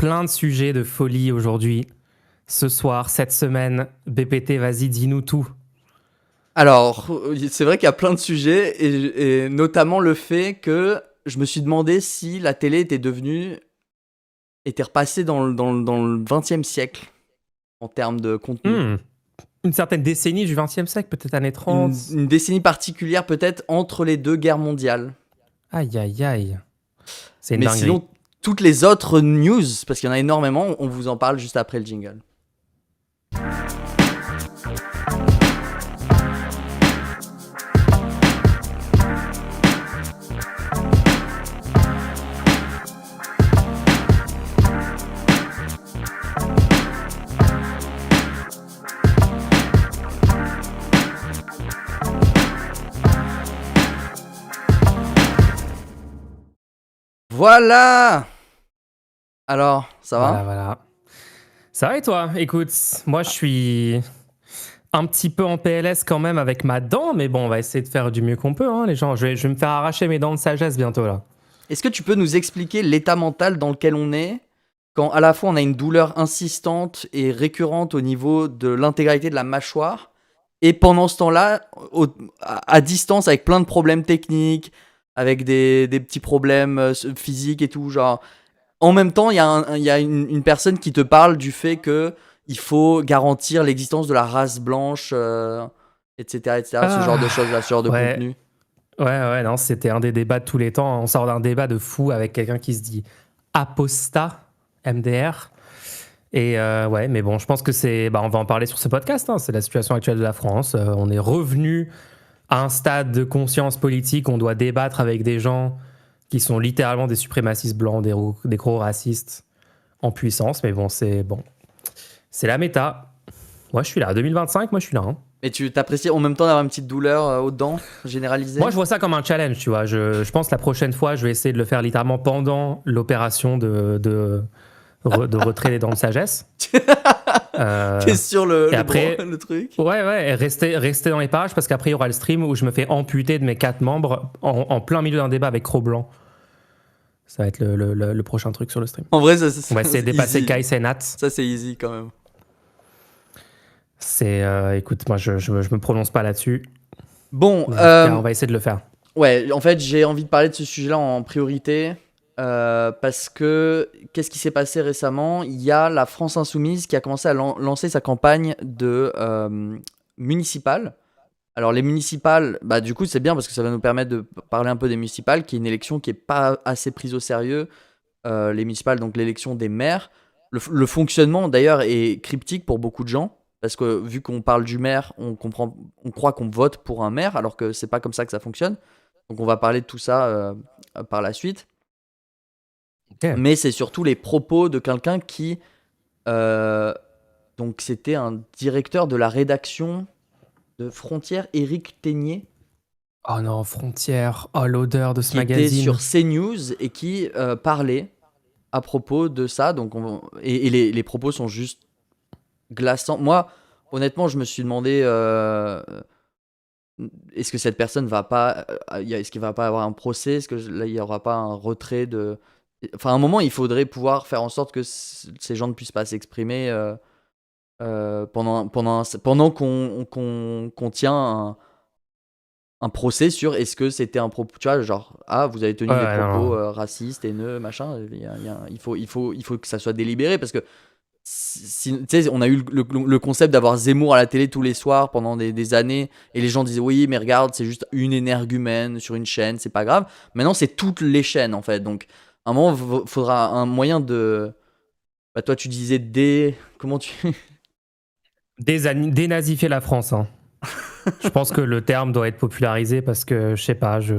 plein de sujets de folie aujourd'hui. Ce soir, cette semaine, BPT, vas-y, dis-nous tout. Alors, c'est vrai qu'il y a plein de sujets, et notamment le fait que je me suis demandé si la télé était repassée dans le 20e siècle en termes de contenu. Une certaine décennie du XXe siècle, peut-être années 30. Une décennie particulière peut-être entre les deux guerres mondiales. Aïe, aïe, aïe. C'est une Mais dinguerie. sinon, toutes les autres news, parce qu'il y en a énormément, on vous en parle juste après le jingle. Voilà! Alors, ça va? Voilà. Ça va et toi? Écoute, moi je suis un petit peu en PLS quand même avec ma dent, mais bon, on va essayer de faire du mieux qu'on peut, hein, les gens. Je vais me faire arracher mes dents de sagesse bientôt, là. Est-ce que tu peux nous expliquer l'état mental dans lequel on est quand à la fois on a une douleur insistante et récurrente au niveau de l'intégralité de la mâchoire, et pendant ce temps-là, à distance, avec plein de problèmes techniques, avec des petits problèmes physiques et tout, genre, en même temps, il y a une personne qui te parle du fait que il faut garantir l'existence de la race blanche, etc., etc., ce genre de choses-là, ce genre de Ouais. contenu. Ouais, non, c'était un des débats de tous les temps. On sort d'un débat de fou avec quelqu'un qui se dit apostat, MDR. Et ouais, mais bon, je pense que on va en parler sur ce podcast, hein. C'est la situation actuelle de la France. On est revenu à un stade de conscience politique. On doit débattre avec des gens qui sont littéralement des suprémacistes blancs, des gros racistes en puissance. Mais bon, c'est la méta. Moi, je suis là. 2025, moi, je suis là, hein. Et tu t'apprécies en même temps d'avoir une petite douleur aux dents généralisée? Moi, je vois ça comme un challenge, tu vois. Je pense que la prochaine fois, je vais essayer de le faire littéralement pendant l'opération de retrait des dents de sagesse. T'es sur le après, truc? Ouais, et rester dans les pages parce qu'après, il y aura le stream où je me fais amputer de mes 4 membres en plein milieu d'un débat avec Cro-Blanc. Ça va être le prochain truc sur le stream. En vrai, On va essayer de dépasser Kai Cenat. Ça, c'est easy quand même. Écoute, moi, je me prononce pas là-dessus. Bon, on va essayer de le faire. Ouais, en fait, j'ai envie de parler de ce sujet-là en priorité. Parce que qu'est-ce qui s'est passé récemment? Il y a la France Insoumise qui a commencé à lancer sa campagne de municipales. Alors les municipales, bah du coup c'est bien parce que ça va nous permettre de parler un peu des municipales, qui est une élection qui est pas assez prise au sérieux. Les municipales, donc l'élection des maires. Le fonctionnement d'ailleurs est cryptique pour beaucoup de gens, parce que vu qu'on parle du maire, on croit qu'on vote pour un maire, alors que c'est pas comme ça que ça fonctionne. Donc on va parler de tout ça par la suite. Okay. Mais c'est surtout les propos de quelqu'un qui, donc c'était un directeur de la rédaction de Frontières, Éric Ténier. Oh non, Frontières, oh l'odeur de ce magazine. Qui était sur CNews et qui parlait à propos de ça. Donc les propos sont juste glaçants. Moi, honnêtement, je me suis demandé, est-ce que cette personne va pas, est-ce qu'il va pas avoir un procès? Est-ce que là il y aura pas un retrait de, enfin à un moment il faudrait pouvoir faire en sorte que ces gens ne puissent pas s'exprimer pendant qu'on tient un procès sur est-ce que c'était un propos, tu vois, genre vous avez tenu des propos racistes, haineux, machin. Il faut que ça soit délibéré, parce que tu sais, on a eu le concept d'avoir Zemmour à la télé tous les soirs pendant des années, et les gens disaient oui mais regarde, c'est juste une énergumène sur une chaîne, c'est pas grave. Maintenant c'est toutes les chaînes en fait, donc à un moment faudra un moyen de, bah toi tu disais comment tu dénazifier la France, hein. Je pense que le terme doit être popularisé parce que, je sais pas, tu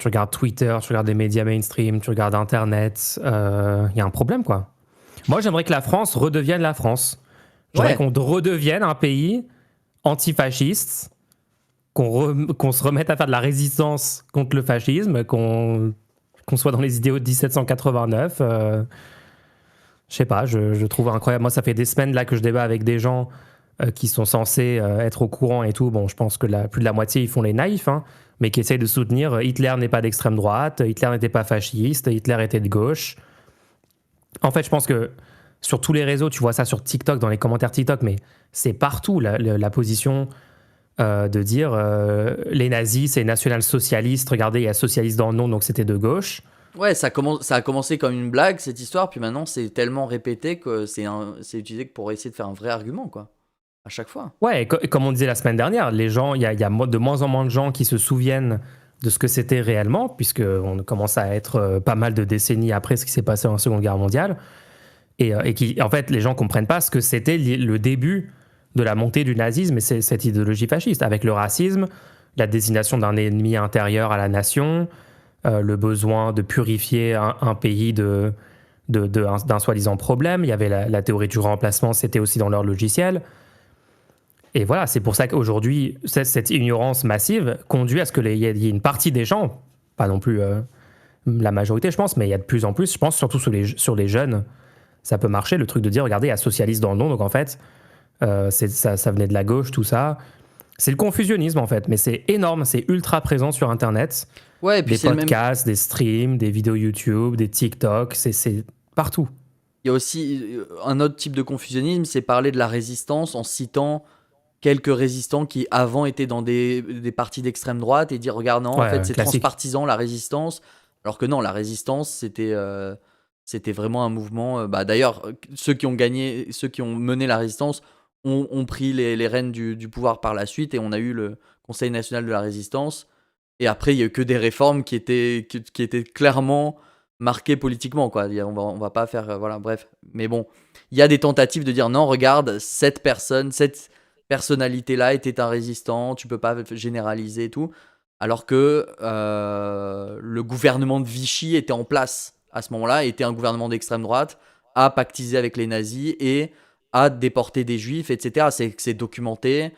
regardes Twitter, tu regardes des médias mainstream, tu regardes Internet, y a un problème, quoi. Moi, j'aimerais que la France redevienne la France. J'aimerais qu'on redevienne un pays antifasciste, qu'on se remette à faire de la résistance contre le fascisme, qu'on soit dans les idéaux de 1789. Je sais pas, je trouve incroyable. Moi, ça fait des semaines là que je débat avec des gens qui sont censés être au courant et tout. Bon, je pense que plus de la moitié, ils font les naïfs, hein, mais qui essayent de soutenir Hitler n'est pas d'extrême droite, Hitler n'était pas fasciste, Hitler était de gauche. En fait, je pense que sur tous les réseaux, tu vois ça sur TikTok, dans les commentaires TikTok, mais c'est partout la position de dire les nazis, c'est national-socialiste. Regardez, il y a socialiste dans le nom, donc c'était de gauche. Ouais, ça a commencé comme une blague, cette histoire, puis maintenant c'est tellement répété que c'est utilisé que pour essayer de faire un vrai argument, quoi. À chaque fois. Ouais, et comme on disait la semaine dernière, les gens, il y a de moins en moins de gens qui se souviennent de ce que c'était réellement, puisqu'on commence à être pas mal de décennies après ce qui s'est passé en la Seconde Guerre mondiale. Et qui, en fait, les gens comprennent pas ce que c'était le début de la montée du nazisme et cette idéologie fasciste, avec le racisme, la désignation d'un ennemi intérieur à la nation, le besoin de purifier un pays d'un soi-disant problème. Il y avait la théorie du remplacement, c'était aussi dans leur logiciel. Et voilà, c'est pour ça qu'aujourd'hui, cette ignorance massive conduit à ce qu'il y ait une partie des gens, pas non plus la majorité, je pense, mais il y a de plus en plus, je pense, surtout sur les jeunes, ça peut marcher, le truc de dire, regardez, il y a socialiste dans le nom, donc en fait, ça venait de la gauche, tout ça. C'est le confusionnisme, en fait, mais c'est énorme, c'est ultra présent sur Internet. Ouais, et puis Des c'est le même. podcasts, des streams, des vidéos YouTube, des TikTok, c'est partout. Il y a aussi un autre type de confusionnisme, c'est parler de la résistance en citant quelques résistants qui avant étaient dans des partis d'extrême droite et dire regarde non en Ouais, fait c'est classique. transpartisan la résistance alors que non la résistance c'était vraiment un mouvement bah, d'ailleurs ceux qui ont gagné ceux qui ont mené la résistance ont pris les rênes du pouvoir par la suite et on a eu le Conseil national de la résistance et après il y a eu que des réformes qui étaient clairement marquées politiquement quoi. On va pas faire voilà bref mais bon il y a des tentatives de dire non regarde cette personnalité-là était un résistant, tu peux pas généraliser et tout. Alors que le gouvernement de Vichy était en place à ce moment-là, était un gouvernement d'extrême droite, a pactisé avec les nazis et a déporté des juifs, etc. C'est documenté.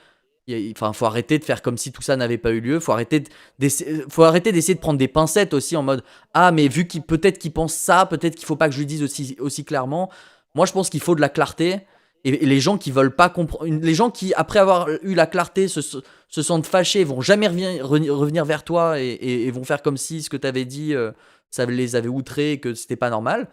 Enfin, faut arrêter de faire comme si tout ça n'avait pas eu lieu. Faut arrêter d'essayer de prendre des pincettes aussi en mode ah mais vu qu'il peut-être qu'il pense ça, peut-être qu'il faut pas que je lui dise aussi clairement. Moi, je pense qu'il faut de la clarté. Et les gens qui veulent pas comprendre, les gens qui après avoir eu la clarté se sentent fâchés, vont jamais revenir vers toi et vont faire comme si ce que tu avais dit, ça les avait outrés et que c'était pas normal.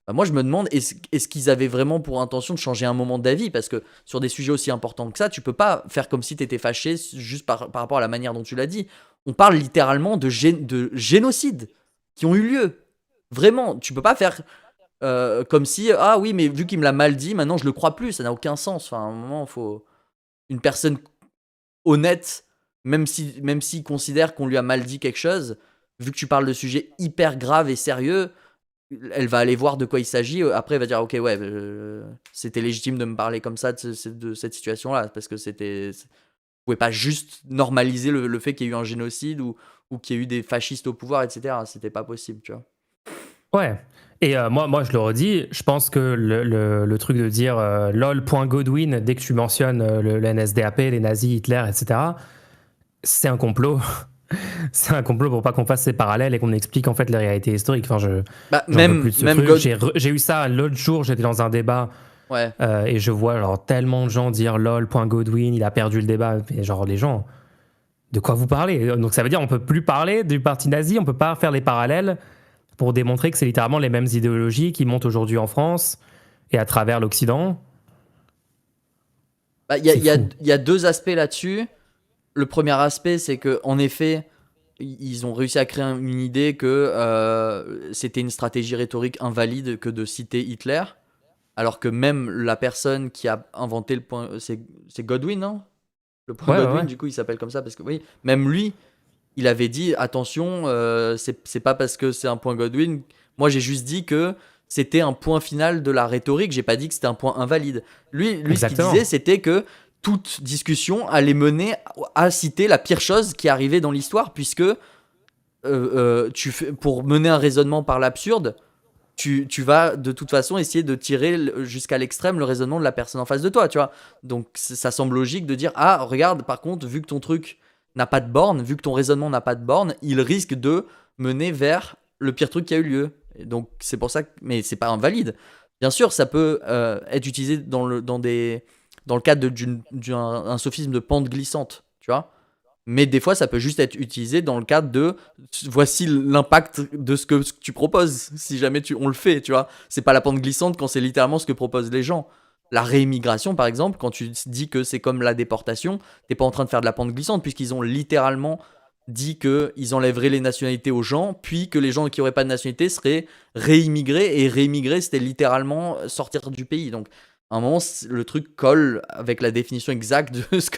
Bah, moi, je me demande, est-ce qu'ils avaient vraiment pour intention de changer un moment d'avis? Parce que sur des sujets aussi importants que ça, tu peux pas faire comme si tu étais fâché juste par rapport à la manière dont tu l'as dit. On parle littéralement de génocides qui ont eu lieu. Vraiment, tu peux pas faire comme si, ah oui, mais vu qu'il me l'a mal dit, maintenant je le crois plus, ça n'a aucun sens. Enfin, à un moment, il faut. Une personne honnête, même s'il considère qu'on lui a mal dit quelque chose, vu que tu parles de sujets hyper graves et sérieux, elle va aller voir de quoi il s'agit. Après, elle va dire, ok, ouais, c'était légitime de me parler comme ça de cette situation-là, parce que c'était. Vous pouvez pas juste normaliser le fait qu'il y ait eu un génocide ou qu'il y ait eu des fascistes au pouvoir, etc. C'était pas possible, tu vois. Ouais. Et moi, je le redis, je pense que le truc de dire lol.godwin dès que tu mentionnes le NSDAP, les nazis, Hitler, etc., c'est un complot. C'est un complot pour pas qu'on fasse ces parallèles et qu'on explique en fait les réalités historiques. Enfin, Bah, j'en peux plus de ce même truc. God. J'ai eu ça l'autre jour, j'étais dans un débat Ouais. et je vois genre tellement de gens dire lol.godwin, il a perdu le débat. Et genre les gens, de quoi vous parlez? Donc ça veut dire on peut plus parler du parti nazi, on peut pas faire les parallèles pour démontrer que c'est littéralement les mêmes idéologies qui montent aujourd'hui en France et à travers l'Occident. Bah, il y a, C'est il y a- fou. il y a deux aspects là-dessus. Le premier aspect, c'est que en effet, ils ont réussi à créer une idée que c'était une stratégie rhétorique invalide que de citer Hitler, alors que même la personne qui a inventé le point, c'est Godwin, non? Le point Ouais, ouais, Godwin, ouais. du coup, il s'appelle comme ça parce que oui, même lui, il avait dit attention, c'est pas parce que c'est un point Godwin. Moi, j'ai juste dit que c'était un point final de la rhétorique. J'ai pas dit que c'était un point invalide. Lui, ce qu'il disait, Exactement. c'était que toute discussion allait mener à citer la pire chose qui est arrivée dans l'histoire, puisque pour mener un raisonnement par l'absurde, tu vas de toute façon essayer de tirer jusqu'à l'extrême le raisonnement de la personne en face de toi, tu vois. Donc ça semble logique de dire ah regarde par contre vu que ton truc n'a pas de borne, vu que ton raisonnement n'a pas de borne, il risque de mener vers le pire truc qui a eu lieu. Et donc c'est pour ça que mais c'est pas invalide. Bien sûr, ça peut être utilisé dans le cadre d'un un sophisme de pente glissante, tu vois. Mais des fois, ça peut juste être utilisé dans le cadre de voici l'impact de ce que tu proposes, si jamais on le fait, tu vois. C'est pas la pente glissante quand c'est littéralement ce que proposent les gens. La réimmigration, par exemple, quand tu dis que c'est comme la déportation, t'es pas en train de faire de la pente glissante, puisqu'ils ont littéralement dit qu'ils enlèveraient les nationalités aux gens, puis que les gens qui auraient pas de nationalité seraient réimmigrés, et réimmigrer, c'était littéralement sortir du pays. Donc, à un moment, le truc colle avec la définition exacte de ce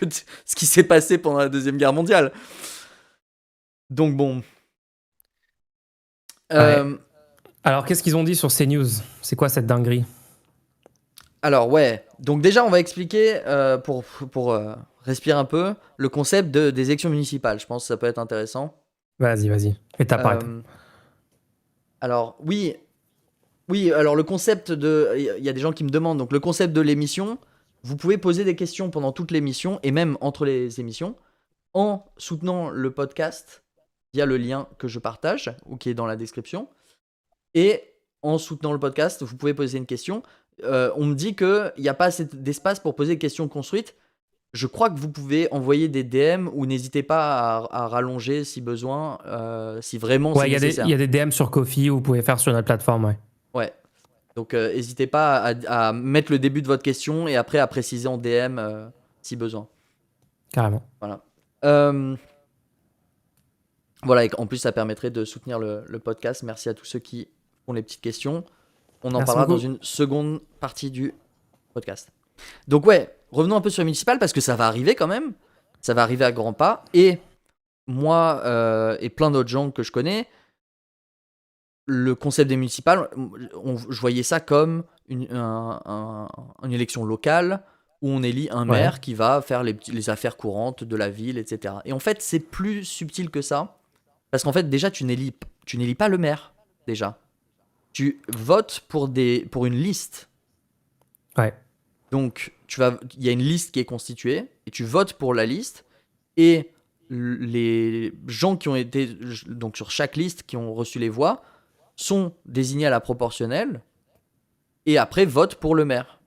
qui s'est passé pendant la Deuxième Guerre mondiale. Donc bon. Ouais. Alors, qu'est-ce qu'ils ont dit sur CNews? C'est quoi cette dinguerie? Alors ouais, donc déjà on va expliquer, pour respirer un peu, le concept des élections municipales. Je pense que ça peut être intéressant. Vas-y. Étape par étape. Alors oui, alors le concept il y a des gens qui me demandent, donc le concept de l'émission, vous pouvez poser des questions pendant toute l'émission, et même entre les émissions, en soutenant le podcast via le lien que je partage, ou qui est dans la description. Et en soutenant le podcast, vous pouvez poser une question. On me dit qu'il n'y a pas assez d'espace pour poser des questions construites. Je crois que vous pouvez envoyer des DM ou n'hésitez pas à rallonger si besoin, si vraiment c'est Ouais, nécessaire. il y a des DM sur Ko-fi, vous pouvez faire sur notre plateforme, ouais. Ouais. Donc n'hésitez pas à mettre le début de votre question et après à préciser en DM si besoin. Carrément. Voilà. Voilà, et en plus ça permettrait de soutenir le podcast. Merci à tous ceux qui font les petites questions. On en Merci parlera beaucoup. dans une seconde partie du podcast. Donc ouais, revenons un peu sur le municipal parce que ça va arriver quand même. Ça va arriver à grands pas. Et moi et plein d'autres gens que je connais, le concept des municipales, je voyais ça comme une élection locale où on élit un Ouais. maire qui va faire les affaires courantes de la ville, etc. Et en fait, c'est plus subtil que ça. Parce qu'en fait, déjà, tu n'élis pas le maire, déjà. Tu votes pour une liste. Ouais. Donc, il y a une liste qui est constituée et tu votes pour la liste. Et les gens qui ont été, donc sur chaque liste, qui ont reçu les voix, sont désignés à la proportionnelle et après votent pour le maire.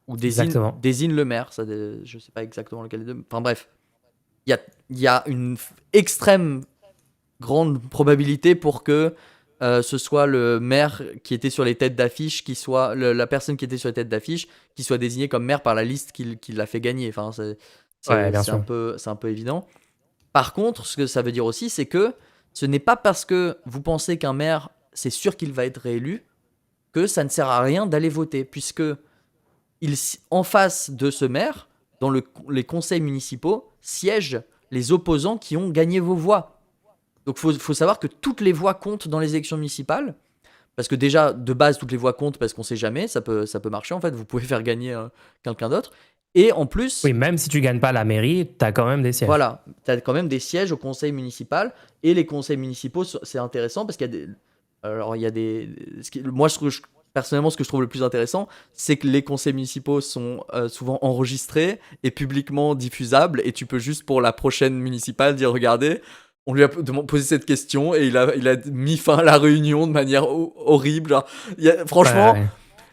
Ou Exactement. désignent le maire. Ça, je sais pas exactement lequel des deux. Enfin bref, il y a une extrême grande probabilité pour que ce soit le maire qui était sur les têtes d'affiche, la personne qui était sur les têtes d'affiche, qui soit désignée comme maire par la liste qui l'a fait gagner. Enfin, Ouais, bien c'est sûr. un peu évident. Par contre, ce que ça veut dire aussi, c'est que ce n'est pas parce que vous pensez qu'un maire, c'est sûr qu'il va être réélu, que ça ne sert à rien d'aller voter, puisque en face de ce maire, dans les conseils municipaux, siègent les opposants qui ont gagné vos voix. Donc faut savoir que toutes les voix comptent dans les élections municipales. Parce que déjà, de base, toutes les voix comptent parce qu'on sait jamais, ça peut marcher en fait, vous pouvez faire gagner quelqu'un d'autre. Et en plus, Oui, même si tu gagnes pas la mairie, t'as quand même des sièges. voilà, tu as quand même des sièges au conseil municipal. Et les conseils municipaux, c'est intéressant parce qu'il y a des... Alors il y a des... Moi, personnellement, ce que je trouve le plus intéressant, c'est que les conseils municipaux sont souvent enregistrés et publiquement diffusables. Et tu peux juste pour la prochaine municipale dire, regardez, on lui a posé cette question et il a mis fin à la réunion de manière horrible. Genre, franchement,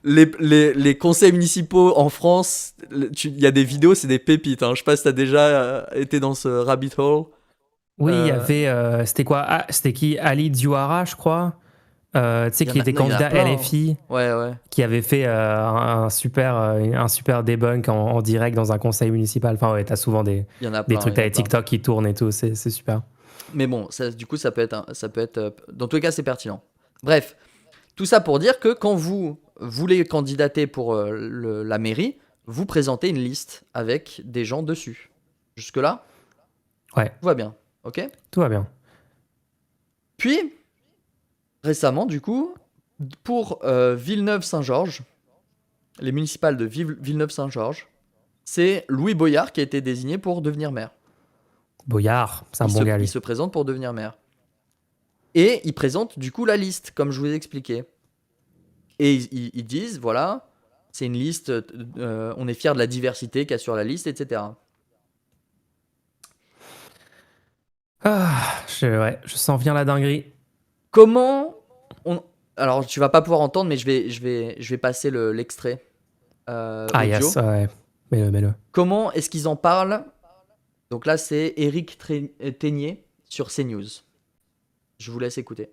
Ouais. les conseils municipaux en France, il y a des vidéos, c'est des pépites. Hein. Je sais pas si t'as déjà été dans ce rabbit hole. Oui, il y avait. C'était quoi? Ah, c'était qui? Ali Diouara, je crois. Tu sais, qui était Il y en a candidat plein. LFI, Ouais, ouais. qui avait fait un super debunk en direct dans un conseil municipal. Enfin, ouais, t'as souvent Il y en a des plein. trucs, Il y t'as en a les plein. TikTok qui tournent et tout, c'est super. Mais bon, du coup, ça peut être. Dans tous les cas, c'est pertinent. Bref, tout ça pour dire que quand vous voulez candidater pour la mairie, vous présentez une liste avec des gens dessus. Jusque-là, Ouais, tout va bien. Ok? tout va bien. Puis, récemment, du coup, pour Villeneuve-Saint-Georges, les municipales de Villeneuve-Saint-Georges, c'est Louis Boyard qui a été désigné pour devenir maire. Boyard, c'est un bon gars, Il lui. se présente pour devenir maire. Et il présente du coup la liste, comme je vous ai expliqué. Et ils disent, voilà, c'est une liste, on est fier de la diversité qu'il y a sur la liste, etc. Ouais, je sens bien la dinguerie. Comment Alors, tu vas pas pouvoir entendre, mais je vais passer l'extrait Ah, audio. yes, ouais. Mets-le. Comment est-ce qu'ils en parlent Donc là, c'est Éric Ténier sur CNews. Je vous laisse écouter.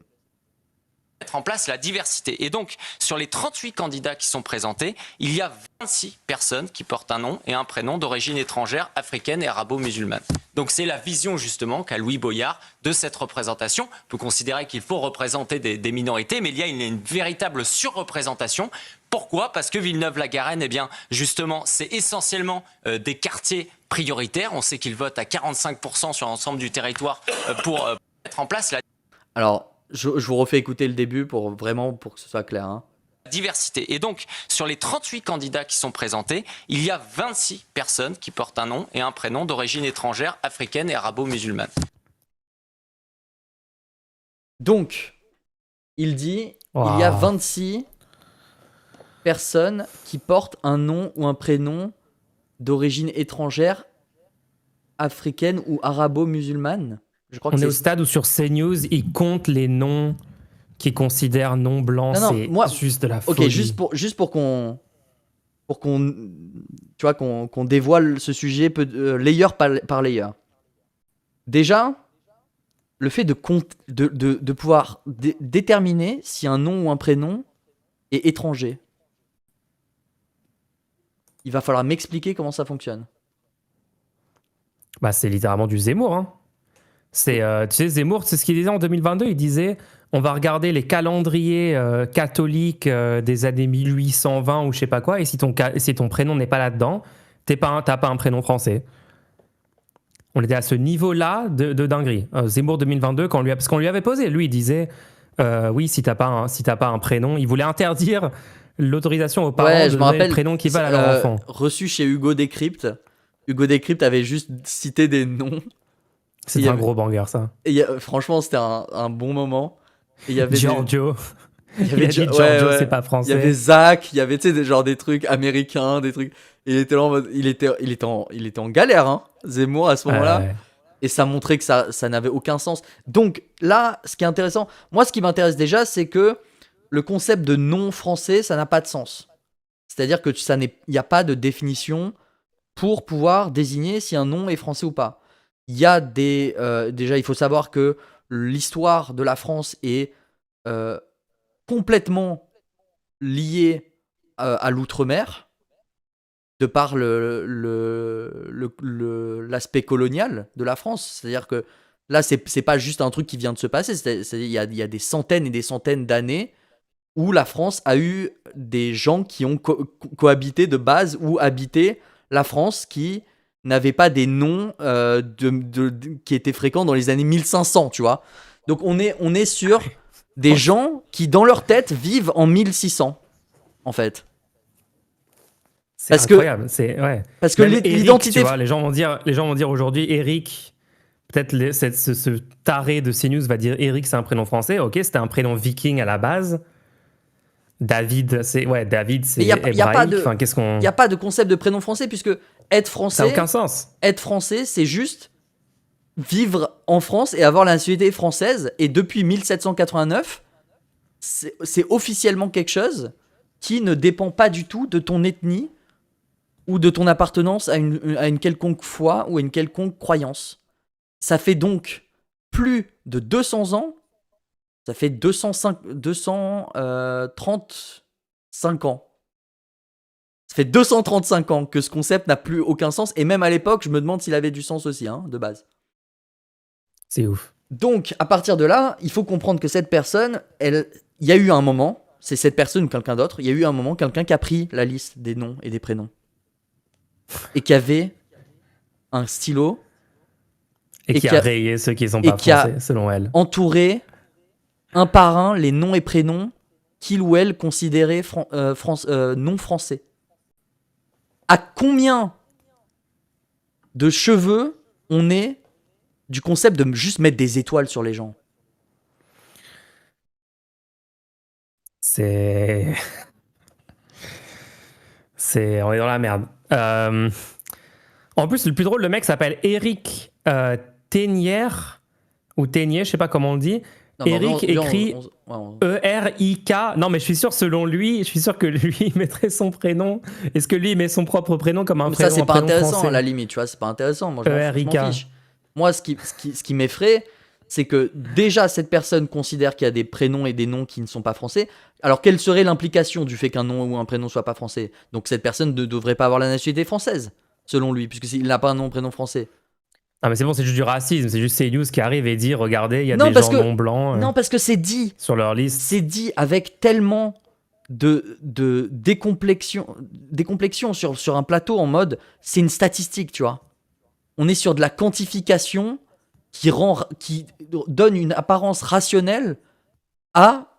Mettre en place la diversité. Et donc, sur les 38 candidats qui sont présentés, il y a 26 personnes qui portent un nom et un prénom d'origine étrangère, africaine et arabo-musulmane. Donc c'est la vision justement qu'a Louis Boyard de cette représentation. On peut considérer qu'il faut représenter des minorités, mais il y a une véritable surreprésentation. Pourquoi ? Parce que Villeneuve-la-Garenne, eh bien, justement, c'est essentiellement des quartiers prioritaires. On sait qu'ils votent à 45% sur l'ensemble du territoire pour mettre en place la Alors, je vous refais écouter le début pour que ce soit clair. Hein. diversité. Et donc, sur les 38 candidats qui sont présentés, il y a 26 personnes qui portent un nom et un prénom d'origine étrangère, africaine et arabo-musulmane. Donc, il dit, Wow. il y a 26 personnes qui portent un nom ou un prénom d'origine étrangère, africaine ou arabo-musulmane. Je crois que On est c'est au stade où sur CNews, ils comptent les noms qu'ils considèrent non blancs. Non, C'est moi- juste de la Ok, folie. juste pour qu'on tu vois qu'on dévoile ce sujet layer par layer. Déjà, le fait de pouvoir déterminer si un nom ou un prénom est étranger. Il va falloir m'expliquer comment ça fonctionne. Bah, c'est littéralement du Zemmour. Hein. C'est, tu sais, Zemmour, c'est ce qu'il disait en 2022. Il disait on va regarder les calendriers catholiques des années 1820 ou je sais pas quoi, et si ton prénom n'est pas là-dedans, t'as pas un prénom français. On était à ce niveau-là de dinguerie. Zemmour 2022, parce qu'on lui avait posé, lui, il disait oui, si t'as pas un prénom, il voulait interdire l'autorisation aux parents Ouais, de je me donner rappelle. le prénom qui va à leur enfant. Reçu chez Hugo Décrypte. Hugo Décrypte avait juste cité des noms. C'est il y un avait- gros banger, ça. Et franchement, c'était un bon moment. Et il y avait Giorgio. il y Il avait a dit ouais, Giorgio, ouais. c'est pas Il y français. avait Zach, il y avait genre des trucs américains, des trucs. Il était là en mode, il était en galère, hein, Zemmour à ce moment-là. Ouais. Et ça montrait que ça n'avait aucun sens. Donc là, ce qui est intéressant, moi, ce qui m'intéresse déjà, c'est que le concept de non français, ça n'a pas de sens. C'est-à-dire que il n'y a pas de définition pour pouvoir désigner si un nom est français ou pas. Il y a déjà, il faut savoir que l'histoire de la France est complètement liée à l'outre-mer, de par l'aspect colonial de la France. C'est-à-dire que là, c'est pas juste un truc qui vient de se passer. Il y a des centaines et des centaines d'années où la France a eu des gens qui ont cohabité de base ou habité la France qui n'avaient pas des noms qui étaient fréquents dans les années 1500, tu vois. Donc on est sur des gens qui, dans leur tête, vivent en 1600, en fait. C'est Parce que- incroyable. Ouais. Parce que Même Eric, l'identité... tu vois, les gens vont dire aujourd'hui Eric. Peut-être ce taré de CNews va dire Eric, c'est un prénom français. Ok, c'était un prénom viking à la base. David, c'est Mais y a pas hébraïque. de- Enfin, qu'est-ce qu'on... Il n'y a pas de concept de prénom français, puisque être Ça n'a français, aucun sens. c'est juste vivre en France et avoir la nationalité française. Et depuis 1789, c'est officiellement quelque chose qui ne dépend pas du tout de ton ethnie ou de ton appartenance à une quelconque foi ou à une quelconque croyance. Ça fait donc plus de 200 ans, ça fait 235 ans. Ça fait 235 ans que ce concept n'a plus aucun sens. Et même à l'époque, je me demande s'il avait du sens aussi, hein, de base. C'est ouf. Donc, à partir de là, il faut comprendre que cette personne, il y a eu un moment, c'est cette personne ou quelqu'un d'autre, il y a eu un moment, quelqu'un qui a pris la liste des noms et des prénoms. Et qui avait un stylo Et qui a rayé ceux qui sont pas français, selon elle. entouré un par un les noms et prénoms qu'il ou elle considérait non français. À combien de cheveux on est du concept de juste mettre des étoiles sur les gens? On est dans la merde. En plus, le plus drôle, le mec s'appelle Éric Ténier, ou Ténier, je sais pas comment on le dit. Non, mais en vrai, Eric écrit E-R-I-K. Non, mais je suis sûr, selon lui, je suis sûr que lui, il mettrait son prénom. Est-ce que lui, il met son propre prénom comme un mais prénom, ça, c'est un pas prénom intéressant français à la limite, tu vois, c'est pas intéressant. Moi, je m'en E-R-I-K. fiche. Moi, ce qui m'effraie, c'est que déjà, cette personne considère qu'il y a des prénoms et des noms qui ne sont pas français. Alors, quelle serait l'implication du fait qu'un nom ou un prénom soit pas français? Donc, cette personne ne devrait pas avoir la nationalité française, selon lui, puisque s'il n'a pas un nom, prénom français. Ah, mais c'est bon, c'est juste du racisme. C'est juste CNews qui arrive et dit regardez, il y a Non, des parce gens que- non blancs Non, parce que c'est dit. sur leur liste. C'est dit avec tellement de décomplexion sur un plateau en mode c'est une statistique, tu vois. On est sur de la quantification qui donne une apparence rationnelle à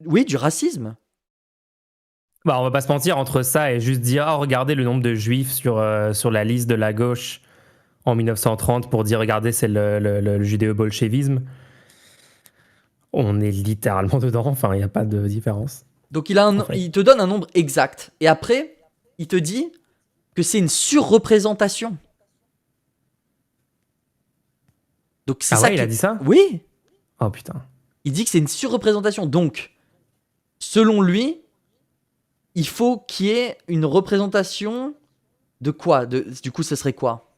oui, du racisme. Bah, on va pas se mentir, entre ça et juste dire oh, regardez le nombre de juifs sur la liste de la gauche en 1930 pour dire regardez, c'est le judéo-bolchevisme. On est littéralement dedans, enfin, il n'y a pas de différence. Donc En fait. il te donne un nombre exact et après il te dit que c'est une surreprésentation. Donc c'est Ah ça ouais, il a dit ça? Oui, Oh putain. il dit que c'est une surreprésentation. Donc, selon lui, il faut qu'il y ait une représentation de quoi? Du coup, ce serait quoi?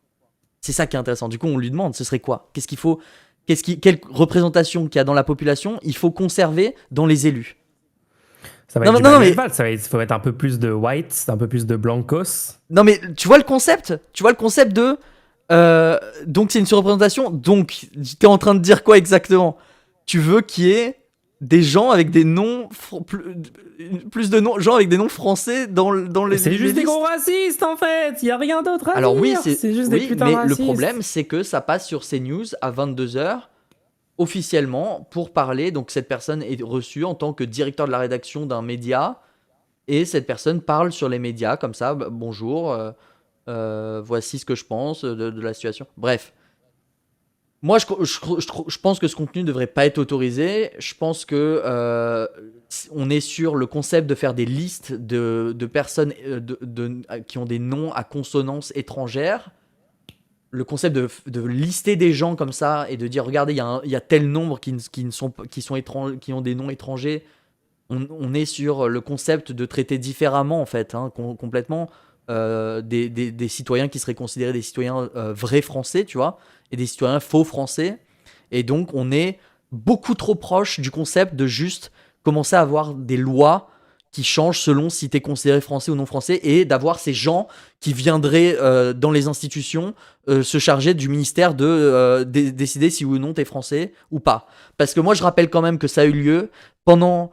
C'est ça qui est intéressant. Du coup, on lui demande, ce serait quoi? Qu'est-ce qu'il faut? Quelle représentation qu'il y a dans la population il faut conserver dans les élus? Ça va Non, être du non, Manuel mais- Valls, il faut mettre un peu plus de white, un peu plus de blancos. Non, mais tu vois le concept? Tu vois le concept de... donc, c'est une surreprésentation. Donc, t'es en train de dire quoi exactement? Tu veux qu'il y ait des gens avec des noms... plus de noms, gens avec des noms français dans les... C'est les juste des listes. gros racistes en fait, il n'y a rien d'autre à Alors dire. oui, c'est juste des oui, putains mais de racistes. le problème, c'est que ça passe sur CNews à 22h, officiellement, pour parler. Donc cette personne est reçue en tant que directeur de la rédaction d'un média, et cette personne parle sur les médias, comme ça, bonjour, voici ce que je pense de la situation. Bref. Moi, je pense que ce contenu ne devrait pas être autorisé. Je pense que on est sur le concept de faire des listes de personnes qui ont des noms à consonance étrangère. Le concept de lister des gens comme ça et de dire regardez, il y a tel nombre qui ont des noms étrangers. On est sur le concept de traiter différemment, en fait, hein, complètement, des citoyens qui seraient considérés des citoyens vrais français, tu vois, et des citoyens faux français. Et donc, on est beaucoup trop proche du concept de juste commencer à avoir des lois qui changent selon si tu es considéré français ou non français, et d'avoir ces gens qui viendraient dans les institutions se charger du ministère de décider si oui ou non tu es français ou pas. Parce que moi, je rappelle quand même que ça a eu lieu pendant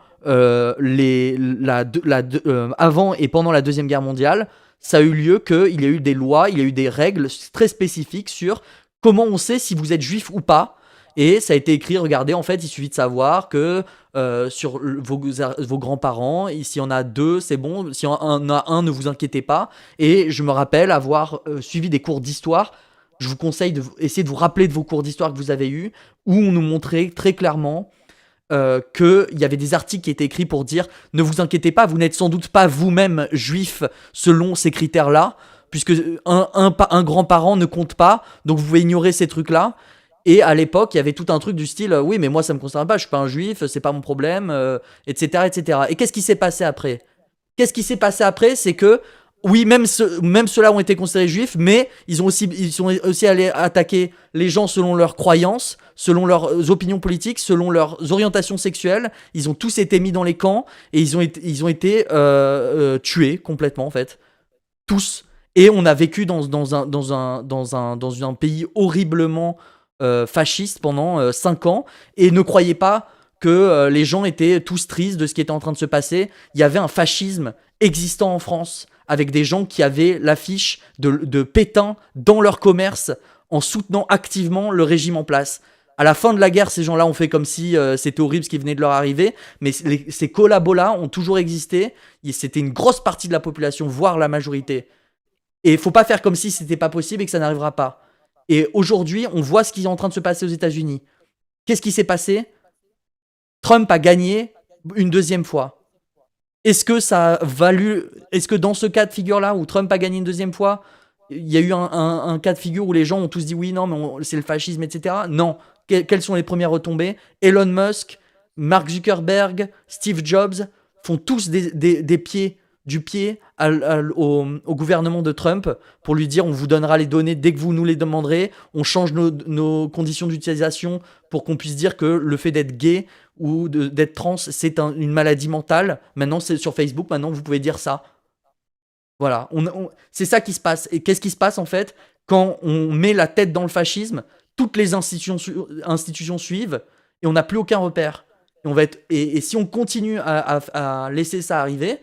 avant et pendant la Deuxième Guerre mondiale. Ça a eu lieu qu'il y a eu des lois, il y a eu des règles très spécifiques sur comment on sait si vous êtes juif ou pas. Et ça a été écrit, regardez, en fait, il suffit de savoir que sur vos grands-parents, s'il y en a deux, c'est bon. S'il y en a un, ne vous inquiétez pas. Et je me rappelle avoir suivi des cours d'histoire. Je vous conseille d'essayer de vous rappeler de vos cours d'histoire que vous avez eus, où on nous montrait très clairement qu'il y avait des articles qui étaient écrits pour dire ne vous inquiétez pas, vous n'êtes sans doute pas vous-même juif selon ces critères-là, puisque un grand-parent ne compte pas, donc vous pouvez ignorer ces trucs-là. Et à l'époque, il y avait tout un truc du style oui, mais moi ça me concerne pas, je suis pas un juif, c'est pas mon problème, etc., etc. Et qu'est-ce qui s'est passé après? Qu'est-ce qui s'est passé après? C'est que oui, même ceux-là ont été considérés juifs, mais ils sont aussi allés attaquer les gens selon leurs croyances, selon leurs opinions politiques, selon leurs orientations sexuelles. Ils ont tous été mis dans les camps et ils ont été tués complètement, en fait. Tous. Et on a vécu dans un pays horriblement fasciste pendant 5 ans. Et ne croyez pas que les gens étaient tous tristes de ce qui était en train de se passer. Il y avait un fascisme existant en France, avec des gens qui avaient l'affiche de Pétain dans leur commerce en soutenant activement le régime en place. À la fin de la guerre, ces gens-là ont fait comme si c'était horrible ce qui venait de leur arriver, mais ces collabos-là ont toujours existé. C'était une grosse partie de la population, voire la majorité. Et il faut pas faire comme si c'était pas possible et que ça n'arrivera pas. Et aujourd'hui, on voit ce qui est en train de se passer aux États-Unis. Qu'est-ce qui s'est passé? Trump a gagné une deuxième fois. Est-ce que ça a valu... Est-ce que dans ce cas de figure-là, où Trump a gagné une deuxième fois, il y a eu un cas de figure où les gens ont tous dit oui, non, mais c'est le fascisme, etc. Non. Quelles sont les premières retombées? Elon Musk, Mark Zuckerberg, Steve Jobs font tous du pied au gouvernement de Trump pour lui dire on vous donnera les données dès que vous nous les demanderez, on change nos conditions d'utilisation pour qu'on puisse dire que le fait d'être gay ou d'être trans c'est une maladie mentale. Maintenant c'est sur Facebook, maintenant vous pouvez dire ça. Voilà, c'est ça qui se passe. Et qu'est-ce qui se passe en fait quand on met la tête dans le fascisme? Toutes les institutions suivent et on n'a plus aucun repère. Et si on continue à laisser ça arriver,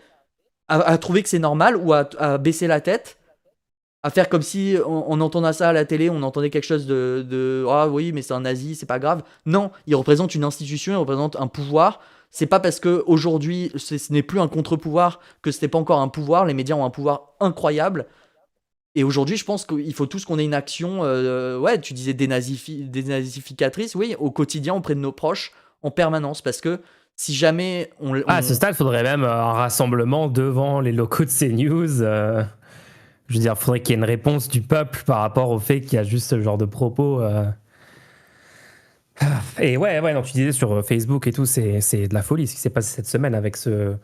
à trouver que c'est normal ou à baisser la tête, à faire comme si on entendait ça à la télé, on entendait quelque chose de ah oui, mais c'est un nazi, c'est pas grave. Non, il représente une institution, il représente un pouvoir. C'est pas parce qu'aujourd'hui ce n'est plus un contre-pouvoir que c'était pas encore un pouvoir. Les médias ont un pouvoir incroyable. Et aujourd'hui, je pense qu'il faut tous qu'on ait une action, ouais, tu disais dénazificatrice, oui, au quotidien auprès de nos proches, en permanence. Parce que si jamais à ce stade, il faudrait même un rassemblement devant les locaux de CNews. Je veux dire, il faudrait qu'il y ait une réponse du peuple par rapport au fait qu'il y a juste ce genre de propos. Et ouais, non, tu disais sur Facebook et tout, c'est de la folie ce qui s'est passé cette semaine avec la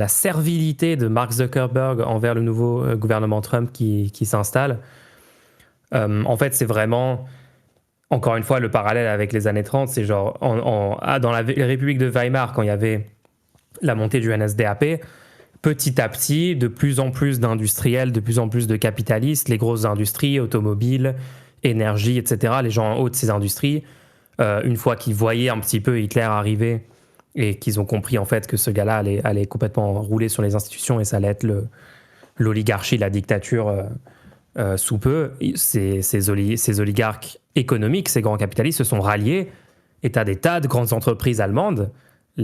servilité de Mark Zuckerberg envers le nouveau gouvernement Trump qui s'installe. En fait, c'est vraiment, encore une fois, le parallèle avec les années 30, c'est genre dans la République de Weimar, quand il y avait la montée du NSDAP, petit à petit, de plus en plus d'industriels, de plus en plus de capitalistes, les grosses industries, automobiles, énergie, etc., les gens en haut de ces industries, une fois qu'ils voyaient un petit peu Hitler arriver et qu'ils ont compris en fait que ce gars-là allait complètement rouler sur les institutions et ça allait être l'oligarchie, la dictature sous peu, ces oligarques économiques, ces grands capitalistes se sont ralliés et tu as des tas de grandes entreprises allemandes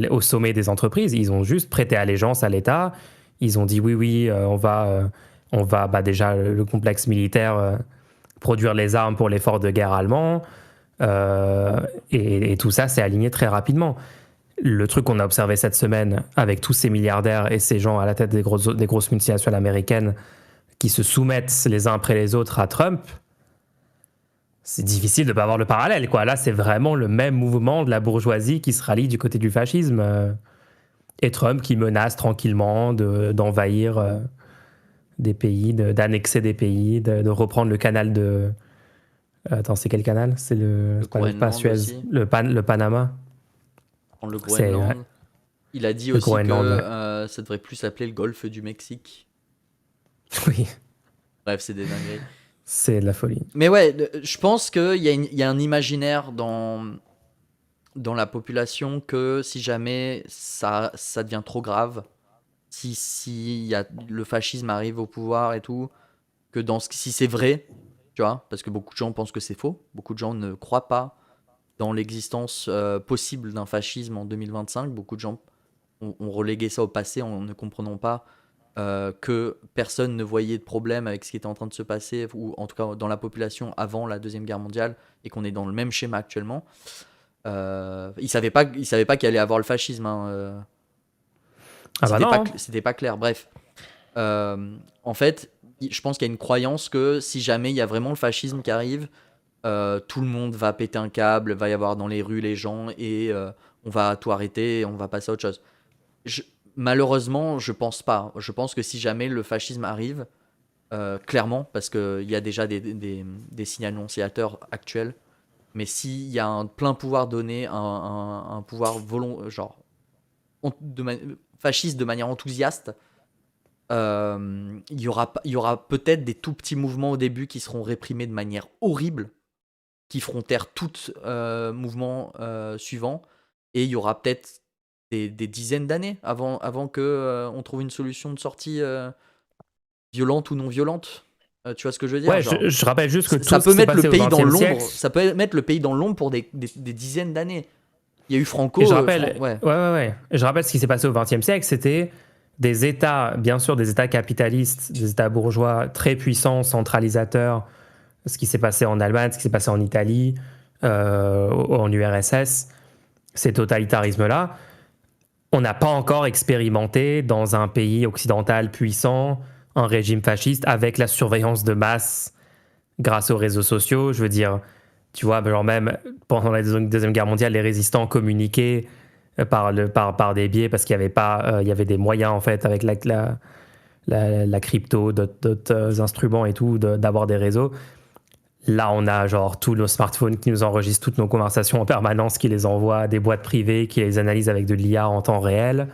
au sommet des entreprises, ils ont juste prêté allégeance à l'État, ils ont dit oui, on va déjà le complexe militaire produire les armes pour l'effort de guerre allemand, et tout ça s'est aligné très rapidement. Le truc qu'on a observé cette semaine avec tous ces milliardaires et ces gens à la tête des grosses multinationales américaines qui se soumettent les uns après les autres à Trump, c'est difficile de ne pas voir le parallèle, quoi. Là, c'est vraiment le même mouvement de la bourgeoisie qui se rallie du côté du fascisme. Et Trump qui menace tranquillement d'envahir des pays, d'annexer des pays, de reprendre le canal de... Attends, c'est quel canal? C'est pas Suez, le Panama. Le Groenland. Il a dit aussi que ça devrait plus s'appeler le golfe du Mexique. Oui. Bref, c'est des dingueries. C'est de la folie. Mais ouais, je pense qu'il y a un imaginaire dans la population que si jamais ça devient trop grave, si le fascisme arrive au pouvoir et tout, que si c'est vrai, tu vois, parce que beaucoup de gens pensent que c'est faux, beaucoup de gens ne croient pas dans l'existence possible d'un fascisme en 2025, beaucoup de gens ont relégué ça au passé en ne comprenant pas que personne ne voyait de problème avec ce qui était en train de se passer, ou en tout cas dans la population avant la Deuxième Guerre mondiale, et qu'on est dans le même schéma actuellement. Ils ne savaient pas qu'il allait avoir le fascisme. Hein. C'était pas clair. Bref. En fait, je pense qu'il y a une croyance que si jamais il y a vraiment le fascisme qui arrive, tout le monde va péter un câble, va y avoir dans les rues les gens, et on va tout arrêter, et on va passer à autre chose. Malheureusement, je pense pas. Je pense que si jamais le fascisme arrive, clairement, parce qu'il y a déjà des signes annonciateurs actuels, mais s'il y a un plein pouvoir donné, un pouvoir fasciste de manière enthousiaste, il y aura peut-être des tout petits mouvements au début qui seront réprimés de manière horrible, qui feront taire tout mouvement suivant, et il y aura peut-être des dizaines d'années avant que on trouve une solution de sortie violente ou non violente. Tu vois ce que je veux dire? Ouais, je rappelle juste que ça peut mettre le pays dans l'ombre. Ça peut mettre le pays dans l'ombre pour des dizaines d'années. Il y a eu Franco. Et je rappelle, ouais. Je rappelle ce qui s'est passé au XXe siècle, c'était des États, bien sûr, des États capitalistes, des États bourgeois très puissants, centralisateurs. Ce qui s'est passé en Allemagne, ce qui s'est passé en Italie, en URSS, ces totalitarismes-là. On n'a pas encore expérimenté dans un pays occidental puissant un régime fasciste avec la surveillance de masse grâce aux réseaux sociaux. Je veux dire, Tu vois, genre même pendant la Deuxième Guerre mondiale, les résistants communiquaient par des biais parce qu'il y avait pas, il y avait des moyens en fait avec la crypto, d'autres instruments et tout, d'avoir des réseaux. Là, on a genre tous nos smartphones qui nous enregistrent toutes nos conversations en permanence, qui les envoient à des boîtes privées, qui les analysent avec de l'IA en temps réel.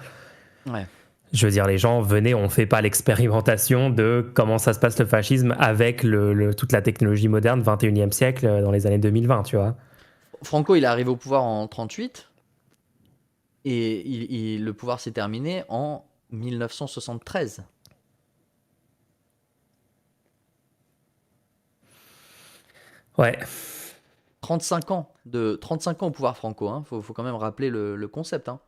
Ouais. Je veux dire, les gens, venez, on fait pas l'expérimentation de comment ça se passe le fascisme avec toute la technologie moderne 21e siècle dans les années 2020, tu vois. Franco, il est arrivé au pouvoir en 38 et le pouvoir s'est terminé en 1973. Ouais. 35 ans au pouvoir Franco, hein. Faut quand même rappeler le concept, hein.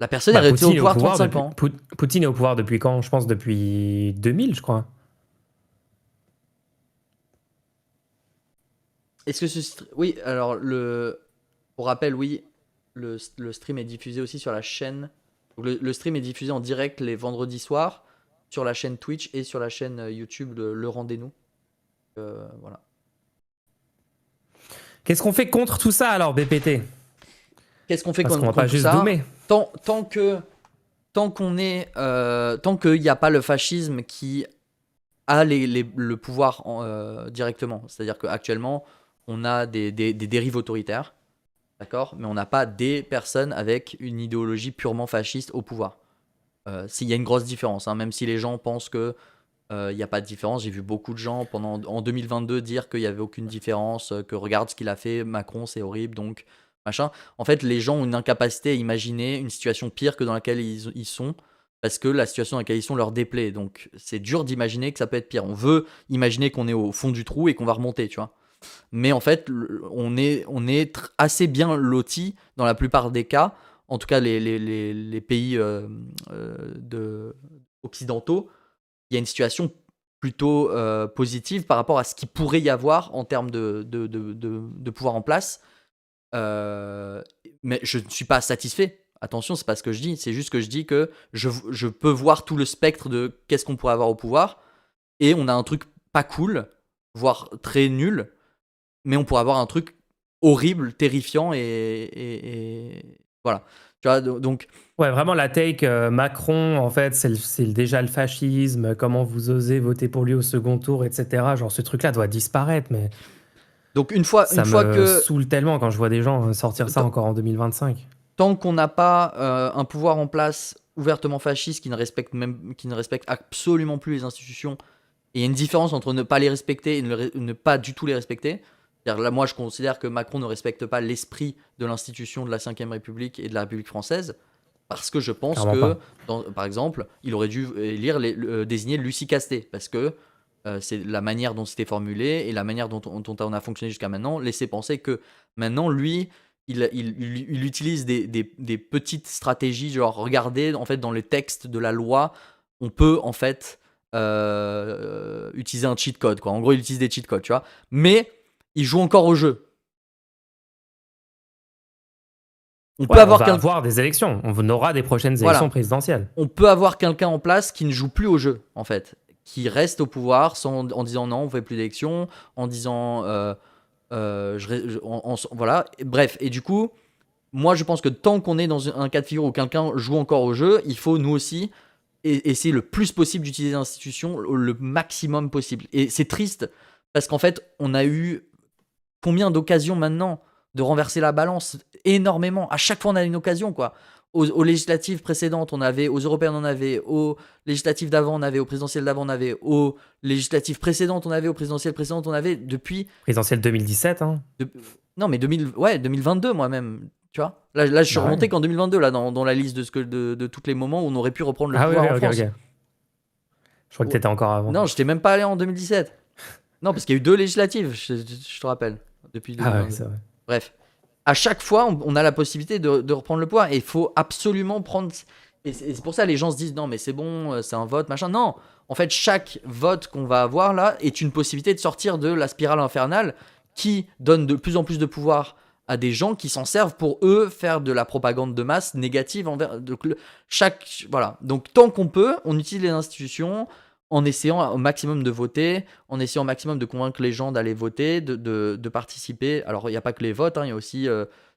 La personne est restée au pouvoir 35 ans. Poutine est au pouvoir depuis quand? Je pense depuis 2000, je crois. Est-ce que oui, alors pour rappel, oui, le stream est diffusé aussi sur la chaîne. Le stream est diffusé en direct les vendredis soirs sur la chaîne Twitch et sur la chaîne YouTube Le Rendez-nous. Voilà. Qu'est-ce qu'on fait contre tout ça alors, BPT? Qu'est-ce qu'on fait Parce contre qu'on va pas tout juste ça? doomer. Tant qu'il n'y a pas le fascisme qui a le pouvoir directement. C'est-à-dire qu'actuellement, on a des dérives autoritaires, d'accord, mais on n'a pas des personnes avec une idéologie purement fasciste au pouvoir. S'il y a une grosse différence, hein, même si les gens pensent que il n'y a pas de différence. J'ai vu beaucoup de gens en 2022 dire qu'il n'y avait aucune différence, que regarde ce qu'il a fait, Macron, c'est horrible, donc machin. En fait, les gens ont une incapacité à imaginer une situation pire que dans laquelle ils sont, parce que la situation dans laquelle ils sont leur déplaît. Donc c'est dur d'imaginer que ça peut être pire. On veut imaginer qu'on est au fond du trou et qu'on va remonter, tu vois. Mais en fait, on est assez bien lotis dans la plupart des cas, en tout cas les pays occidentaux. Il y a une situation plutôt positive par rapport à ce qu'il pourrait y avoir en termes de pouvoir en place. Mais je ne suis pas satisfait. Attention, c'est pas ce que je dis. C'est juste que je dis que je peux voir tout le spectre de qu'est-ce qu'on pourrait avoir au pouvoir. Et on a un truc pas cool, voire très nul. Mais on pourrait avoir un truc horrible, terrifiant et voilà. Tu vois, donc Ouais, vraiment la take Macron, en fait, c'est déjà le fascisme. Comment vous osez voter pour lui au second tour, etc. Genre, ce truc-là doit disparaître, mais une fois ça me que saoule tellement quand je vois des gens sortir ça encore en 2025. tant qu'on n'a pas un pouvoir en place ouvertement fasciste qui ne respecte absolument plus les institutions, et il y a une différence entre ne pas les respecter et ne pas du tout les respecter. C'est-à-dire, là, moi, je considère que Macron ne respecte pas l'esprit de l'institution de la Ve République et de la République française, parce que je pense Clairement que, par exemple, il aurait dû désigner Lucie Castet, parce que c'est la manière dont c'était formulé et la manière dont on a fonctionné jusqu'à maintenant laissait penser que maintenant, lui, il utilise des petites stratégies, genre regardez, en fait, dans les textes de la loi, on peut en fait utiliser un cheat code, quoi. En gros, il utilise des cheat codes, tu vois. Mais il joue encore au jeu. On va avoir des élections. On aura des prochaines élections présidentielles. On peut avoir quelqu'un en place qui ne joue plus au jeu, en fait. Qui reste au pouvoir en disant non, on ne fait plus d'élections, en disant voilà. Bref, et du coup, moi je pense que tant qu'on est dans un cas de figure où quelqu'un joue encore au jeu, il faut nous aussi essayer le plus possible d'utiliser l'institution le maximum possible. Et c'est triste parce qu'en fait, on a eu combien d'occasions maintenant de renverser la balance? Énormément. À chaque fois, on a une occasion, quoi. Aux législatives précédentes, on avait, aux européennes, on avait, aux législatives d'avant, on avait, aux présidentielles d'avant, on avait, aux législatives précédentes, on avait, aux présidentielles précédentes, on avait, depuis. Présidentielle 2017, hein. Non, mais 2022, moi-même. Tu vois, là, je suis remonté qu'en 2022, là, dans la liste de tous les moments où on aurait pu reprendre le pouvoir en France. Okay. Je crois que t'étais encore avant. Non, j'étais même pas allé en 2017. Non, parce qu'il y a eu 2 législatives, je te rappelle. Depuis 2022. Ouais, c'est vrai. Bref. À chaque fois, on a la possibilité de reprendre le pouvoir et il faut absolument prendre. Et c'est pour ça les gens se disent non, mais c'est bon, c'est un vote, machin. Non, en fait, chaque vote qu'on va avoir là est une possibilité de sortir de la spirale infernale qui donne de plus en plus de pouvoir à des gens qui s'en servent pour eux faire de la propagande de masse négative envers. Voilà. Donc, tant qu'on peut, on utilise les institutions, en essayant au maximum de voter, en essayant au maximum de convaincre les gens d'aller voter, de participer. Alors, il n'y a pas que les votes, hein, il y a aussi,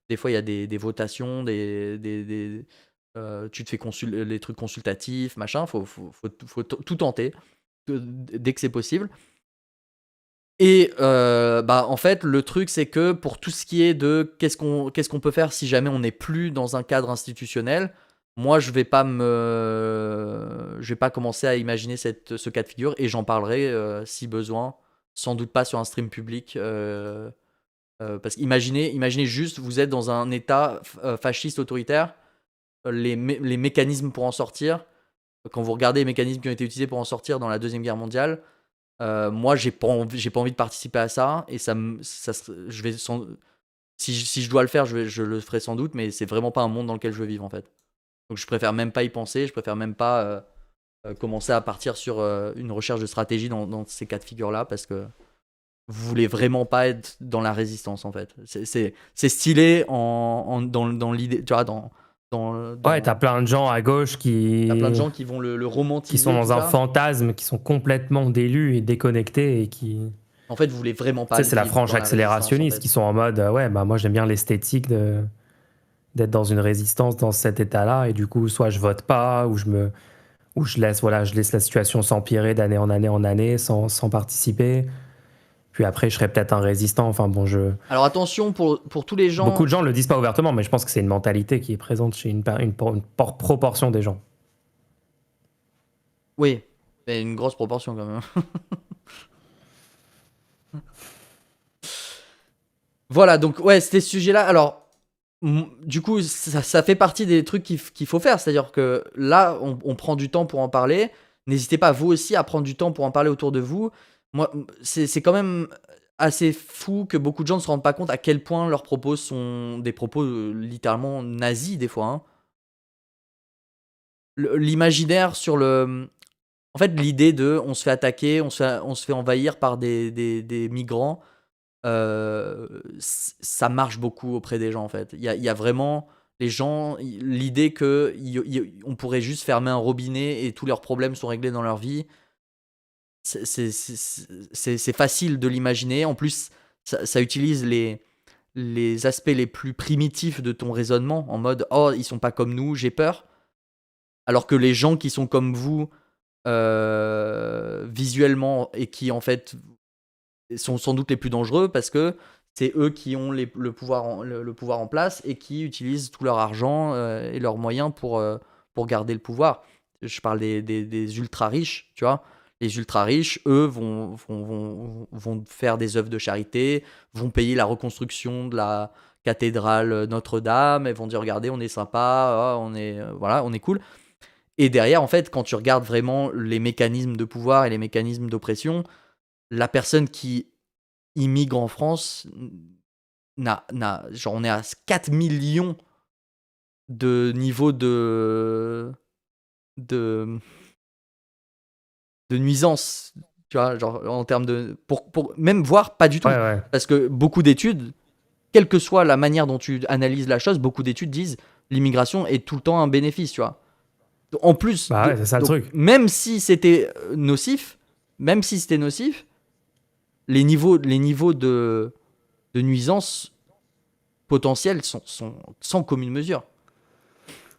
des fois, il y a des votations, tu te fais les trucs consultatifs, machin. Faut tout tenter dès que c'est possible. Et en fait, le truc, c'est que pour tout ce qui est de qu'est-ce qu'on peut faire si jamais on n'est plus dans un cadre institutionnel, moi, je vais pas commencer à imaginer ce cas de figure et j'en parlerai si besoin, sans doute pas sur un stream public. Parce qu'imaginez juste, vous êtes dans un état fasciste autoritaire, les mécanismes pour en sortir, quand vous regardez les mécanismes qui ont été utilisés pour en sortir dans la Deuxième Guerre mondiale, moi, j'ai pas envie de participer à ça et je vais si je dois le faire, je le ferai sans doute, mais c'est vraiment pas un monde dans lequel je veux vivre en fait. Donc je préfère même pas y penser, je préfère même pas commencer à partir sur une recherche de stratégie dans ces cas de figure-là parce que vous voulez vraiment pas être dans la résistance en fait. C'est stylé dans l'idée, tu vois, Ouais, t'as plein de gens à gauche y a plein de gens qui vont le romantiser. qui sont dans un fantasme, qui sont complètement délus et déconnectés et qui... En fait, vous voulez vraiment pas. Tu sais, c'est la frange accélérationniste qui sont en mode ouais, bah moi j'aime bien l'esthétique d'être dans une résistance dans cet état-là et du coup soit je vote pas ou je laisse la situation s'empirer d'année en année sans participer. Puis après je serais peut-être un résistant. Enfin bon, Alors attention pour tous les gens. Beaucoup de gens le disent pas ouvertement, mais je pense que c'est une mentalité qui est présente chez une proportion des gens. Oui, mais une grosse proportion quand même. Voilà, donc ouais, c'était ce sujet-là. Alors, du coup, ça fait partie des trucs qu'il faut faire. C'est-à-dire que là, on prend du temps pour en parler. N'hésitez pas, vous aussi, à prendre du temps pour en parler autour de vous. Moi, c'est quand même assez fou que beaucoup de gens ne se rendent pas compte à quel point leurs propos sont des propos littéralement nazis, des fois. Hein. L'imaginaire sur le... En fait, l'idée de on se fait attaquer, on se fait envahir par des migrants, ça marche beaucoup auprès des gens en fait. Il y a vraiment les gens, l'idée que on pourrait juste fermer un robinet et tous leurs problèmes sont réglés dans leur vie. C'est facile de l'imaginer. En plus, ça utilise les aspects les plus primitifs de ton raisonnement en mode oh ils sont pas comme nous, j'ai peur. Alors que les gens qui sont comme vous visuellement et qui en fait sont sans doute les plus dangereux parce que c'est eux qui ont le pouvoir en place et qui utilisent tout leur argent et leurs moyens pour garder le pouvoir. Je parle des ultra riches, tu vois. Les ultra riches, eux, vont faire des œuvres de charité, vont payer la reconstruction de la cathédrale Notre-Dame, et vont dire regardez, on est sympa, on est cool. Et derrière, en fait, quand tu regardes vraiment les mécanismes de pouvoir et les mécanismes d'oppression, la personne qui immigre en France genre on est à 4 millions de niveau de nuisance, tu vois, genre en termes de pour même voir pas du tout, ouais. Parce que beaucoup d'études, quelle que soit la manière dont tu analyses la chose, beaucoup d'études disent l'immigration est tout le temps un bénéfice, tu vois. En plus, c'est ça le truc. même si c'était nocif, les niveaux de nuisance potentiels sont sans commune mesure.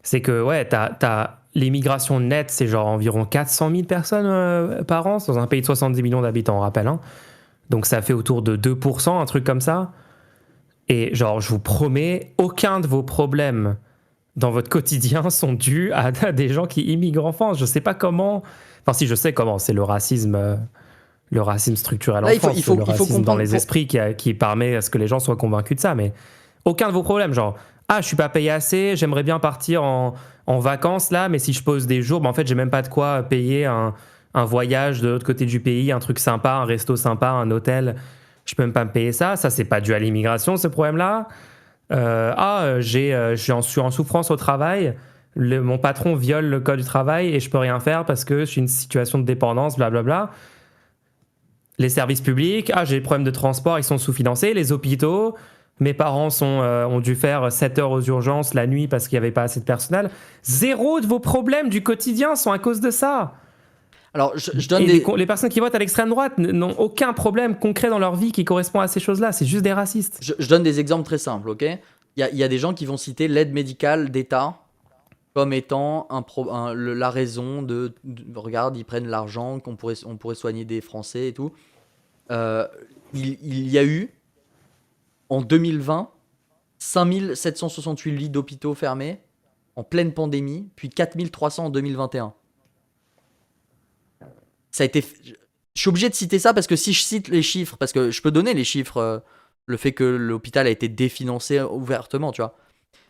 C'est que ouais, t'as l'immigration nette, c'est genre environ 400 000 personnes par an, dans un pays de 70 millions d'habitants, on rappelle. Hein. Donc ça fait autour de 2%, un truc comme ça. Et genre, je vous promets, aucun de vos problèmes dans votre quotidien sont dus à des gens qui immigrent en France. Je sais pas comment... Enfin si, je sais comment, c'est le racisme structurel en France, le racisme dans les esprits qui permet à ce que les gens soient convaincus de ça. Mais aucun de vos problèmes, genre, je suis pas payé assez, j'aimerais bien partir en vacances là, mais si je pose des jours, en fait, j'ai même pas de quoi payer un voyage de l'autre côté du pays, un truc sympa, un resto sympa, un hôtel. Je peux même pas me payer ça. Ça, c'est pas dû à l'immigration, ce problème-là. Je suis en souffrance au travail. Mon patron viole le code du travail et je peux rien faire parce que je suis une situation de dépendance, blablabla. Les services publics, j'ai des problèmes de transport, ils sont sous-financés. Les hôpitaux, mes parents ont dû faire 7 heures aux urgences la nuit parce qu'il n'y avait pas assez de personnel. Zéro de vos problèmes du quotidien sont à cause de ça. Alors, je donne Et des. les personnes qui votent à l'extrême droite n'ont aucun problème concret dans leur vie qui correspond à ces choses-là. C'est juste des racistes. Je donne des exemples très simples, ok? Il y a des gens qui vont citer l'aide médicale d'État comme étant la raison regarde, ils prennent l'argent, on pourrait soigner des Français et tout. Euh, il y a eu, en 2020, 5768 lits d'hôpitaux fermés en pleine pandémie, puis 4300 en 2021. Ça a été. Je suis obligé de citer ça parce que si je cite les chiffres, parce que je peux donner les chiffres, le fait que l'hôpital a été définancé ouvertement, tu vois.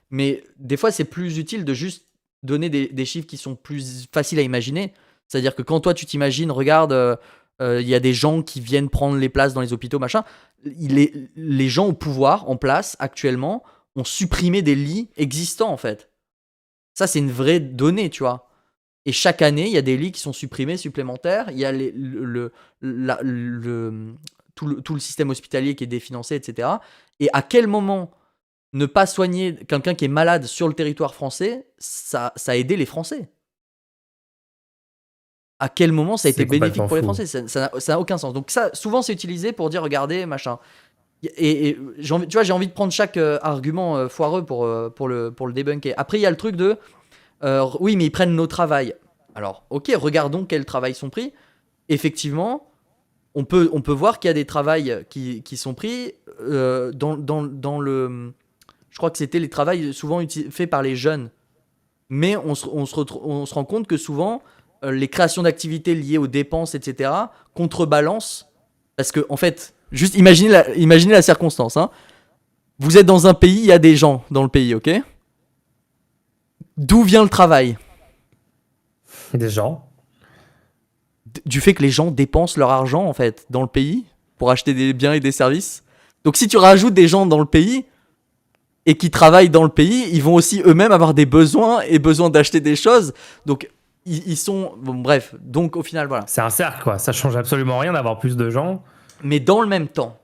Mais des fois, c'est plus utile de juste donner des chiffres qui sont plus faciles à imaginer. C'est-à-dire que quand toi, tu t'imagines, regarde, il y a des gens qui viennent prendre les places dans les hôpitaux, machin. Les gens au pouvoir, en place, actuellement, ont supprimé des lits existants, en fait. Ça, c'est une vraie donnée, tu vois. Et chaque année, il y a des lits qui sont supprimés, supplémentaires. Il y a tout le système hospitalier qui est définancé, etc. Et à quel moment ne pas soigner quelqu'un qui est malade sur le territoire français, ça a aidé les Français? À quel moment ça a été bénéfique pour les Français? Ça n'a aucun sens. Donc ça, souvent, c'est utilisé pour dire, regardez, machin. Et tu vois, j'ai envie de prendre chaque argument foireux pour le débunker. Après, il y a le truc de... oui, mais ils prennent nos travails. Alors, ok, regardons quels travails sont pris. Effectivement, on peut voir qu'il y a des travails qui sont pris dans le... Je crois que c'était les travails souvent faits par les jeunes. Mais on se rend compte que souvent, les créations d'activités liées aux dépenses, etc., contrebalancent. Parce que, en fait, juste imaginez la circonstance. Hein. Vous êtes dans un pays, il y a des gens dans le pays, ok? D'où vient le travail? Des gens. Du fait que les gens dépensent leur argent, en fait, dans le pays, pour acheter des biens et des services. Donc si tu rajoutes des gens dans le pays, et qui travaillent dans le pays, ils vont aussi eux-mêmes avoir des besoins et besoin d'acheter des choses. Donc ils sont... Bon, bref, donc au final, voilà. C'est un cercle, quoi. Ça change absolument rien d'avoir plus de gens. Mais dans le même temps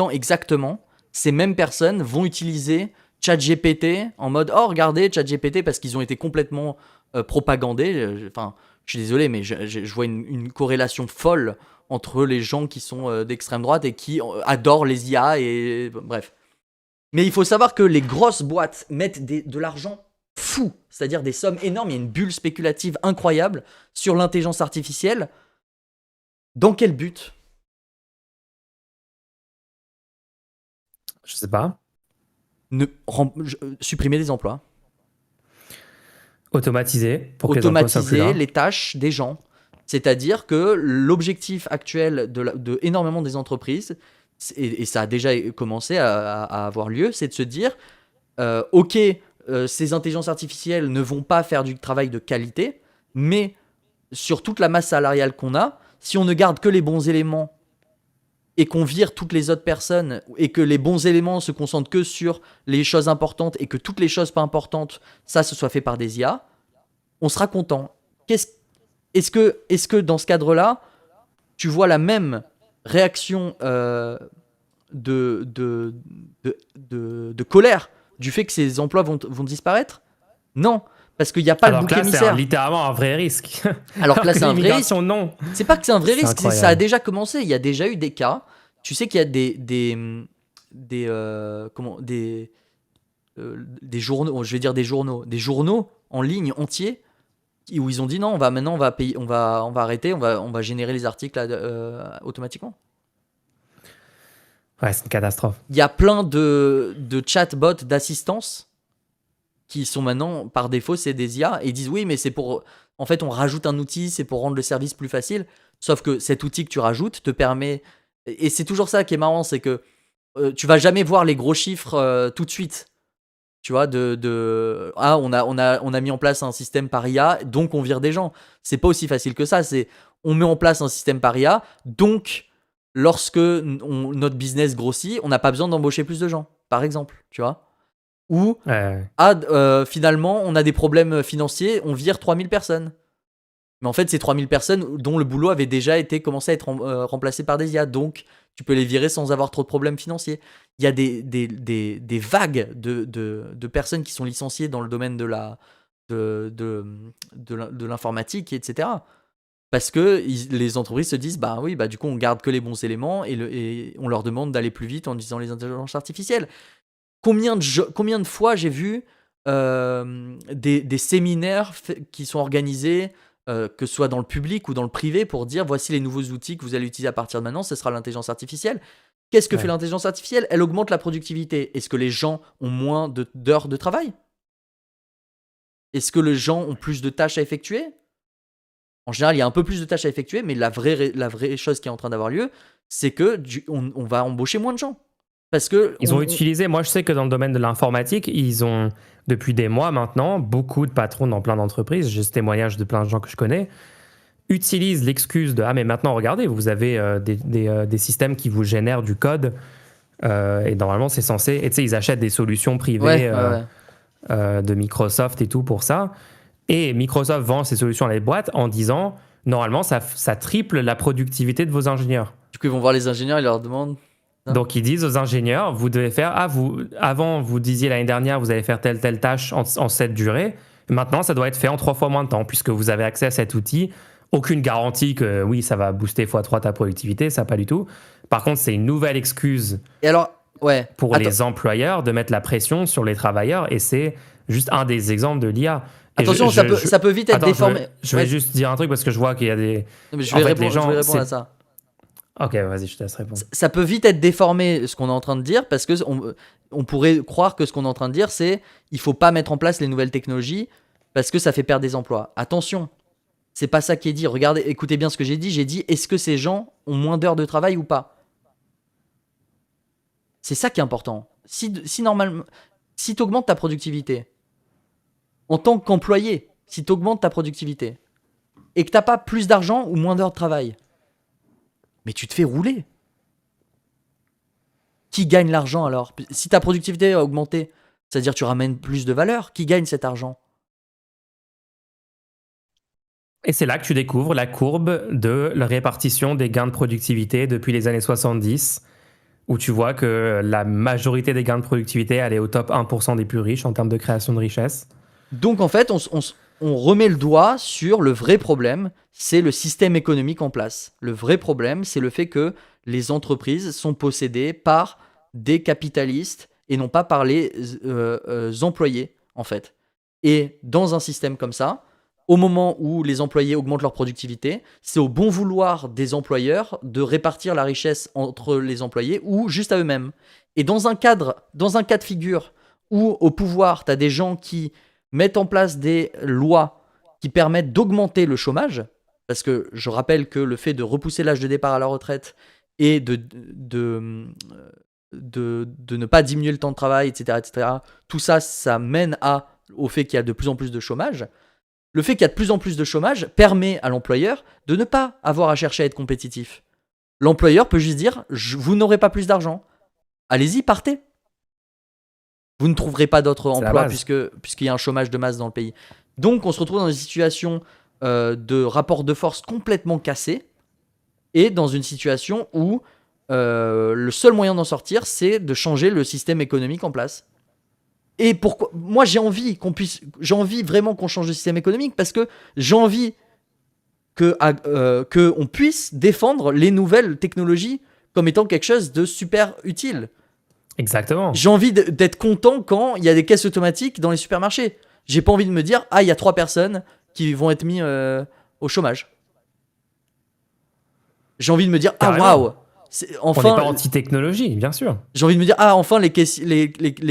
exactement, ces mêmes personnes vont utiliser ChatGPT en mode oh regardez ChatGPT parce qu'ils ont été complètement propagandés. Enfin, je suis désolé, mais je vois une corrélation folle entre les gens qui sont d'extrême droite et qui adorent les IA et bref. Mais il faut savoir que les grosses boîtes mettent de l'argent fou, c'est-à-dire des sommes énormes. Il y a une bulle spéculative incroyable sur l'intelligence artificielle. Dans quel but? Je sais pas. Supprimer des emplois. Automatiser pour que les emplois soient plus là. Automatiser les tâches des gens. C'est-à-dire que l'objectif actuel de énormément des entreprises, et ça a déjà commencé à avoir lieu, c'est de se dire ok, ces intelligences artificielles ne vont pas faire du travail de qualité, mais sur toute la masse salariale qu'on a, si on ne garde que les bons éléments et qu'on vire toutes les autres personnes et que les bons éléments se concentrent que sur les choses importantes et que toutes les choses pas importantes, ça se soit fait par des IA, on sera content. Est-ce que dans ce cadre-là, tu vois la même réaction de colère du fait que ces emplois vont disparaître? Non, parce qu'il n'y a pas le bouc émissaire. C'est littéralement un vrai risque. Alors que là, c'est un vrai risque. Non. C'est pas que c'est un vrai risque, Incroyable. ça a déjà commencé. Il y a déjà eu des cas. Tu sais qu'il y a des journaux, je vais dire des journaux en ligne entiers où ils ont dit non, on va payer, on va arrêter, on va générer les articles automatiquement. Ouais, c'est une catastrophe. Il y a plein de chatbots d'assistance qui sont maintenant, par défaut, c'est des IA, et ils disent oui, mais c'est pour... En fait, on rajoute un outil, c'est pour rendre le service plus facile, sauf que cet outil que tu rajoutes te permet... Et c'est toujours ça qui est marrant, c'est que tu vas jamais voir les gros chiffres tout de suite. Tu vois, ah, on a mis en place un système par IA, donc on vire des gens. C'est pas aussi facile que ça, c'est on met en place un système par IA, donc lorsque notre business grossit, on n'a pas besoin d'embaucher plus de gens, par exemple, tu vois. Ou, finalement, on a des problèmes financiers, on vire 3000 personnes. Mais en fait, c'est 3000 personnes dont le boulot avait déjà été commencé à être remplacé par des IA, donc tu peux les virer sans avoir trop de problèmes financiers. Il y a des vagues de personnes qui sont licenciées dans le domaine de l'informatique, etc. Parce que les entreprises se disent, bah oui, bah du coup, on garde que les bons éléments et on leur demande d'aller plus vite en utilisant les intelligences artificielles. Combien de fois j'ai vu des séminaires qui sont organisés, que ce soit dans le public ou dans le privé, pour dire voici les nouveaux outils que vous allez utiliser à partir de maintenant, ce sera l'intelligence artificielle. Qu'est-ce que fait Ouais. l'intelligence artificielle? Elle augmente la productivité. Est-ce que les gens ont moins d'heures de travail? Est-ce que les gens ont plus de tâches à effectuer? En général, il y a un peu plus de tâches à effectuer, mais la vraie chose qui est en train d'avoir lieu, c'est que on va embaucher moins de gens. Parce que Ils ont utilisé, moi je sais que dans le domaine de l'informatique, ils ont, depuis des mois maintenant, beaucoup de patrons dans plein d'entreprises, j'ai ce témoignage de plein de gens que je connais, utilisent l'excuse de « Ah mais maintenant regardez, vous avez des systèmes qui vous génèrent du code et normalement c'est censé… » Et tu sais, ils achètent des solutions privées de Microsoft et tout pour ça. Et Microsoft vend ces solutions à les boîtes en disant « Normalement ça triple la productivité de vos ingénieurs. » Du coup, ils vont voir les ingénieurs, ils leur demandent. Donc, ils disent aux ingénieurs, vous devez faire, avant, vous disiez l'année dernière, vous allez faire telle tâche en cette durée. Maintenant, ça doit être fait en 3 fois moins de temps, puisque vous avez accès à cet outil. Aucune garantie que, oui, ça va booster x3 ta productivité, ça pas du tout. Par contre, c'est une nouvelle excuse Et alors, ouais. pour les employeurs de mettre la pression sur les travailleurs, et c'est juste un des exemples de l'IA. Et Attention, ça peut vite être déformé. Je vais juste dire un truc, parce que je vois qu'il y a des… Non, mais je vais répondre à ça. Ok, vas-y, je te laisse répondre. Ça peut vite être déformé ce qu'on est en train de dire, parce que on pourrait croire que ce qu'on est en train de dire, c'est il faut pas mettre en place les nouvelles technologies parce que ça fait perdre des emplois. Attention, c'est pas ça qui est dit. Regardez, écoutez bien ce que j'ai dit. J'ai dit, est-ce que ces gens ont moins d'heures de travail ou pas? C'est ça qui est important. Si normalement, si tu augmentes ta productivité, en tant qu'employé, si tu augmentes ta productivité, et que t'as pas plus d'argent ou moins d'heures de travail, mais tu te fais rouler. Qui gagne l'argent alors? Si ta productivité a augmenté, c'est-à-dire que tu ramènes plus de valeur, qui gagne cet argent? Et c'est là que tu découvres la courbe de la répartition des gains de productivité depuis les années 70, où tu vois que la majorité des gains de productivité, elle est au top 1% des plus riches en termes de création de richesse. Donc en fait, on remet le doigt sur le vrai problème, c'est le système économique en place. Le vrai problème, c'est le fait que les entreprises sont possédées par des capitalistes et non pas par les employés, en fait. Et dans un système comme ça, au moment où les employés augmentent leur productivité, c'est au bon vouloir des employeurs de répartir la richesse entre les employés ou juste à eux-mêmes. Et dans un cas de figure où au pouvoir, tu as des gens qui mettent en place des lois qui permettent d'augmenter le chômage, parce que je rappelle que le fait de repousser l'âge de départ à la retraite et de ne pas diminuer le temps de travail, etc., tout ça, ça mène au fait qu'il y a de plus en plus de chômage. Le fait qu'il y a de plus en plus de chômage permet à l'employeur de ne pas avoir à chercher à être compétitif. L'employeur peut juste dire, vous n'aurez pas plus d'argent. Allez-y, partez. Vous ne trouverez pas d'autres emplois puisqu'il y a un chômage de masse dans le pays. Donc on se retrouve dans une situation de rapport de force complètement cassé et dans une situation où le seul moyen d'en sortir, c'est de changer le système économique en place. Et pourquoi? Moi, j'ai envie vraiment qu'on change le système économique parce que j'ai envie qu'on puisse défendre les nouvelles technologies comme étant quelque chose de super utile. Exactement. J'ai envie d'être content quand il y a des caisses automatiques dans les supermarchés. J'ai pas envie de me dire, il y a 3 personnes qui vont être mis au chômage. J'ai envie de me dire, waouh! Enfin, on n'est pas anti-technologie, bien sûr. J'ai envie de me dire, enfin, les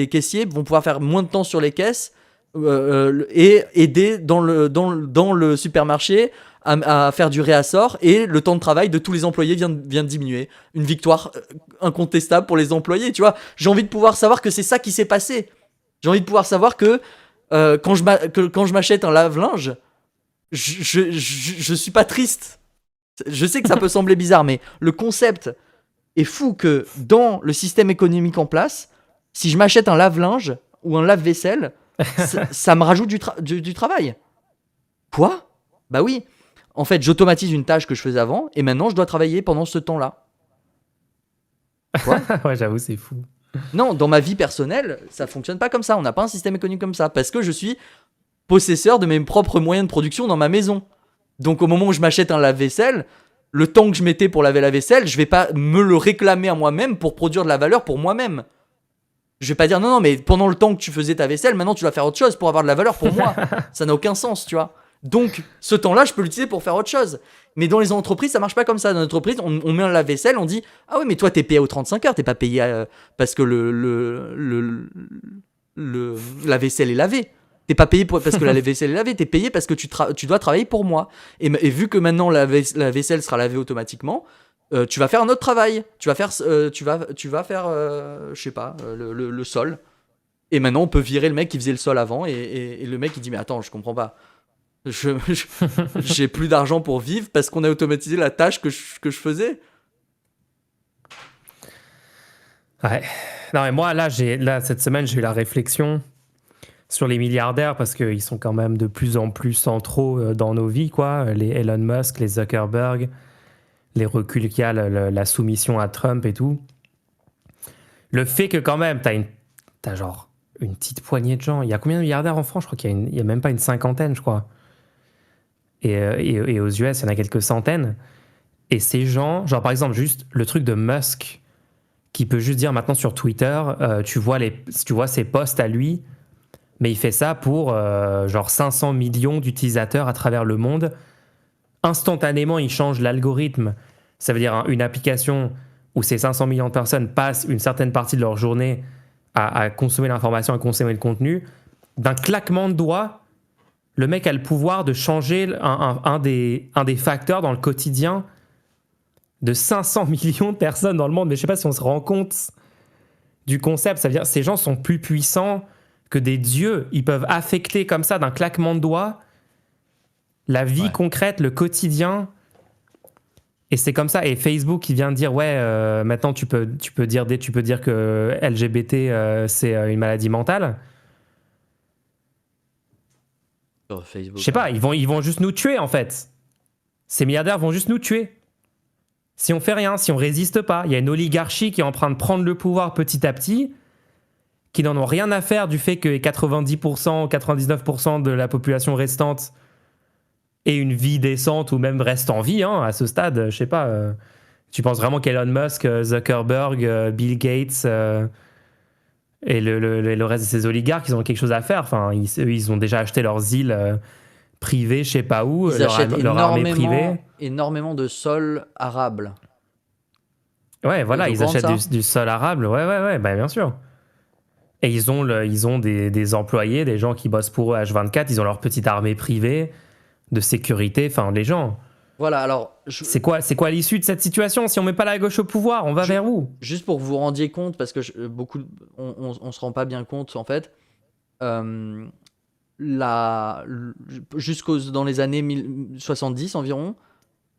caissiers vont pouvoir faire moins de temps sur les caisses et aider dans le supermarché à faire du réassort, et le temps de travail de tous les employés vient de diminuer. Une victoire incontestable pour les employés, tu vois. J'ai envie de pouvoir savoir que c'est ça qui s'est passé. J'ai envie de pouvoir savoir que quand je m'achète un lave-linge, je suis pas triste. Je sais que ça peut sembler bizarre, mais le concept est fou que dans le système économique en place, si je m'achète un lave-linge ou un lave-vaisselle, ça me rajoute du travail. Quoi? Bah oui. En fait, j'automatise une tâche que je faisais avant et maintenant je dois travailler pendant ce temps-là. Quoi? Ouais, j'avoue, c'est fou. Non, dans ma vie personnelle, ça fonctionne pas comme ça. On n'a pas un système économique comme ça parce que je suis possesseur de mes propres moyens de production dans ma maison. Donc au moment où je m'achète un lave-vaisselle, le temps que je mettais pour laver la vaisselle, je vais pas me le réclamer à moi-même pour produire de la valeur pour moi-même. Je vais pas dire non, mais pendant le temps que tu faisais ta vaisselle, maintenant tu dois faire autre chose pour avoir de la valeur pour moi. Ça n'a aucun sens, tu vois. Donc ce temps-là, je peux l'utiliser pour faire autre chose. Mais dans les entreprises, ça marche pas comme ça. Dans les entreprises, on met un lave-vaisselle, on dit ah oui, mais toi t'es payé aux 35 heures, t'es pas payé parce que la vaisselle est lavée. T'es pas payé parce que la vaisselle est lavée, t'es payé parce que tu dois travailler pour moi. Et vu que maintenant la vaisselle sera lavée automatiquement, tu vas faire un autre travail. Tu vas faire, je sais pas, le sol. Et maintenant, on peut virer le mec qui faisait le sol avant. Et le mec, il dit mais attends, je comprends pas. J'ai plus d'argent pour vivre parce qu'on a automatisé la tâche que je faisais. Ouais. Non, mais moi, là, cette semaine, j'ai eu la réflexion sur les milliardaires parce qu'ils sont quand même de plus en plus centraux dans nos vies, quoi. Les Elon Musk, les Zuckerberg, les reculs qu'il y a, la soumission à Trump et tout. Le fait que quand même, t'as genre une petite poignée de gens. Il y a combien de milliardaires en France? Je crois qu'il y a même pas une cinquantaine, je crois. Et aux US, il y en a quelques centaines. Et ces gens, genre par exemple, juste le truc de Musk, qui peut juste dire maintenant sur Twitter, tu vois ses posts à lui, mais il fait ça pour genre 500 millions d'utilisateurs à travers le monde. Instantanément, il change l'algorithme. Ça veut dire une application où ces 500 millions de personnes passent une certaine partie de leur journée à consommer l'information, à consommer le contenu. D'un claquement de doigts, le mec a le pouvoir de changer un des facteurs dans le quotidien de 500 millions de personnes dans le monde. Mais je ne sais pas si on se rend compte du concept. Ça veut dire ces gens sont plus puissants que des dieux. Ils peuvent affecter comme ça, d'un claquement de doigts, la vie concrète, le quotidien. Et c'est comme ça. Et Facebook qui vient de dire maintenant tu peux dire que LGBT c'est une maladie mentale. Facebook, je sais pas, ils vont juste nous tuer en fait. Ces milliardaires vont juste nous tuer. Si on fait rien, si on résiste pas, il y a une oligarchie qui est en train de prendre le pouvoir petit à petit, qui n'en ont rien à faire du fait que 90%, 99% de la population restante ait une vie décente ou même reste en vie à ce stade. Je sais pas. Tu penses vraiment qu'Elon Musk, Zuckerberg, Bill Gates et le reste de ces oligarques, ils ont quelque chose à faire. Enfin, ils ont déjà acheté leurs îles privées, je sais pas où, ils achètent leur armée privée. Énormément de sol arable. Ouais, voilà, ils achètent du sol arable. Ouais, bah, bien sûr. Et ils ont des employés, des gens qui bossent pour eux H24. Ils ont leur petite armée privée de sécurité. Enfin, les gens. Voilà, alors... C'est quoi l'issue de cette situation? Si on met pas la gauche au pouvoir, on va vers où? Juste pour que vous vous rendiez compte, parce que on se rend pas bien compte, en fait. Dans les années 70 environ,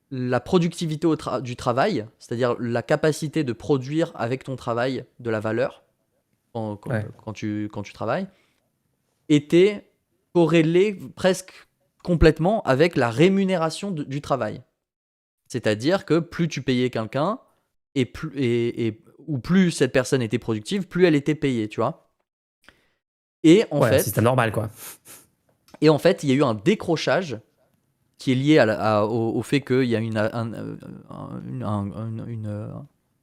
la productivité du travail, c'est-à-dire la capacité de produire avec ton travail de la valeur quand tu travailles, était corrélée presque complètement avec la rémunération du travail. C'est-à-dire que plus tu payais quelqu'un ou plus cette personne était productive, plus elle était payée, tu vois. Et en fait, c'était normal, quoi. Et en fait, il y a eu un décrochage qui est lié au fait qu'il y a une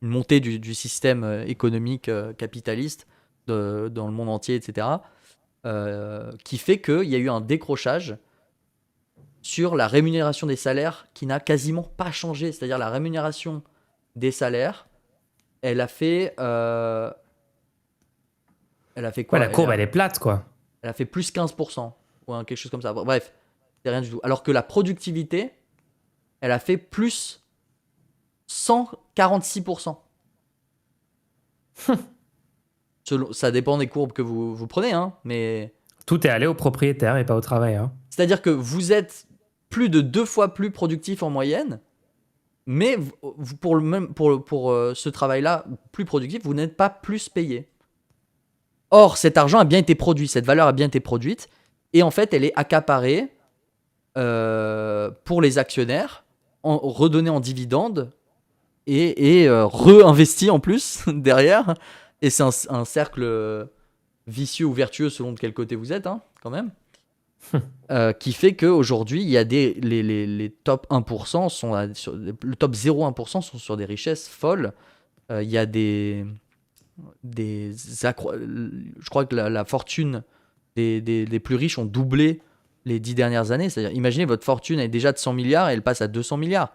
montée du système économique capitaliste dans le monde entier, etc., qui fait qu'il y a eu un décrochage sur la rémunération des salaires qui n'a quasiment pas changé. C'est-à-dire la rémunération des salaires, elle a fait quoi? La courbe, elle est plate, quoi. Elle a fait plus 15%, ou quelque chose comme ça. Bref, c'est rien du tout. Alors que la productivité, elle a fait plus 146%. Ça dépend des courbes que vous prenez, mais... Tout est allé au propriétaire et pas au travail. C'est-à-dire que vous êtes plus de 2 fois plus productif en moyenne, mais pour ce travail-là plus productif, vous n'êtes pas plus payé. Or, cet argent a bien été produit, cette valeur a bien été produite, et en fait, elle est accaparée pour les actionnaires, redonnée en dividendes, et réinvestie en plus derrière. Et c'est un cercle vicieux ou vertueux selon de quel côté vous êtes, quand même. qui fait qu'aujourd'hui, il y a les top 1% le top 0,1% sont sur des richesses folles. Il y a je crois que la fortune des plus riches ont doublé les 10 dernières années. C'est-à-dire, imaginez, votre fortune est déjà de 100 milliards et elle passe à 200 milliards.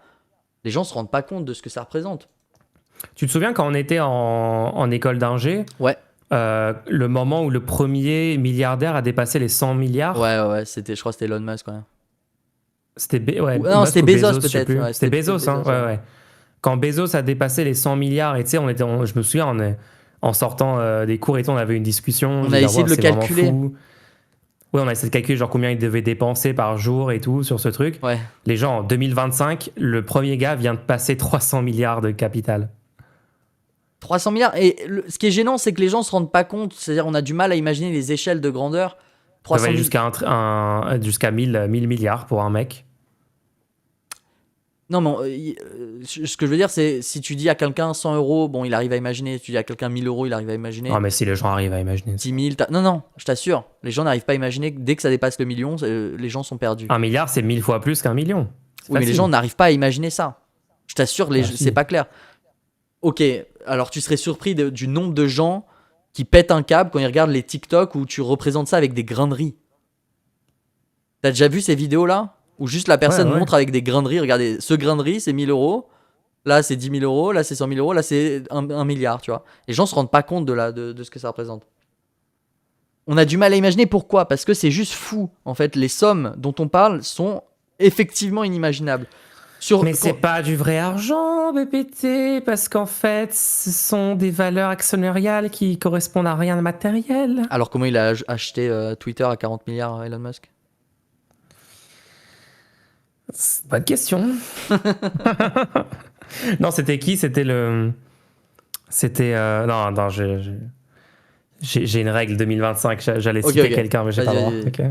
Les gens ne se rendent pas compte de ce que ça représente. Tu te souviens quand on était en école d'ingé, Ouais. le moment où le premier milliardaire a dépassé les 100 milliards? Ouais, je crois que c'était Elon Musk. Ouais. C'était non, Musk c'était ou Bezos je sais peut-être. plus. Ouais, c'était Bezos, hein. Bezos, Ouais. Quand Bezos a dépassé les 100 milliards, et tu sais, je me souviens, en sortant des cours et tout, on avait une discussion. On a essayé de le calculer. Oui, on a essayé de calculer genre combien il devait dépenser par jour et tout sur ce truc. Ouais. Les gens, en 2025, le premier gars vient de passer 300 milliards de capital. 300 milliards. Et ce qui est gênant, c'est que les gens se rendent pas compte. C'est-à-dire, on a du mal à imaginer les échelles de grandeur. Ça va 300 jusqu'à 1000 milliards pour un mec. Non, mais ce que je veux dire, c'est si tu dis à quelqu'un 100 euros, bon, il arrive à imaginer. Si tu dis à quelqu'un 1000 euros, il arrive à imaginer. Non, mais si les gens arrivent à imaginer. 10 000. Non, je t'assure. Les gens n'arrivent pas à imaginer que dès que ça dépasse le million, les gens sont perdus. 1 milliard, c'est 1000 fois plus qu'un million. Oui, mais les gens n'arrivent pas à imaginer ça. Je t'assure, c'est pas clair. Ok, alors tu serais surpris du nombre de gens qui pètent un câble quand ils regardent les TikTok où tu représentes ça avec des grains de riz. T'as déjà vu ces vidéos-là? Où juste la personne montre avec des grains de riz. Regardez, ce grain de riz, c'est 1000 euros. Là, c'est 10 000 euros. Là, c'est 100 000 euros. Là, c'est 1 milliard, tu vois. Les gens se rendent pas compte de ce que ça représente. On a du mal à imaginer pourquoi. Parce que c'est juste fou. En fait, les sommes dont on parle sont effectivement inimaginables. Mais c'est pas du vrai argent, BPT, parce qu'en fait, ce sont des valeurs actionnariales qui correspondent à rien de matériel. Alors, comment il a acheté Twitter à 40 milliards, Elon Musk? C'est pas de question. Non, c'était qui? C'était non, j'ai une règle 2025. J'allais citer quelqu'un, mais j'ai pas le droit. Okay.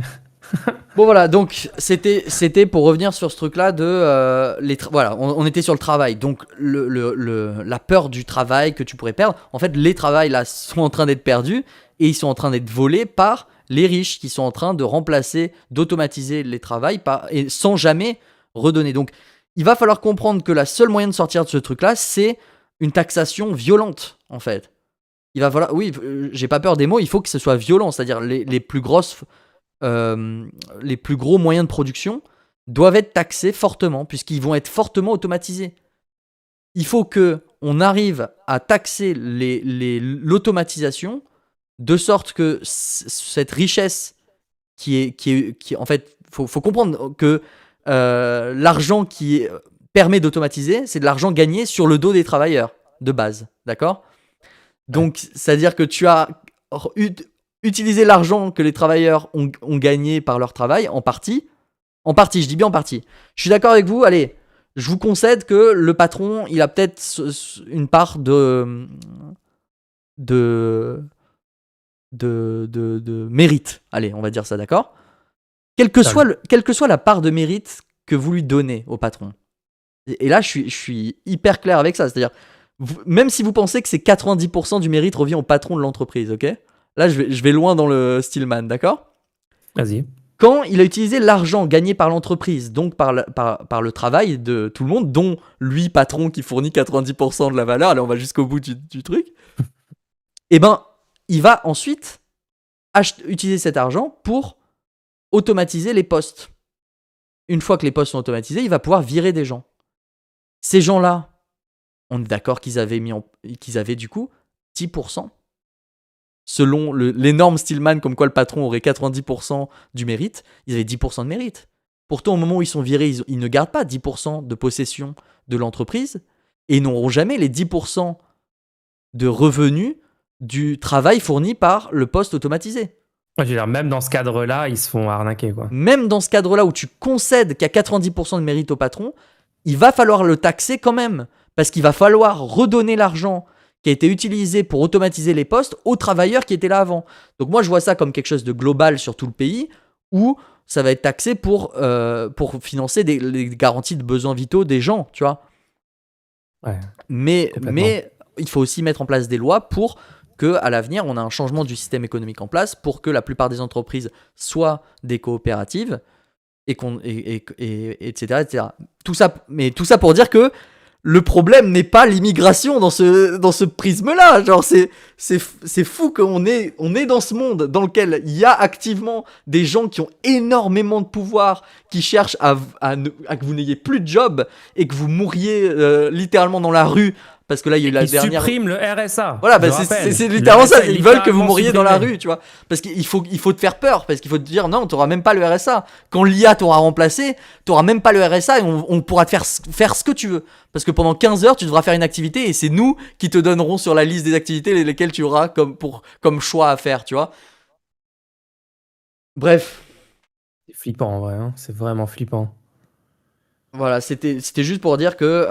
Bon voilà, donc c'était pour revenir sur ce truc-là de voilà, on était sur le travail. Donc la peur du travail que tu pourrais perdre. En fait, les travails là sont en train d'être perdus et ils sont en train d'être volés par les riches qui sont en train de remplacer, d'automatiser les travails et sans jamais redonner. Donc, il va falloir comprendre que la seule moyen de sortir de ce truc-là, c'est une taxation violente, en fait. Il va falloir, oui, j'ai pas peur des mots, il faut que ce soit violent, c'est-à-dire les plus gros moyens de production doivent être taxés fortement, puisqu'ils vont être fortement automatisés. Il faut que on arrive à taxer l'automatisation de sorte que cette richesse qui en fait, faut comprendre que l'argent qui permet d'automatiser, c'est de l'argent gagné sur le dos des travailleurs de base, d'accord? Donc, c'est-à-dire que tu as utilisé l'argent que les travailleurs ont gagné par leur travail, en partie, je dis bien en partie. Je suis d'accord avec vous, allez, je vous concède que le patron, il a peut-être une part de mérite. Allez, on va dire ça, d'accord? Quelle que soit la part de mérite que vous lui donnez au patron. Et là, je suis hyper clair avec ça. C'est-à-dire, même si vous pensez que c'est 90% du mérite revient au patron de l'entreprise, ok? Là, je vais loin dans le Stillman, d'accord? Vas-y. Quand il a utilisé l'argent gagné par l'entreprise, donc par le travail de tout le monde, dont lui, patron, qui fournit 90% de la valeur, allez, on va jusqu'au bout du truc, et ben, il va ensuite utiliser cet argent pour automatiser les postes. Une fois que les postes sont automatisés, il va pouvoir virer des gens. Ces gens-là, on est d'accord qu'ils avaient du coup 10%. Selon l'énorme Stillman, comme quoi le patron aurait 90% du mérite, ils avaient 10% de mérite. Pourtant, au moment où ils sont virés, ils ne gardent pas 10% de possession de l'entreprise et n'auront jamais les 10% de revenus du travail fourni par le poste automatisé. Je veux dire, même dans ce cadre-là, ils se font arnaquer, quoi. Même dans ce cadre-là où tu concèdes qu'il y a 90% de mérite au patron, il va falloir le taxer quand même. Parce qu'il va falloir redonner l'argent qui a été utilisé pour automatiser les postes aux travailleurs qui étaient là avant. Donc moi, je vois ça comme quelque chose de global sur tout le pays, où ça va être taxé pour financer les garanties de besoins vitaux des gens, tu vois. Ouais, mais il faut aussi mettre en place des lois pour qu'à l'avenir, on a un changement du système économique en place pour que la plupart des entreprises soient des coopératives, etc., etc. Tout ça pour dire que le problème n'est pas l'immigration dans ce prisme-là. Genre, c'est fou qu'on on est dans ce monde dans lequel il y a activement des gens qui ont énormément de pouvoir, qui cherchent à que vous n'ayez plus de job et que vous mourriez littéralement dans la rue. Parce que là, il y a eu la dernière. Ils suppriment le RSA. Voilà, c'est littéralement ça. Ils veulent que vous mouriez dans la rue, tu vois. Parce qu'il faut te faire peur. Parce qu'il faut te dire, non, t'auras même pas le RSA. Quand l'IA t'aura remplacé, t'auras même pas le RSA et on pourra te faire ce que tu veux. Parce que pendant 15 heures, tu devras faire une activité et c'est nous qui te donnerons sur la liste des activités lesquelles tu auras comme choix à faire, tu vois. Bref. C'est flippant, en vrai. Hein. C'est vraiment flippant. Voilà, c'était juste pour dire que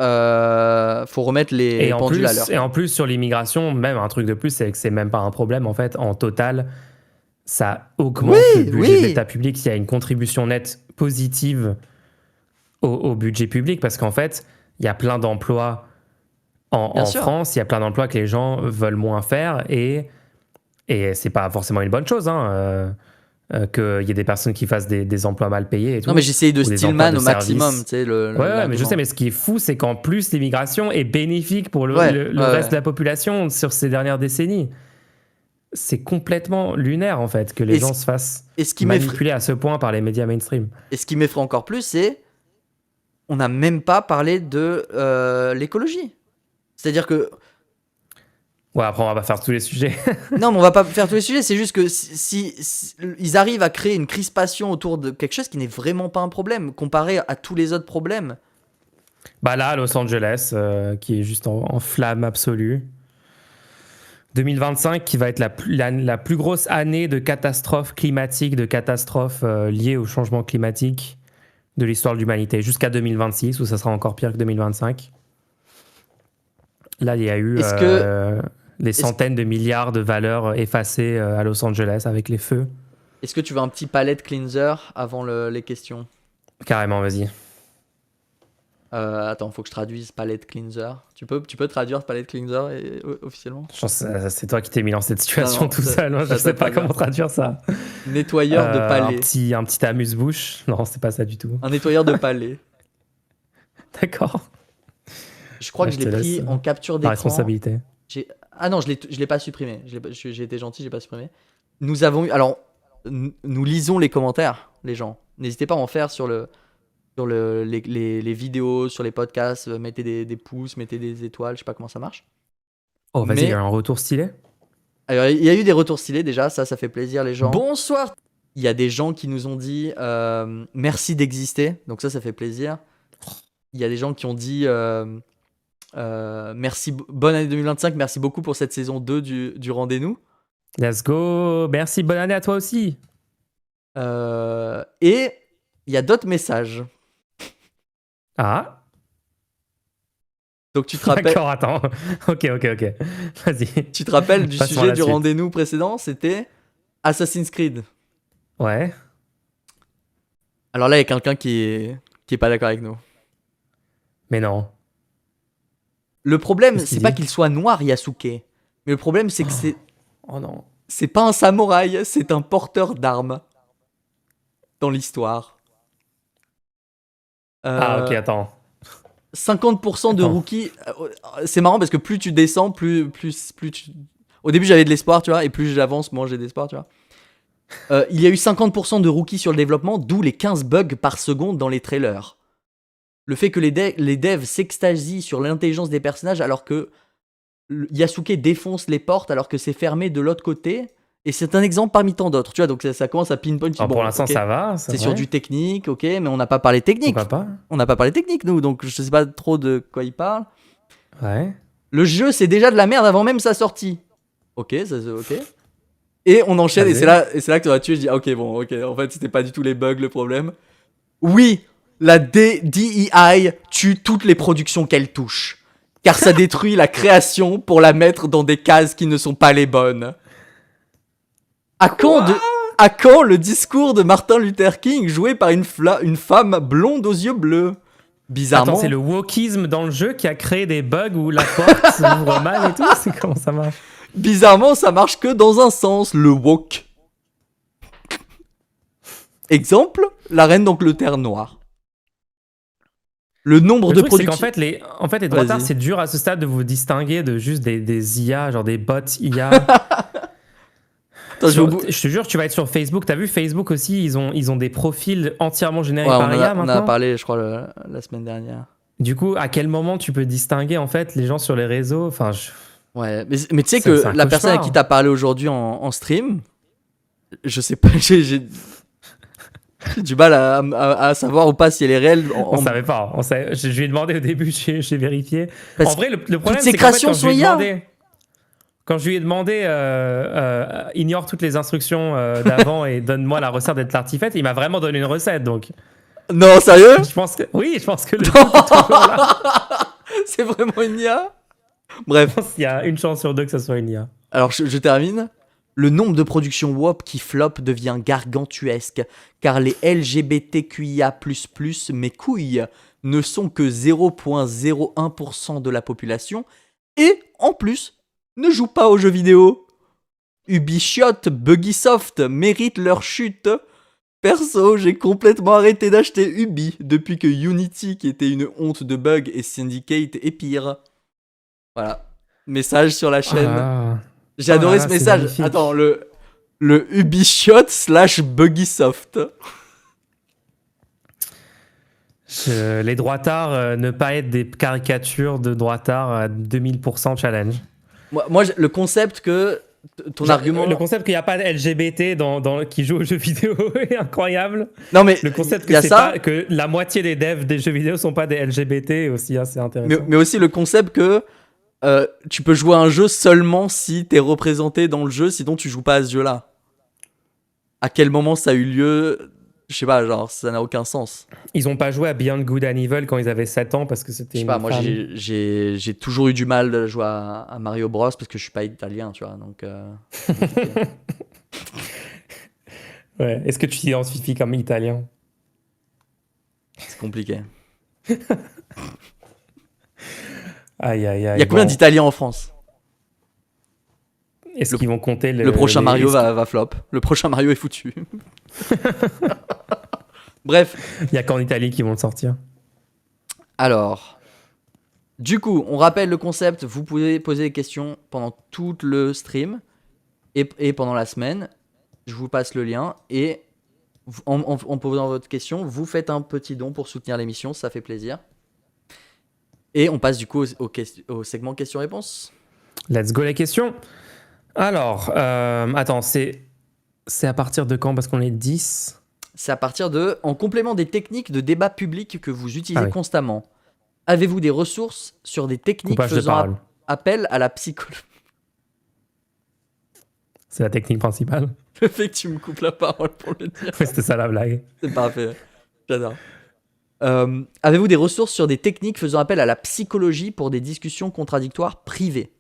faut remettre les pendules à l'heure. Et en plus, sur l'immigration, même un truc de plus, c'est que c'est même pas un problème. En fait, en total, ça augmente le budget de l'État public. Il y a une contribution nette positive au budget public parce qu'en fait, il y a plein d'emplois en France. Il y a plein d'emplois que les gens veulent moins faire et c'est pas forcément une bonne chose. Hein, qu'il y ait des personnes qui fassent des emplois mal payés et tout. Non, mais j'essaye de Stillman au maximum. Tu sais, ouais, mais je sais, mais ce qui est fou, c'est qu'en plus, l'immigration est bénéfique pour le reste de la population sur ces dernières décennies. C'est complètement lunaire, en fait, que les gens se fassent manipuler à ce point par les médias mainstream. Et ce qui m'effraie encore plus, c'est on n'a même pas parlé de l'écologie. C'est-à-dire que ouais, après, on va pas faire tous les sujets. Non, mais on va pas faire tous les sujets. C'est juste que si ils arrivent à créer une crispation autour de quelque chose qui n'est vraiment pas un problème, comparé à tous les autres problèmes. Bah là, Los Angeles, qui est juste en flamme absolue. 2025, qui va être la plus grosse année de catastrophes climatiques, de catastrophes liées au changement climatique de l'histoire de l'humanité. Jusqu'à 2026, où ça sera encore pire que 2025. Là, il y a eu... des centaines de milliards de valeurs effacées à Los Angeles avec les feux. Est-ce que tu veux un petit palette cleanser avant les questions ? Carrément, vas-y. Attends, faut que je traduise palette cleanser. Tu peux traduire palette cleanser officiellement ? Je pense que c'est toi qui t'es mis dans cette situation tout seul. Moi, je sais pas comment traduire ça. Nettoyeur de palais. Un petit amuse-bouche. Non, c'est pas ça du tout. Un nettoyeur de palais. D'accord. Je crois que je l'ai pris en capture d'écran. La responsabilité. Ah non, je l'ai pas supprimé. J'ai été gentil, j'ai pas supprimé. Nous avons eu... Alors, nous lisons les commentaires, les gens. N'hésitez pas à en faire sur les vidéos, sur les podcasts. Mettez des pouces, mettez des étoiles, je sais pas comment ça marche. Oh, vas-y, il y a un retour stylé. Alors, il y a eu des retours stylés déjà, ça fait plaisir les gens. Bonsoir. Il y a des gens qui nous ont dit merci d'exister, donc ça fait plaisir. Il y a des gens qui ont dit... merci, bonne année 2025, merci beaucoup pour cette saison 2 du Rendez-nous. Let's go, merci, bonne année à toi aussi. Et il y a d'autres messages. Ah. Donc tu te rappelles... D'accord, attends. Ok. Vas-y. Tu te rappelles du sujet du Rendez-nous précédent, c'était Assassin's Creed. Ouais. Alors là, il y a quelqu'un qui est pas d'accord avec nous. Mais non. Le problème, c'est pas qu'il soit noir, Yasuke. Mais le problème, c'est que c'est... Oh non. C'est pas un samouraï, c'est un porteur d'armes. Dans l'histoire. Ah, ok, attends. 50% de rookies... C'est marrant parce que plus tu descends, plus tu... Au début, j'avais de l'espoir, tu vois, et plus j'avance, moins j'ai d'espoir, tu vois. Il y a eu 50% de rookies sur le développement, d'où les 15 bugs par seconde dans les trailers. Le fait que les devs s'extasient sur l'intelligence des personnages alors que Yasuke défonce les portes alors que c'est fermé de l'autre côté. Et c'est un exemple parmi tant d'autres. Tu vois, donc ça commence à pinpoint. Bon, pour l'instant, ça va. C'est sur du technique, ok, mais on n'a pas parlé technique. Pourquoi pas ? On n'a pas parlé technique, nous, donc je sais pas trop de quoi il parle. Ouais. Le jeu, c'est déjà de la merde avant même sa sortie. Ok, ok. Et on enchaîne, et c'est là que tu vas tuer. Je dis, ok, en fait, c'était pas du tout les bugs le problème. Oui, la DEI tue toutes les productions qu'elle touche. Car ça détruit la création pour la mettre dans des cases qui ne sont pas les bonnes. À quand le discours de Martin Luther King joué par une femme blonde aux yeux bleus ? Bizarrement. Attends, c'est le wokisme dans le jeu qui a créé des bugs où la porte s'ouvre mal et tout ? C'est comment ça marche ? bizarrement, ça marche que dans un sens, le woke. Exemple, la reine d'Angleterre noire. Le nombre Le de truc, c'est qu'en productions... fait, les droitards, Vas-y. c'est dur à ce stade de vous distinguer de juste des IA, genre des bots IA. Attends, Je te jure, tu vas être sur Facebook. T'as vu Facebook aussi, ils ont des profils entièrement générés Ouais, par IA on en a maintenant. parlé, je crois, la semaine dernière. Du coup, à quel moment tu peux distinguer en fait les gens sur les réseaux? Enfin, Ouais, mais tu sais C'est que un la personne à cauchemar. qui t'as parlé aujourd'hui en stream, je sais pas, j'ai du mal à savoir ou pas si elle est réelle. on savait pas. Je lui ai demandé au début, j'ai vérifié. Parce En vrai, le problème, ces c'est qu'en fait, créations sont IA. quand je lui ai demandé, ignore toutes les instructions d'avant et donne-moi la recette d'être l'artifette, il m'a vraiment donné une recette. Donc, Non, sérieux? je pense que le truc est toujours là. C'est vraiment une IA? Bref, Je pense qu'il y a une chance sur deux que ça soit une IA. alors je termine. Le nombre de productions WOP qui flop devient gargantuesque, car les LGBTQIA++, mes couilles, ne sont que 0,01% de la population, et, en plus, ne jouent pas aux jeux vidéo. Ubisoft, Buggysoft méritent leur chute. Perso, j'ai complètement arrêté d'acheter Ubi depuis que Unity, qui était une honte de bug, et Syndicate est pire. Voilà. Message sur la chaîne. Ah, J'ai Oh là adoré là, ce c'est message. magnifique. Attends, le Ubisoft / Buggysoft. les droitards, ne pas être des caricatures de droitards à 2000% challenge. Moi, le concept que ton Genre, argument. Le concept qu'il n'y a pas de LGBT qui joue aux jeux vidéo est incroyable. Non, mais Le concept il y a ça, que la moitié des devs des jeux vidéo sont pas des LGBT est aussi assez intéressant. mais aussi le concept que tu peux jouer à un jeu seulement si t'es représenté dans le jeu, sinon tu joues pas à ce jeu-là. À quel moment ça a eu lieu? Je sais pas, genre, ça n'a aucun sens. Ils ont pas joué à Beyond Good and Evil quand ils avaient 7 ans parce que Je c'était sais une pas, moi femme. j'ai toujours eu du mal de jouer à Mario Bros parce que je suis pas italien, tu vois, donc. Ouais. Est-ce que tu t'identifies comme italien? C'est compliqué. Aïe, aïe, aïe. Il y a combien bon. d'Italiens en France? Est-ce qu'ils vont compter Le prochain Mario est-ce va flop. Le prochain Mario est foutu. Bref, Il y a qu'en Italie qu'ils vont le sortir. alors. Du coup, on rappelle le concept. Vous pouvez poser des questions pendant tout le stream et pendant la semaine. Je vous passe le lien. Et en posant votre question, vous faites un petit don pour soutenir l'émission. Ça fait plaisir. Et on passe du coup au segment questions-réponses. Let's go les questions. Alors, attends, c'est à partir de quand? Parce qu'on est 10. C'est à partir de, en complément des techniques de débat public que vous utilisez Ah oui. constamment, avez-vous des ressources sur des techniques Coupage de faisant parole. appel à la psychologie? C'est la technique principale. Le fait que tu me coupes la parole pour le dire, Ouais, c'était ça la blague. c'est parfait. J'adore. Avez-vous des ressources sur des techniques faisant appel à la psychologie pour des discussions contradictoires privées?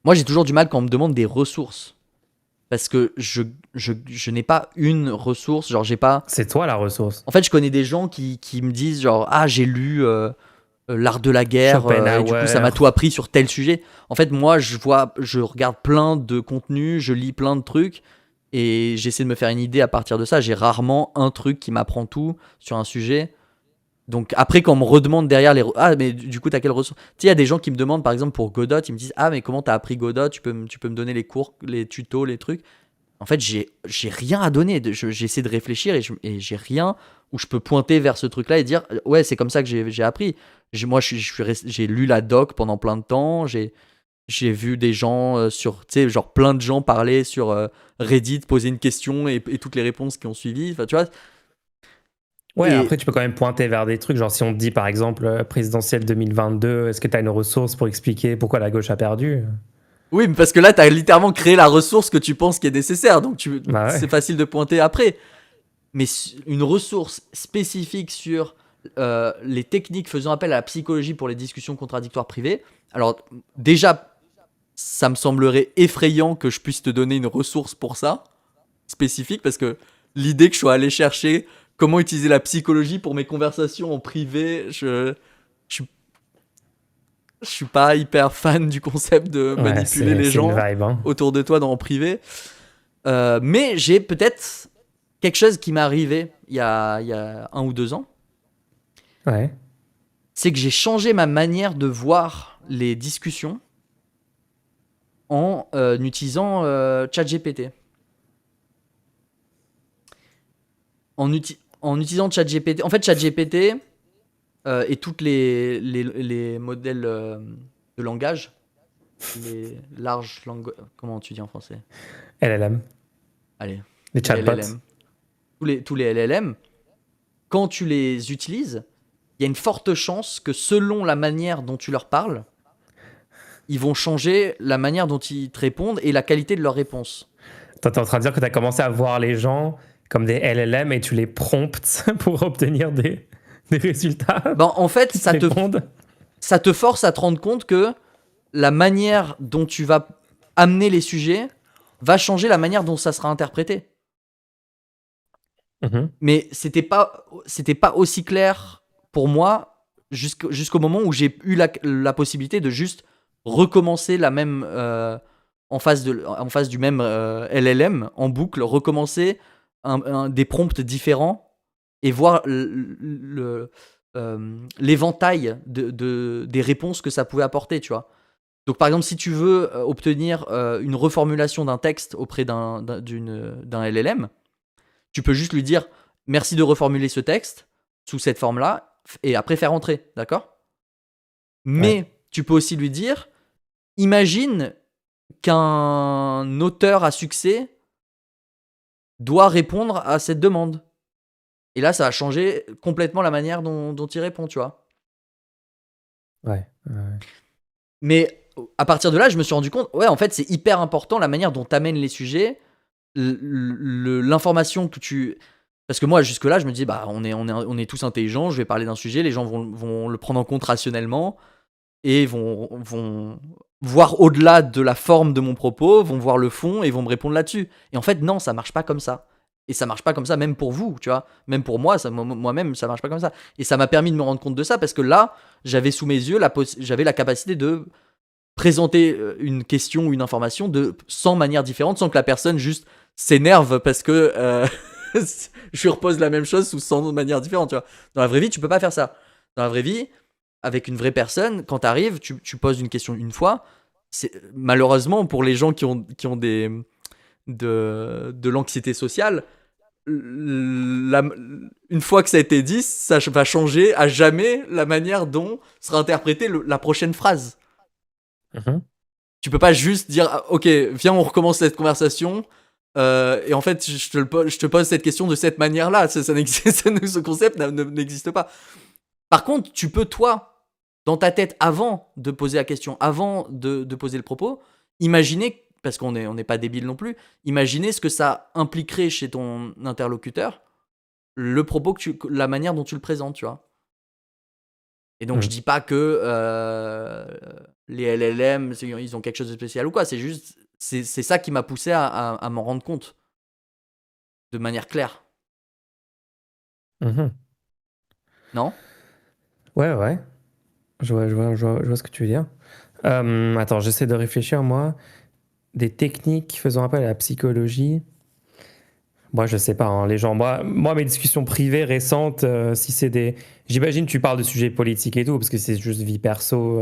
Moi, j'ai toujours du mal quand on me demande des ressources. Parce que je n'ai pas une ressource, genre j'ai pas... C'est toi la ressource. En fait, je connais des gens qui me disent genre, ah, j'ai lu l'art de la guerre, et du coup, ça m'a tout appris sur tel sujet. En fait, moi, je regarde plein de contenus, je lis plein de trucs, et j'essaie de me faire une idée à partir de ça. J'ai rarement un truc qui m'apprend tout sur un sujet. Donc après, quand on me redemande derrière ah, mais du coup, t'as quelle ressource? Tu sais, il y a des gens qui me demandent, par exemple, pour Godot, ils me disent, ah, mais comment t'as appris Godot? Tu peux me donner les cours, les tutos, les trucs. En fait, j'ai rien à donner. J'essaie de réfléchir et j'ai rien où je peux pointer vers ce truc-là et dire, ouais, c'est comme ça que j'ai appris. Moi, j'ai lu la doc pendant plein de temps. J'ai vu des gens tu sais, genre plein de gens parler sur Reddit, poser une question et toutes les réponses qui ont suivi. Enfin, tu vois. Ouais, Et- après tu peux quand même pointer vers des trucs, genre si on te dit par exemple présidentielle 2022, est-ce que tu as une ressource pour expliquer pourquoi la gauche a perdu? Oui, mais parce que là, t'as littéralement créé la ressource que tu penses qui est nécessaire. Donc, Bah ouais. c'est facile de pointer après. Mais une ressource spécifique sur les techniques faisant appel à la psychologie pour les discussions contradictoires privées. Alors, déjà, ça me semblerait effrayant que je puisse te donner une ressource pour ça, spécifique, parce que l'idée que je sois allé chercher comment utiliser la psychologie pour mes conversations en privé, Je suis pas hyper fan du concept de manipuler les gens une vibe, hein. autour de toi en privé. Mais j'ai peut-être quelque chose qui m'est arrivé il y a 1 ou 2 ans. Ouais. C'est que j'ai changé ma manière de voir les discussions en utilisant ChatGPT. En utilisant ChatGPT. En fait, ChatGPT et toutes les modèles de langage, les larges langues. Comment tu dis en français? LLM. Allez, Les les chatbots. LLM. Tous les LLM, quand tu les utilises, il y a une forte chance que selon la manière dont tu leur parles, ils vont changer la manière dont ils te répondent et la qualité de leurs réponses. T'es en train de dire que tu as commencé à voir les gens comme des LLM et tu les promptes pour obtenir des résultats Ben, en fait, qui te répondent. ça te force à te rendre compte que la manière dont tu vas amener les sujets va changer la manière dont ça sera interprété. Mhm. Mais c'était pas aussi clair pour moi jusqu'au moment où j'ai eu la possibilité de juste recommencer la même en face du même LLM en boucle, recommencer des prompts différents et voir l'éventail des réponses que ça pouvait apporter, tu vois. Donc par exemple, si tu veux obtenir une reformulation d'un texte auprès d'un LLM, tu peux juste lui dire merci de reformuler ce texte sous cette forme-là et après faire entrer, d'accord? Mais tu peux aussi lui dire imagine qu'un auteur à succès doit répondre à cette demande. Et là, ça va changer complètement la manière dont il répond, tu vois. Ouais. Mais à partir de là, je me suis rendu compte, ouais, en fait, c'est hyper important la manière dont tu amènes les sujets, l'information que tu. Parce que moi, jusque-là, je me dis, bah, on est tous intelligents, je vais parler d'un sujet, les gens vont le prendre en compte rationnellement et vont voir au-delà de la forme de mon propos, vont voir le fond et vont me répondre là-dessus. Et en fait, non, ça marche pas comme ça. Et ça marche pas comme ça, même pour vous, tu vois. Même pour moi, moi-même, ça marche pas comme ça. Et ça m'a permis de me rendre compte de ça parce que là, j'avais sous mes yeux, j'avais la capacité de présenter une question ou une information de 100 manières différentes sans que la personne juste s'énerve parce que je lui repose la même chose sous 100 manières différentes, tu vois. Dans la vraie vie, tu peux pas faire ça. Dans la vraie vie, avec une vraie personne, quand tu arrives, tu poses une question une fois. Malheureusement, pour les gens qui ont de l'anxiété sociale, une fois que ça a été dit, ça va changer à jamais la manière dont sera interprétée la prochaine phrase. Mhm. Tu peux pas juste dire ah, ok, viens, on recommence cette conversation. Et en fait, je te pose cette question de cette manière-là. Ce concept n'existe pas. Par contre, tu peux, toi, dans ta tête, avant de poser la question, avant de poser le propos, imaginer, parce qu'on n'est pas débile non plus, imaginer ce que ça impliquerait chez ton interlocuteur, le propos, la manière dont tu le présentes, tu vois. Et donc, je dis pas que les LLM, ils ont quelque chose de spécial ou quoi. C'est juste, c'est ça qui m'a poussé à m'en rendre compte de manière claire. Mhm. Non? Ouais. Je vois ce que tu veux dire. Attends, j'essaie de réfléchir, moi. Des techniques faisant appel à la psychologie. Moi, je sais pas, hein, les gens. Moi, mes discussions privées récentes, si c'est des. J'imagine que tu parles de sujets politiques et tout, parce que c'est juste vie perso.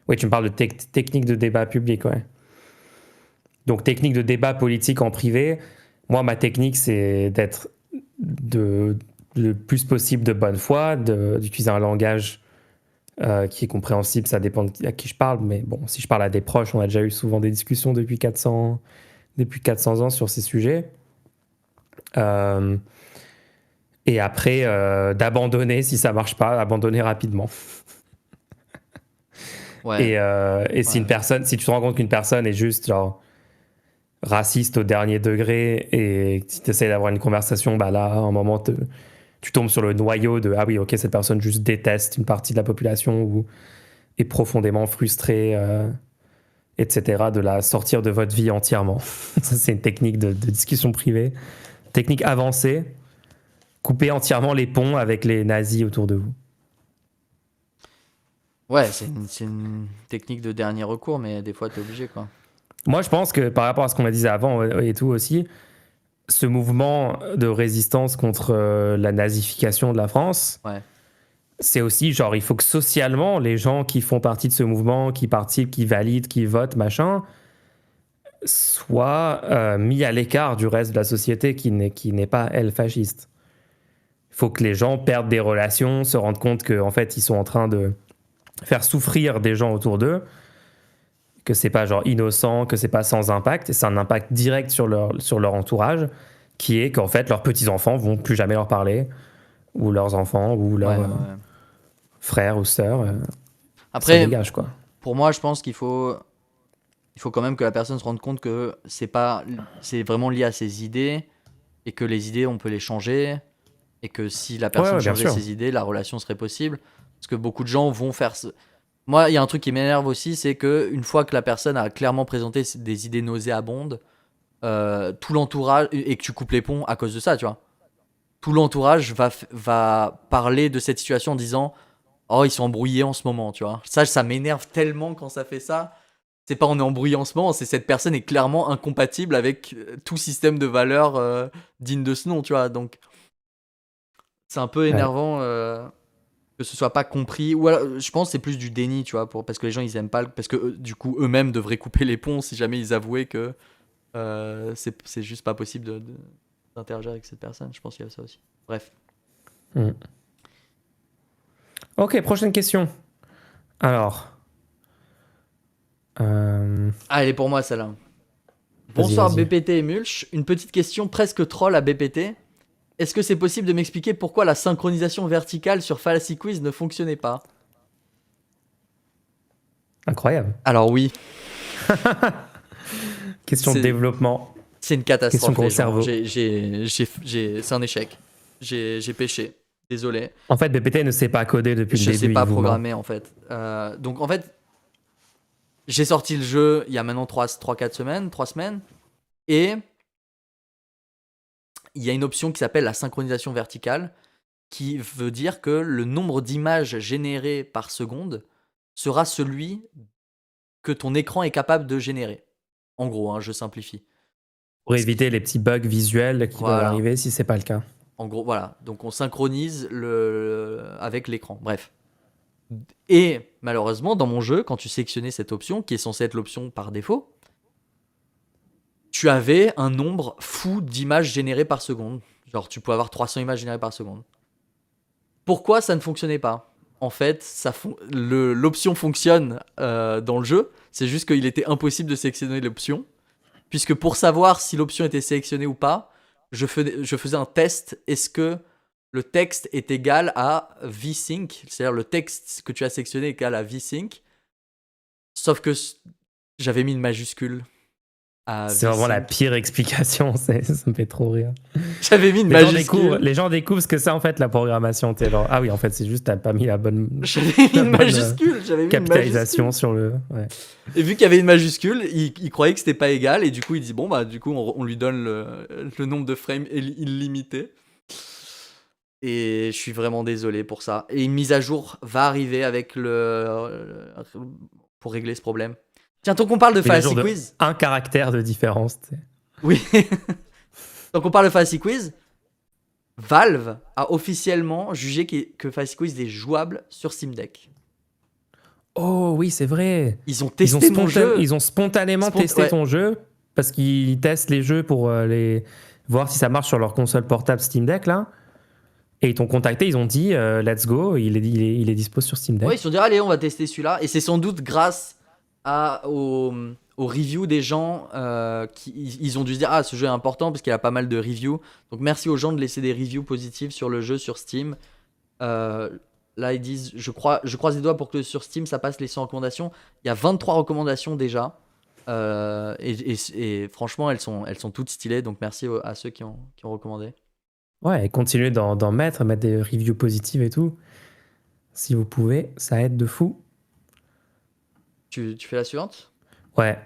Oui, tu me parles de techniques de débat public, ouais. Donc, technique de débat politique en privé. Moi, ma technique, c'est d'être le plus possible de bonne foi, d'utiliser un langage qui est compréhensible. Ça dépend à qui je parle, mais bon, si je parle à des proches, on a déjà eu souvent des discussions depuis 400 ans sur ces sujets. Et après, d'abandonner si ça marche pas, abandonner rapidement. Ouais. Et si si tu te rends compte qu'une personne est juste genre raciste au dernier degré et si tu essaies d'avoir une conversation, bah là, à un moment, tu tombes sur le noyau de ah oui, ok, cette personne juste déteste une partie de la population ou est profondément frustrée, etc., de la sortir de votre vie entièrement. Ça, c'est une technique de discussion privée. Technique avancée, couper entièrement les ponts avec les nazis autour de vous. Ouais, c'est une technique de dernier recours, mais des fois, t'es obligé, quoi. Moi, je pense que par rapport à ce qu'on a dit avant et tout aussi, ce mouvement de résistance contre la nazification de la France, Ouais. c'est aussi genre, il faut que socialement, les gens qui font partie de ce mouvement, qui participent, qui valident, qui votent, machin, soient mis à l'écart du reste de la société qui n'est pas, elle, fasciste. Il faut que les gens perdent des relations, se rendent compte qu'en fait, ils sont en train de faire souffrir des gens autour d'eux, que c'est pas genre innocent, que c'est pas sans impact, et c'est un impact direct sur leur entourage, qui est qu'en fait, leurs petits-enfants vont plus jamais leur parler, ou leurs enfants, ou leurs Ouais. frères ou sœurs. Ça Après, dégage, quoi. pour moi, je pense il faut quand même que la personne se rende compte que c'est vraiment lié à ses idées et que les idées, on peut les changer et que si la personne Ouais, bien changeait sûr. ses idées, la relation serait possible. Parce que beaucoup de gens vont faire. Moi, il y a un truc qui m'énerve aussi, c'est que une fois que la personne a clairement présenté des idées nauséabondes, tout l'entourage et que tu coupes les ponts à cause de ça, tu vois. Tout l'entourage va parler de cette situation en disant oh, ils sont embrouillés en ce moment, tu vois. Ça m'énerve tellement quand ça fait ça. C'est pas on est embrouillé en ce moment, c'est cette personne est clairement incompatible avec tout système de valeurs digne de ce nom, tu vois. Donc c'est un peu Ouais. énervant que ce soit pas compris. Ou alors, je pense que c'est plus du déni, tu vois, parce que les gens ils aiment pas, parce que du coup eux-mêmes devraient couper les ponts si jamais ils avouaient que c'est juste pas possible d'interagir avec cette personne. Je pense qu'il y a ça aussi. Bref. Mm. Ok, prochaine question. Alors. Ah, elle est pour moi celle-là. Vas-y, Bonsoir vas-y. BPT et Mulch. Une petite question presque troll à BPT. Est-ce que c'est possible de m'expliquer pourquoi la synchronisation verticale sur Fallacy Quiz ne fonctionnait pas? Incroyable. Alors oui, Question de c'est développement. c'est une Question catastrophe gros les gens. cerveau. C'est un échec. J'ai péché. Désolé. En fait, BPT ne sait pas coder depuis le Je sais début, il pas vous ment. programmer en fait. Donc en fait, j'ai sorti le jeu il y a maintenant 3-4 semaines, 3 semaines. Et il y a une option qui s'appelle la synchronisation verticale, qui veut dire que le nombre d'images générées par seconde sera celui que ton écran est capable de générer. En gros, hein, je simplifie. Pour Ce qui- éviter les petits bugs visuels qui peuvent Voilà. arriver si c'est pas le cas. En gros, voilà. Donc on synchronise avec l'écran. Bref. Et malheureusement, dans mon jeu, quand tu sélectionnais cette option, qui est censée être l'option par défaut, tu avais un nombre fou d'images générées par seconde. Genre, tu peux avoir 300 images générées par seconde. Pourquoi ça ne fonctionnait pas? En fait, l'option fonctionne dans le jeu. C'est juste qu'il était impossible de sélectionner l'option. Puisque pour savoir si l'option était sélectionnée ou pas, je faisais un test. Est-ce que le texte est égal à vsync? C'est-à-dire le texte que tu as sélectionné est égal à vsync. Sauf que j'avais mis une majuscule à C'est vraiment la vsync. pire explication, ça me fait trop rire. J'avais mis une majuscule. Les gens découvrent ce que c'est en fait la programmation. T'es genre, ah oui, en fait, c'est juste t'as pas mis la bonne J'avais mis la une bonne, majuscule. J'avais mis une capitalisation majuscule. sur le. Ouais. Et vu qu'il y avait une majuscule, il croyait que c'était pas égal. Et du coup, il dit bon, bah, du coup, on lui donne le nombre de frames illimité. Et je suis vraiment désolé pour ça. Et une mise à jour va arriver avec pour régler ce problème. Tiens, tant qu'on parle de Mise à jour Fallacy de Quiz. un caractère de différence. T'sais. Oui. Tant qu'on parle de Fallacy Quiz, Valve a officiellement jugé que Fallacy Quiz est jouable sur Steam Deck. Oh oui, c'est vrai. Ils ont testé mon jeu. Ils ont spontanément testé ouais. ton jeu parce qu'ils testent les jeux pour voir si ça marche sur leur console portable Steam Deck là. Et ils t'ont contacté, ils ont dit let's go, il est dispo sur Steam Deck. Ouais, ils se sont dit allez, on va tester celui-là. Et c'est sans doute grâce aux reviews des gens qui ils ont dû se dire ah, ce jeu est important parce qu'il y a pas mal de reviews. Donc merci aux gens de laisser des reviews positives sur le jeu sur Steam. Là ils disent je croise les doigts pour que sur Steam ça passe les 100 recommandations. Il y a 23 recommandations déjà. Et franchement elles sont toutes stylées. Donc merci à ceux qui ont recommandé. Ouais, et continuez d'en mettre des reviews positives et tout. Si vous pouvez, ça aide de fou. Tu fais la suivante? Ouais.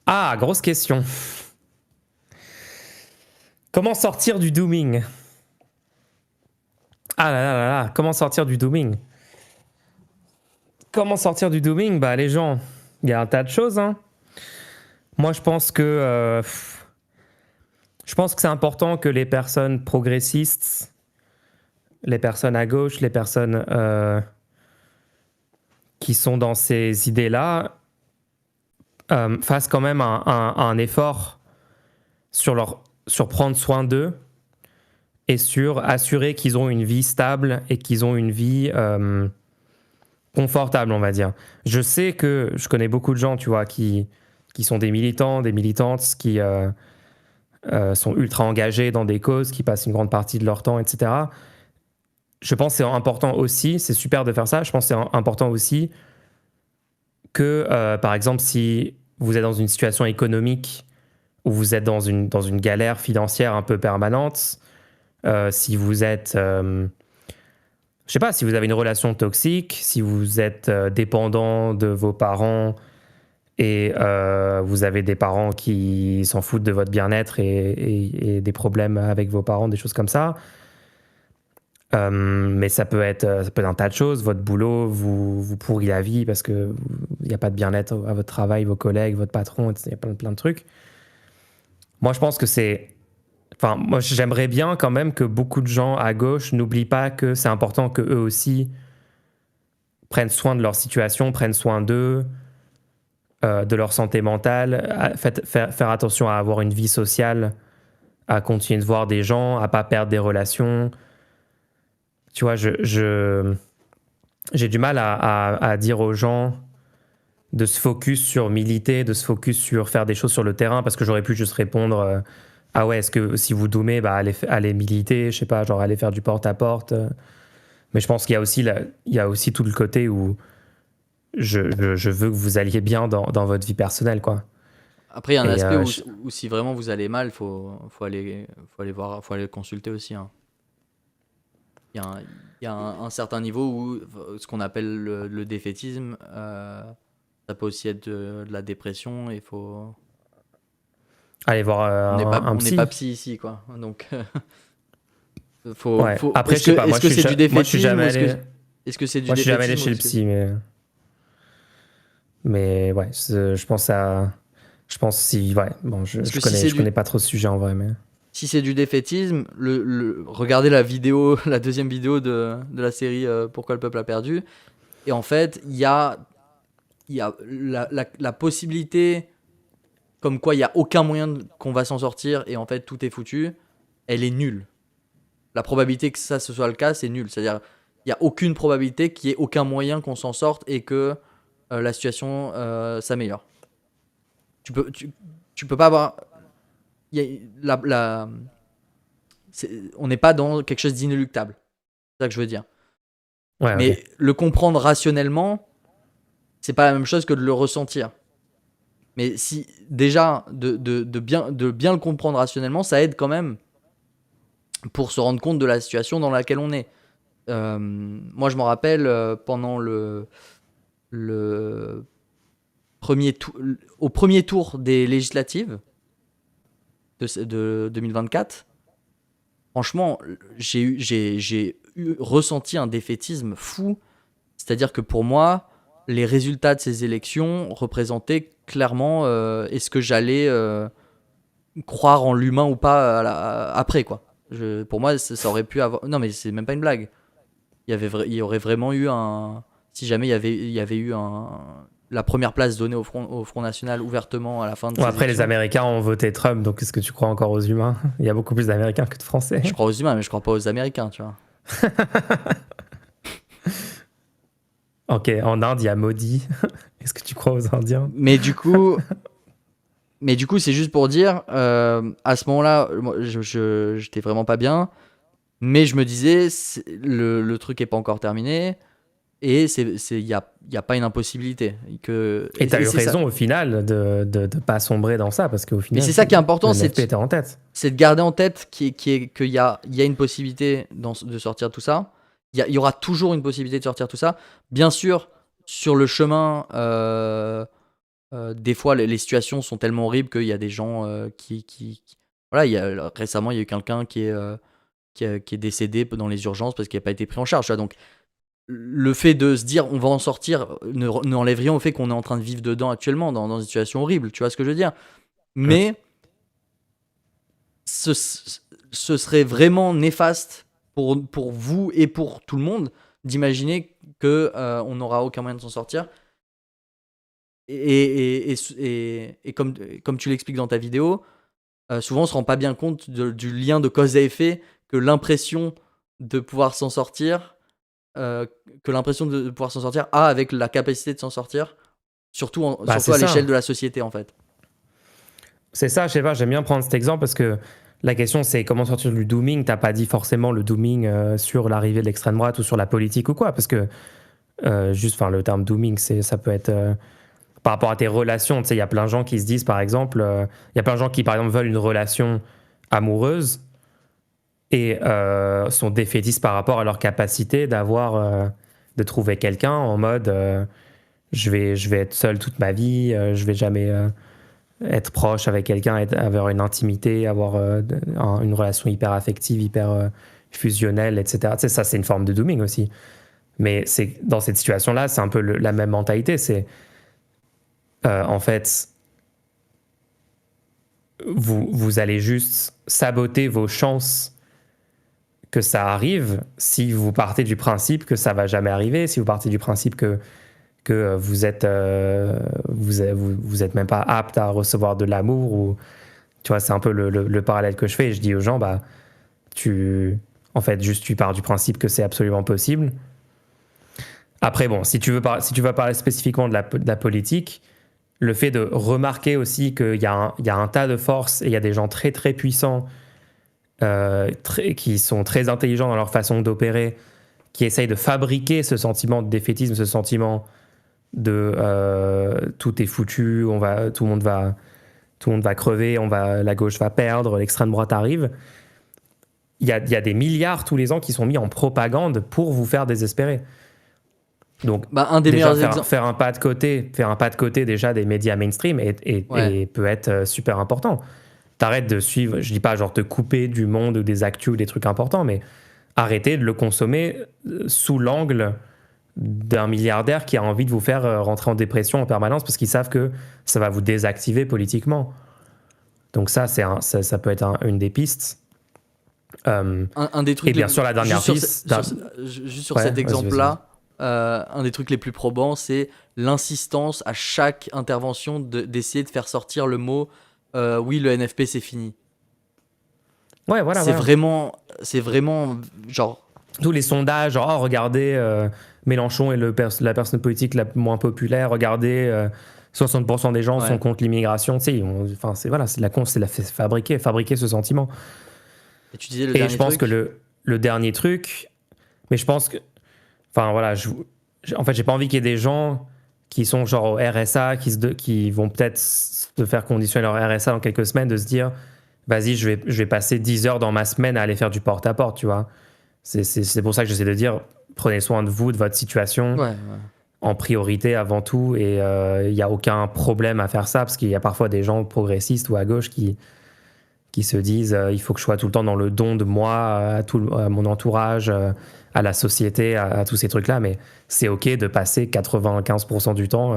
Ah, grosse question. Comment sortir du dooming? Ah là là là là, comment sortir du dooming? comment sortir du dooming? Bah, les gens, il y a un tas de choses, hein. Moi, je pense que c'est important que les personnes progressistes, les personnes à gauche, les personnes qui sont dans ces idées-là, fassent quand même un effort sur prendre soin d'eux et sur assurer qu'ils ont une vie stable et qu'ils ont une vie confortable, on va dire. Je sais que je connais beaucoup de gens, tu vois, qui sont des militants, des militantes, qui sont ultra engagés dans des causes, qui passent une grande partie de leur temps, etc. Je pense que c'est important aussi, c'est super de faire ça, je pense que c'est important aussi que, par exemple, si vous êtes dans une situation économique où vous êtes dans une galère financière un peu permanente, si vous êtes, je sais pas, si vous avez une relation toxique, si vous êtes dépendant de vos parents et vous avez des parents qui s'en foutent de votre bien-être et des problèmes avec vos parents, des choses comme ça. Mais ça peut être un tas de choses. Votre boulot vous pourrit la vie parce qu'il n'y a pas de bien-être à votre travail, vos collègues, votre patron, il y a plein de trucs. Moi, je pense que moi, j'aimerais bien quand même que beaucoup de gens à gauche n'oublient pas que c'est important qu'eux aussi prennent soin de leur situation, prennent soin d'eux, de leur santé mentale, faire attention à avoir une vie sociale, à continuer de voir des gens, à pas perdre des relations. Tu vois, j'ai du mal à dire aux gens de se focus sur militer, de se focus sur faire des choses sur le terrain, parce que j'aurais pu juste répondre ah ouais, est-ce que si vous doumez, bah allez militer, je sais pas, genre allez faire du porte-à-porte. Mais je pense qu'il y a aussi tout le côté où je veux que vous alliez bien dans votre vie personnelle, quoi. Après, il y a un Et aspect où si vraiment vous allez mal, faut aller voir, faut aller consulter aussi, hein. Il y a un certain niveau où ce qu'on appelle le défaitisme, ça peut aussi être de la dépression. Il faut. allez voir un On n'est psy. pas psy ici, quoi. Donc, Ouais. Après, je sais pas. Est-ce que c'est du Moi, je suis défaitisme jamais ou allé. est-ce que c'est du Moi, je suis jamais allé défaitisme chez le psy, mais ouais, je pense si, ouais, bon, Parce que si c'est je connais pas trop ce sujet en vrai, mais. si c'est du défaitisme, regardez la vidéo, la deuxième vidéo de la série Pourquoi le peuple a perdu. Et en fait, il y a la possibilité comme quoi il n'y a aucun moyen qu'on va s'en sortir et en fait tout est foutu, elle est nulle. La probabilité que ça ce soit le cas, c'est nul. C'est-à-dire, il n'y a aucune probabilité qu'il y ait aucun moyen qu'on s'en sorte et que la situation s'améliore. Tu peux pas avoir. il y a- la, la- on n'est pas dans quelque chose d'inéluctable. C'est ça que je veux dire. Ouais, Mais ok. le comprendre rationnellement, c'est pas la même chose que de le ressentir. Mais si déjà de bien le comprendre rationnellement, ça aide quand même pour se rendre compte de la situation dans laquelle on est. Moi, je me rappelle pendant le au premier tour des législatives de 2024, franchement, j'ai ressenti un défaitisme fou. C'est-à-dire que pour moi, les résultats de ces élections représentaient clairement est-ce que j'allais croire en l'humain ou pas après, quoi. Pour moi, ça aurait pu avoir. Non, mais c'est même pas une blague. Il y aurait vraiment eu un. Si jamais il y avait eu la première place donnée au Front National ouvertement à la fin de Bon, ces après, les élections. Américains ont voté Trump, donc est-ce que tu crois encore aux humains? Il y a beaucoup plus d'Américains que de Français. Je crois aux humains, mais je crois pas aux Américains, tu vois. Ok, en Inde, il y a Modi. Est-ce que tu crois aux Indiens? Mais du coup, c'est juste pour dire, à ce moment-là, moi, j'étais vraiment pas bien, mais je me disais, le truc est pas encore terminé, et il y a pas une impossibilité. Et tu as eu c'est ça. raison au final de pas sombrer dans ça, parce qu'au final, Mais c'est ça qui est important, le NFP était en tête. c'est de garder en tête qu'il y a une possibilité de sortir de tout ça. Il y aura toujours une possibilité de sortir de tout ça. Bien sûr, sur le chemin, des fois, les situations sont tellement horribles qu'il y a des gens voilà, récemment, il y a eu quelqu'un qui est décédé dans les urgences parce qu'il n'a pas été pris en charge. Tu vois. Donc, le fait de se dire on va en sortir n'enlève rien au fait qu'on est en train de vivre dedans actuellement, dans une situation horrible, tu vois ce que je veux dire. Mais ce serait vraiment néfaste pour vous et pour tout le monde d'imaginer qu'on n'aura aucun moyen de s'en sortir. Et comme tu l'expliques dans ta vidéo, souvent on se rend pas bien compte du lien de cause à effet que l'impression de pouvoir s'en sortir a avec la capacité de s'en sortir, surtout à l'échelle de la société en fait. C'est ça, je sais pas, j'aime bien prendre cet exemple parce que la question c'est comment sortir du dooming. T'as pas dit forcément le dooming sur l'arrivée de l'extrême droite ou sur la politique ou quoi, parce que le terme dooming, ça peut être par rapport à tes relations. Tu sais, il y a plein de gens qui se disent, par exemple, il y a plein de gens qui, par exemple, veulent une relation amoureuse et sont défaitistes par rapport à leur capacité de trouver quelqu'un en mode je vais être seul toute ma vie, je vais jamais être proche avec quelqu'un, avoir une intimité, avoir une relation hyper affective, hyper fusionnelle, etc. Tu sais, ça, c'est une forme de dooming aussi. Mais dans cette situation-là, c'est un peu la même mentalité. C'est en fait, vous allez juste saboter vos chances que ça arrive si vous partez du principe que ça va jamais arriver, si vous partez du principe que vous êtes même pas apte à recevoir de l'amour, ou tu vois, c'est un peu le parallèle que je fais. Je dis aux gens, tu pars du principe que c'est absolument possible. Après, bon, si tu veux parler spécifiquement de la politique, le fait de remarquer aussi qu'il y a un tas de forces et il y a des gens très très puissants qui sont très intelligents dans leur façon d'opérer, qui essayent de fabriquer ce sentiment de défaitisme, ce sentiment de tout est foutu, tout le monde va crever, la gauche va perdre, l'extrême droite arrive. Il y a des milliards tous les ans qui sont mis en propagande pour vous faire désespérer. Donc, un des meilleurs exemples. Faire un pas de côté déjà des médias mainstream et peut être super important. T'arrêtes de suivre, je dis pas genre te couper du monde ou des actus ou des trucs importants, mais arrêter de le consommer sous l'angle d'un milliardaire qui a envie de vous faire rentrer en dépression en permanence parce qu'ils savent que ça va vous désactiver politiquement. Donc ça peut être une des pistes. Un des trucs et bien sûr, la dernière piste... Juste sur cet exemple-là, un des trucs les plus probants, c'est l'insistance à chaque intervention d'essayer de faire sortir le mot oui, le NFP, c'est fini. Ouais, voilà. C'est vraiment genre... Tous les sondages, genre, regardez, Mélenchon est la personne politique la moins populaire, regardez, 60% des gens sont contre l'immigration. Tu sais, c'est fabriquer ce sentiment. Et tu disais le dernier je pense truc. que le dernier truc, mais je pense que... Enfin, voilà, en fait, j'ai pas envie qu'il y ait des gens qui sont genre au RSA, qui vont peut-être se faire conditionner leur RSA dans quelques semaines, de se dire, vas-y, je vais passer 10 heures dans ma semaine à aller faire du porte-à-porte, tu vois. C'est pour ça que j'essaie de dire, prenez soin de vous, de votre situation, en priorité avant tout, et il n'y a aucun problème à faire ça, parce qu'il y a parfois des gens progressistes ou à gauche qui se disent, il faut que je sois tout le temps dans le don de moi, à mon entourage, à la société, à tous ces trucs-là, mais c'est OK de passer 95% du temps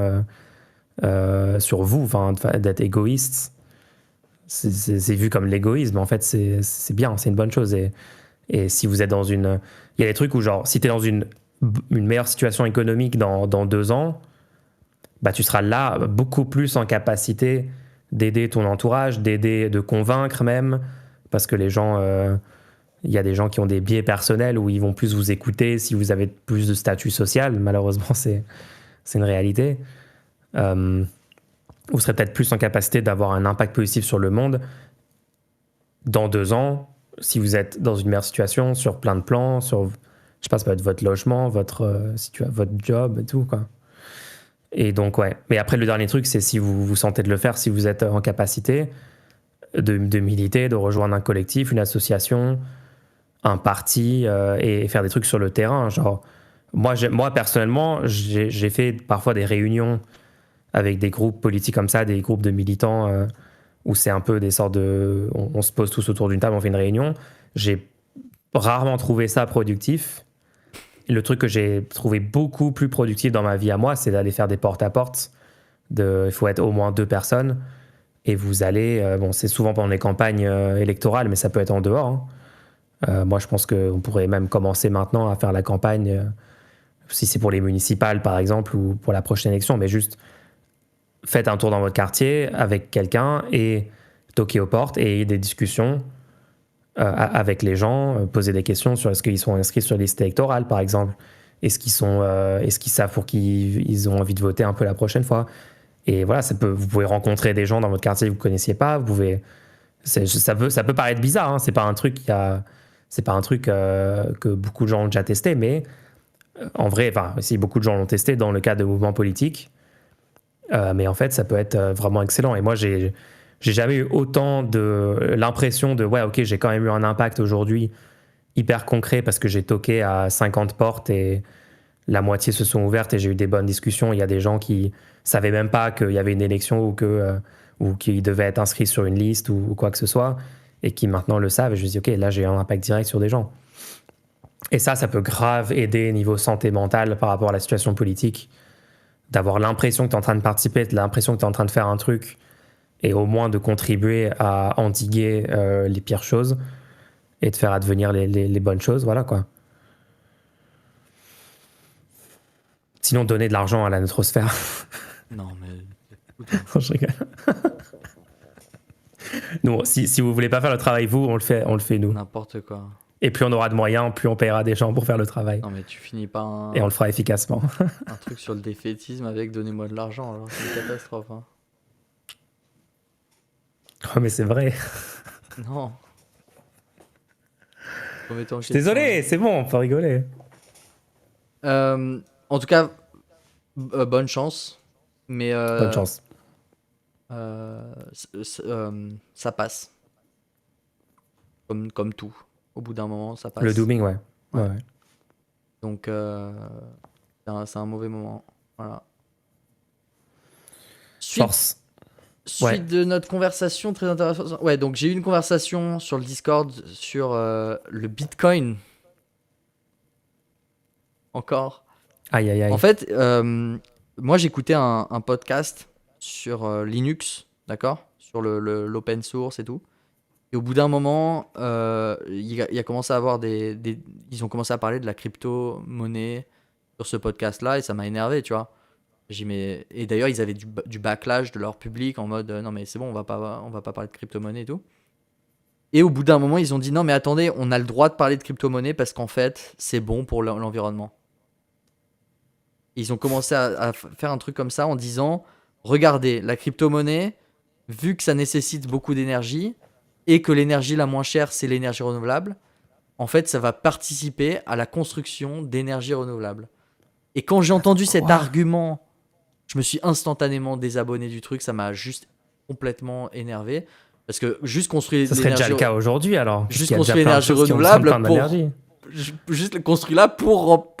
sur vous, d'être égoïste. C'est vu comme l'égoïsme, en fait, c'est bien, c'est une bonne chose. Et si vous êtes dans il y a des trucs où, genre, si tu es dans une meilleure situation économique dans 2 ans, tu seras là beaucoup plus en capacité d'aider ton entourage, de convaincre même, parce que les gens... il y a des gens qui ont des biais personnels où ils vont plus vous écouter si vous avez plus de statut social. Malheureusement, c'est une réalité. Vous serez peut-être plus en capacité d'avoir un impact positif sur le monde dans 2 ans, si vous êtes dans une meilleure situation, sur plein de plans, sur, je sais pas, ça peut être votre logement, votre job et tout, quoi. Et donc, ouais. Mais après, le dernier truc, c'est si vous vous sentez de le faire, si vous êtes en capacité de militer, de rejoindre un collectif, une association, un parti, et faire des trucs sur le terrain. Genre, moi personnellement, j'ai fait parfois des réunions avec des groupes politiques comme ça, des groupes de militants, où c'est un peu des sortes de... On se pose tous autour d'une table, on fait une réunion. J'ai rarement trouvé ça productif. Et le truc que j'ai trouvé beaucoup plus productif dans ma vie à moi, c'est d'aller faire des porte-à-porte. Il faut être au moins 2 personnes. Et vous allez, c'est souvent pendant les campagnes électorales, mais ça peut être en dehors. Hein. Moi, je pense qu'on pourrait même commencer maintenant à faire la campagne, si c'est pour les municipales, par exemple, ou pour la prochaine élection, mais juste faites un tour dans votre quartier avec quelqu'un et toquez aux portes et ayez des discussions avec les gens, poser des questions sur est-ce qu'ils sont inscrits sur les listes électorales, par exemple. Est-ce qu'ils savent pour qui ils ont envie de voter un peu la prochaine fois. Et voilà, vous pouvez rencontrer des gens dans votre quartier que vous ne connaissiez pas. Ça peut paraître bizarre, hein, c'est pas un truc que beaucoup de gens ont déjà testé, mais en vrai, si beaucoup de gens l'ont testé dans le cas de mouvements politiques, mais en fait, ça peut être vraiment excellent. Et moi, j'ai jamais eu autant de l'impression de ouais, ok, j'ai quand même eu un impact aujourd'hui hyper concret parce que j'ai toqué à 50 portes et la moitié se sont ouvertes et j'ai eu des bonnes discussions. Il y a des gens qui savaient même pas qu'il y avait une élection ou qu'ils devaient être inscrits sur une liste ou quoi que ce soit et qui maintenant le savent. Et je me dis ok, là j'ai un impact direct sur des gens. Et ça peut grave aider niveau santé mentale par rapport à la situation politique, d'avoir l'impression que tu es en train de participer, l'impression que tu es en train de faire un truc et au moins de contribuer à endiguer les pires choses et de faire advenir les bonnes choses, voilà quoi. Sinon, donner de l'argent à la neutrosphère. Non, mais. Non, je rigole. Nous, si vous voulez pas faire le travail, on le fait nous. N'importe quoi. Et plus on aura de moyens, plus on paiera des gens pour faire le travail. Non, mais tu finis pas Et on le fera efficacement. un truc sur le défaitisme avec donnez-moi de l'argent, alors c'est une catastrophe. Hein. Oh, mais c'est vrai. Non. Je suis désolé, c'est bon, on peut rigoler. En tout cas, bonne chance. Mais Bonne chance. ça passe. Comme tout. Au bout d'un moment, ça passe. Le dooming, ouais. Ouais. Donc, c'est un mauvais moment. Voilà. Force. Suite de notre conversation très intéressante. Ouais, donc j'ai eu une conversation sur le Discord sur le Bitcoin. Encore. Aïe, aïe, aïe. En fait, moi j'écoutais un podcast sur Linux, d'accord? Sur l'open source et tout. Et au bout d'un moment, il a commencé à avoir ils ont commencé à parler de la crypto-monnaie sur ce podcast-là et ça m'a énervé, tu vois. Et d'ailleurs, ils avaient du backlash de leur public en mode non, mais c'est bon, on va pas parler de crypto-monnaie et tout. Et au bout d'un moment, ils ont dit non, mais attendez, on a le droit de parler de crypto-monnaie parce qu'en fait, c'est bon pour l'environnement. Ils ont commencé à faire un truc comme ça en disant regardez, la crypto-monnaie, vu que ça nécessite beaucoup d'énergie et que l'énergie la moins chère, c'est l'énergie renouvelable, en fait, ça va participer à la construction d'énergie renouvelable. Et quand j'ai entendu cet argument, je me suis instantanément désabonné du truc. Ça m'a juste complètement énervé. Parce que juste construire ça serait déjà le cas aujourd'hui alors. Juste construire l'énergie renouvelable juste le construire là pour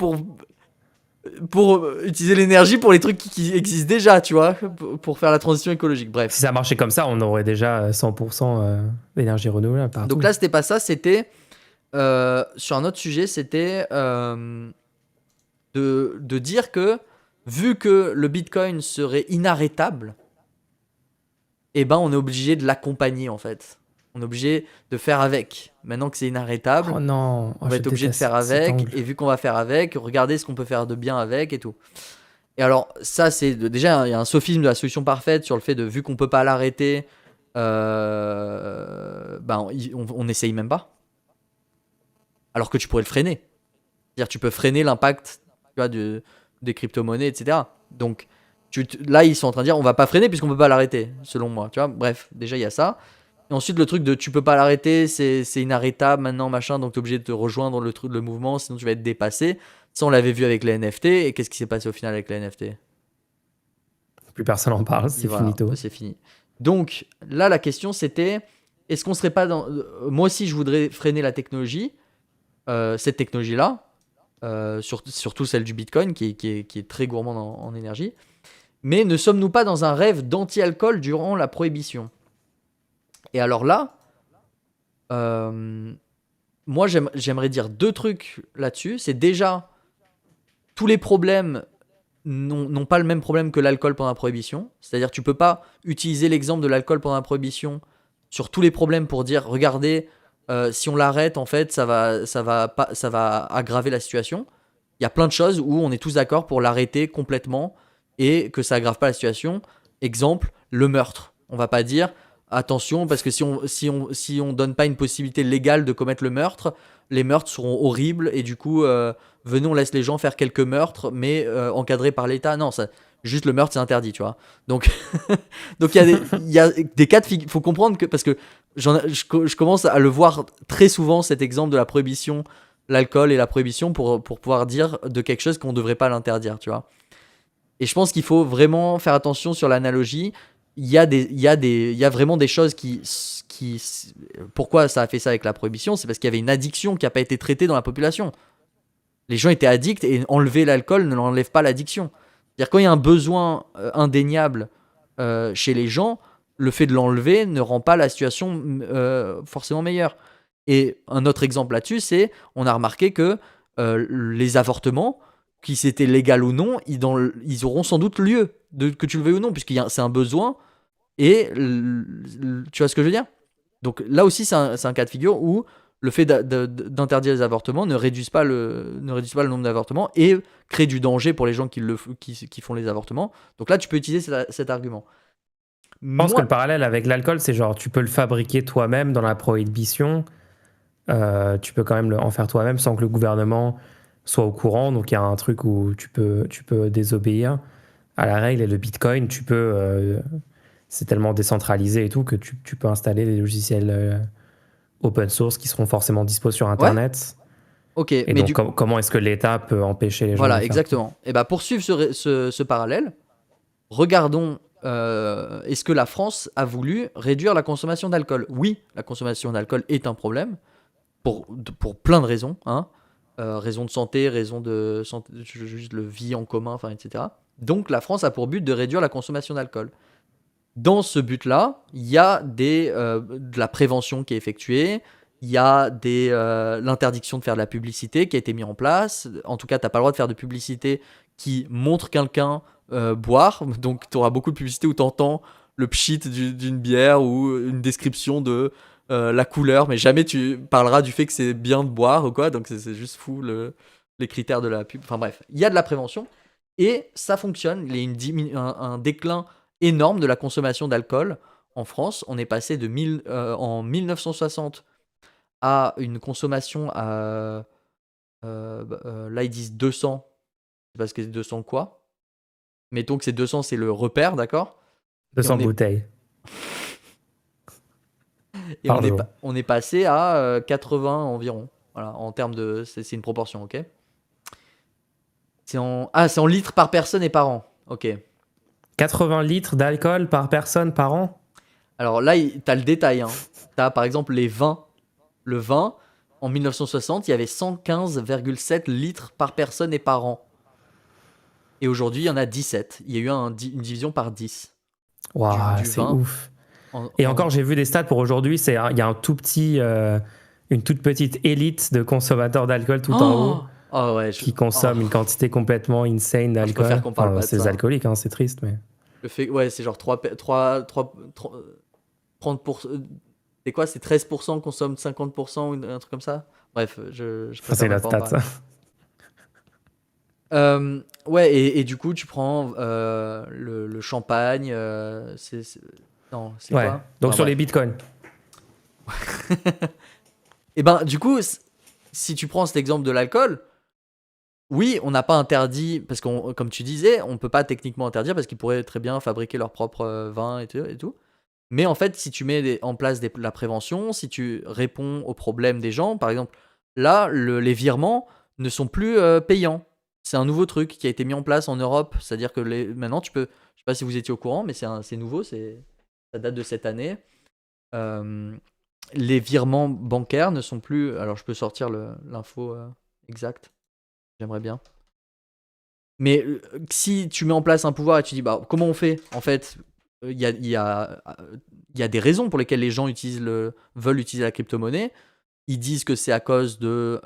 utiliser l'énergie pour les trucs qui existent déjà, tu vois, pour faire la transition écologique. Bref. Si ça marchait comme ça, on aurait déjà 100% d'énergie renouvelable partout. Donc là, c'était pas ça. C'était sur un autre sujet. C'était de dire que vu que le Bitcoin serait inarrêtable, eh ben on est obligé de l'accompagner en fait. On est obligé de faire avec. Maintenant que c'est inarrêtable, on va être obligé de faire avec. Et vu qu'on va faire avec, regardez ce qu'on peut faire de bien avec et tout. Et alors ça, c'est déjà il y a un sophisme de la solution parfaite sur le fait de vu qu'on peut pas l'arrêter, on n'essaye même pas. Alors que tu pourrais le freiner. C'est-à-dire tu peux freiner l'impact, tu vois, des crypto-monnaies, etc. Donc là, ils sont en train de dire on va pas freiner puisqu'on peut pas l'arrêter, selon moi. Tu vois, bref, déjà il y a ça. Et ensuite, le truc de tu peux pas l'arrêter, c'est inarrêtable maintenant, machin, donc t'es obligé de te rejoindre le mouvement, sinon tu vas être dépassé. Ça, on l'avait vu avec les NFT. Et qu'est-ce qui s'est passé au final avec les NFT? Plus personne en parle, c'est finito. C'est fini. Donc là, la question c'était est-ce qu'on serait pas dans. Moi aussi, je voudrais freiner la technologie, cette technologie-là. Surtout celle du Bitcoin qui est très gourmande en énergie. Mais ne sommes-nous pas dans un rêve d'anti-alcool durant la prohibition? Et alors là, moi j'aimerais dire deux trucs là-dessus. C'est déjà tous les problèmes n'ont pas le même problème que l'alcool pendant la prohibition. C'est-à-dire tu peux pas utiliser l'exemple de l'alcool pendant la prohibition sur tous les problèmes pour dire regardez, si on l'arrête en fait ça va aggraver la situation. Il y a plein de choses où on est tous d'accord pour l'arrêter complètement et que ça aggrave pas la situation. Exemple, le meurtre. On va pas dire attention parce que si on donne pas une possibilité légale de commettre le meurtre, les meurtres seront horribles et du coup venez on laisse les gens faire quelques meurtres mais encadrés par l'État. Non, ça juste le meurtre c'est interdit, tu vois. Donc donc il y a des cas de figure, faut comprendre que parce que je commence à le voir très souvent cet exemple de la prohibition, l'alcool et la prohibition pour pouvoir dire de quelque chose qu'on devrait pas l'interdire, tu vois. Et je pense qu'il faut vraiment faire attention sur l'analogie. Il y a vraiment des choses qui. Pourquoi ça a fait ça avec la prohibition? C'est parce qu'il y avait une addiction qui n'a pas été traitée dans la population. Les gens étaient addicts et enlever l'alcool ne l'enlève pas l'addiction. C'est-à-dire quand il y a un besoin indéniable chez les gens, le fait de l'enlever ne rend pas la situation forcément meilleure. Et un autre exemple là-dessus, c'est on a remarqué que les avortements, qu'ils c'était légal ou non, ils auront sans doute lieu, que tu le veuilles ou non, c'est un besoin. Et tu vois ce que je veux dire? Donc là aussi, c'est un cas de figure où le fait d'interdire les avortements ne réduit pas le nombre d'avortements et crée du danger pour les gens qui font les avortements. Donc là, tu peux utiliser cet argument. Je pense que le parallèle avec l'alcool, c'est genre tu peux le fabriquer toi-même dans la prohibition. Tu peux quand même en faire toi-même sans que le gouvernement soit au courant. Donc il y a un truc où tu peux désobéir à la règle. Et le Bitcoin, c'est tellement décentralisé et tout que tu peux installer des logiciels open source qui seront forcément dispo sur Internet. Ouais. Ok. Et donc comment est-ce que l'État peut empêcher les gens de Voilà, faire exactement. Et bah pour suivre ce parallèle, regardons. Est-ce que la France a voulu réduire la consommation d'alcool? Oui, la consommation d'alcool est un problème pour plein de raisons, hein. Raison de santé, raison de santé, juste le vie en commun, enfin, etc. Donc la France a pour but de réduire la consommation d'alcool. Dans ce but-là, il y a de la prévention qui est effectuée, il y a l'interdiction de faire de la publicité qui a été mise en place. En tout cas, tu n'as pas le droit de faire de publicité qui montre quelqu'un boire. Donc tu auras beaucoup de publicité où tu entends le pchit d'une bière ou une description de la couleur, mais jamais tu parleras du fait que c'est bien de boire ou quoi. Donc c'est juste fou les critères de la pub. Enfin bref, il y a de la prévention et ça fonctionne. Il y a un déclin énorme de la consommation d'alcool en France. On est passé en 1960 à une consommation à là ils disent 200, c'est parce que c'est 200 quoi, mettons que c'est 200, c'est le repère, d'accord, 200 bouteilles et on est passé à 80 environ, voilà, en termes de c'est une proportion, ok, c'est en litres par personne et par an, ok. 80 litres d'alcool par personne par an. Alors là, t'as le détail, hein. T'as par exemple les vins. Le vin, en 1960, il y avait 115,7 litres par personne et par an. Et aujourd'hui, il y en a 17. Il y a eu une division par 10. Waouh, c'est ouf. Et encore, j'ai vu des stats pour aujourd'hui. Il y a une toute petite élite de consommateurs d'alcool tout en haut. Oh ouais, qui consomment une quantité complètement insane d'alcool. Je préfère qu'on parle pas de ça. C'est alcoolique, hein, c'est triste. Mais... Le fait, ouais, c'est genre 30%. C'est quoi? C'est 13% consomme 50% ou un truc comme ça? Bref, je c'est la stat, ça. Ouais, et du coup, tu prends le champagne. Non, c'est ouais. quoi? Donc sur les bitcoins. Et ben, du coup, si tu prends cet exemple de l'alcool, oui, on n'a pas interdit, parce que comme tu disais, on ne peut pas techniquement interdire parce qu'ils pourraient très bien fabriquer leur propre vin et tout. Mais en fait, si tu mets en place la prévention, si tu réponds aux problèmes des gens, par exemple, là, les virements ne sont plus payants. C'est un nouveau truc qui a été mis en place en Europe. C'est-à-dire que maintenant, tu peux... Je ne sais pas si vous étiez au courant, mais c'est nouveau, ça date de cette année. Les virements bancaires ne sont plus... Alors, je peux sortir l'info exacte. J'aimerais bien. Mais si tu mets en place un pouvoir et tu dis, bah, comment on fait? En fait, il y a des raisons pour lesquelles les gens veulent utiliser la crypto-monnaie. Ils disent que c'est à cause de